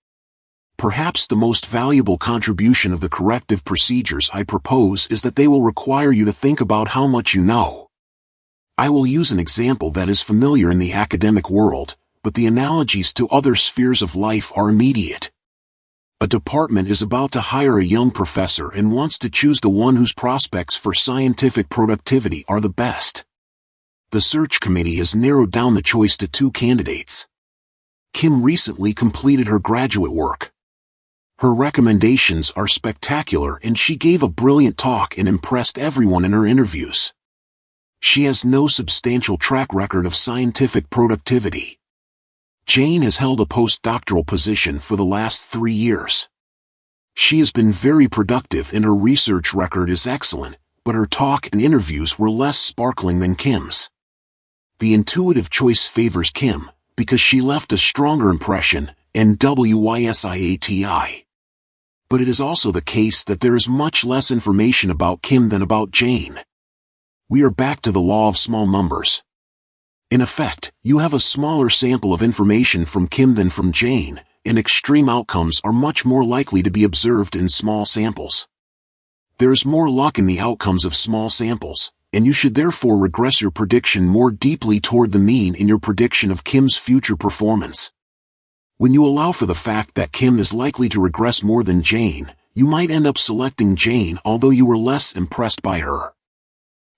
Perhaps the most valuable contribution of the corrective procedures I propose is that they will require you to think about how much you know. I will use an example that is familiar in the academic world, but the analogies to other spheres of life are immediate. A department is about to hire a young professor and wants to choose the one whose prospects for scientific productivity are the best. The search committee has narrowed down the choice to 2 candidates. Kim recently completed her graduate work. Her recommendations are spectacular and she gave a brilliant talk and impressed everyone in her interviews. She has no substantial track record of scientific productivity. Jane has held a postdoctoral position for the last 3 years. She has been very productive and her research record is excellent, but her talk and interviews were less sparkling than Kim's. The intuitive choice favors Kim, because she left a stronger impression, and WYSIATI. But it is also the case that there is much less information about Kim than about Jane. We are back to the law of small numbers. In effect, you have a smaller sample of information from Kim than from Jane, and extreme outcomes are much more likely to be observed in small samples. There is more luck in the outcomes of small samples, and you should therefore regress your prediction more deeply toward the mean in your prediction of Kim's future performance. When you allow for the fact that Kim is likely to regress more than Jane, you might end up selecting Jane although you were less impressed by her.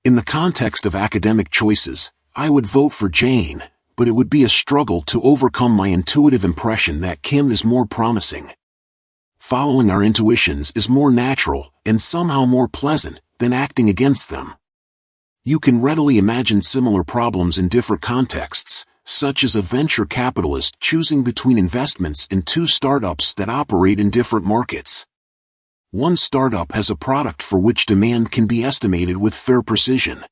In the context of academic choices, I would vote for Jane, but it would be a struggle to overcome my intuitive impression that Kim is more promising. Following our intuitions is more natural, and somehow more pleasant, than acting against them. You can readily imagine similar problems in different contexts, such as a venture capitalist choosing between investments in two startups that operate in different markets. One startup has a product for which demand can be estimated with fair precision.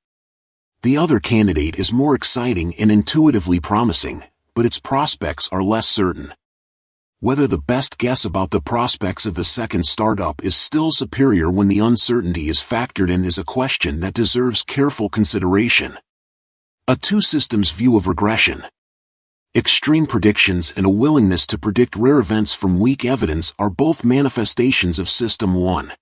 The other candidate is more exciting and intuitively promising, but its prospects are less certain. Whether the best guess about the prospects of the second startup is still superior when the uncertainty is factored in is a question that deserves careful consideration. A two-systems view of regression. Extreme predictions and a willingness to predict rare events from weak evidence are both manifestations of System 1.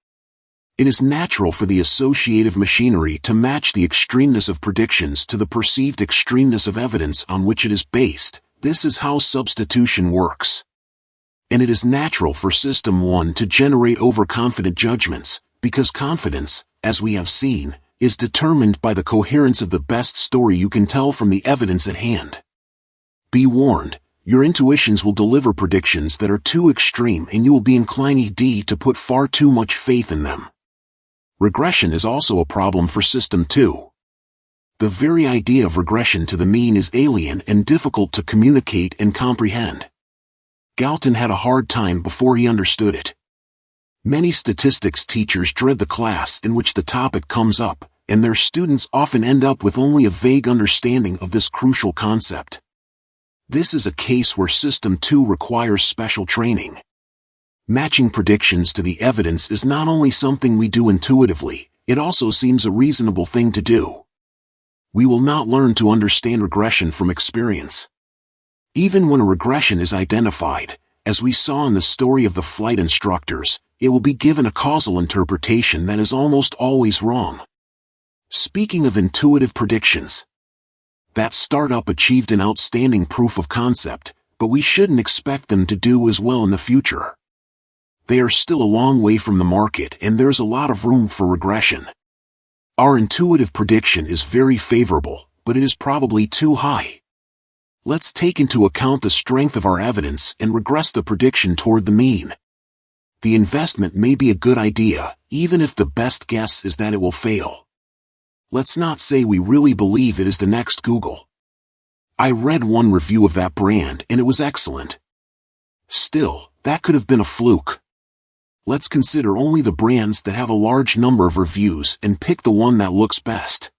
It is natural for the associative machinery to match the extremeness of predictions to the perceived extremeness of evidence on which it is based. This is how substitution works. And it is natural for System 1 to generate overconfident judgments, because confidence, as we have seen, is determined by the coherence of the best story you can tell from the evidence at hand. Be warned, your intuitions will deliver predictions that are too extreme and you will be inclined to put far too much faith in them. Regression is also a problem for System 2. The very idea of regression to the mean is alien and difficult to communicate and comprehend. Galton had a hard time before he understood it. Many statistics teachers dread the class in which the topic comes up, and their students often end up with only a vague understanding of this crucial concept. This is a case where System 2 requires special training. Matching predictions to the evidence is not only something we do intuitively, it also seems a reasonable thing to do. We will not learn to understand regression from experience. Even when a regression is identified, as we saw in the story of the flight instructors, it will be given a causal interpretation that is almost always wrong. Speaking of intuitive predictions, that startup achieved an outstanding proof of concept, but we shouldn't expect them to do as well in the future. They are still a long way from the market and there's a lot of room for regression. Our intuitive prediction is very favorable, but it is probably too high. Let's take into account the strength of our evidence and regress the prediction toward the mean. The investment may be a good idea, even if the best guess is that it will fail. Let's not say we really believe it is the next Google. I read one review of that brand and it was excellent. Still, that could have been a fluke. Let's consider only the brands that have a large number of reviews and pick the one that looks best.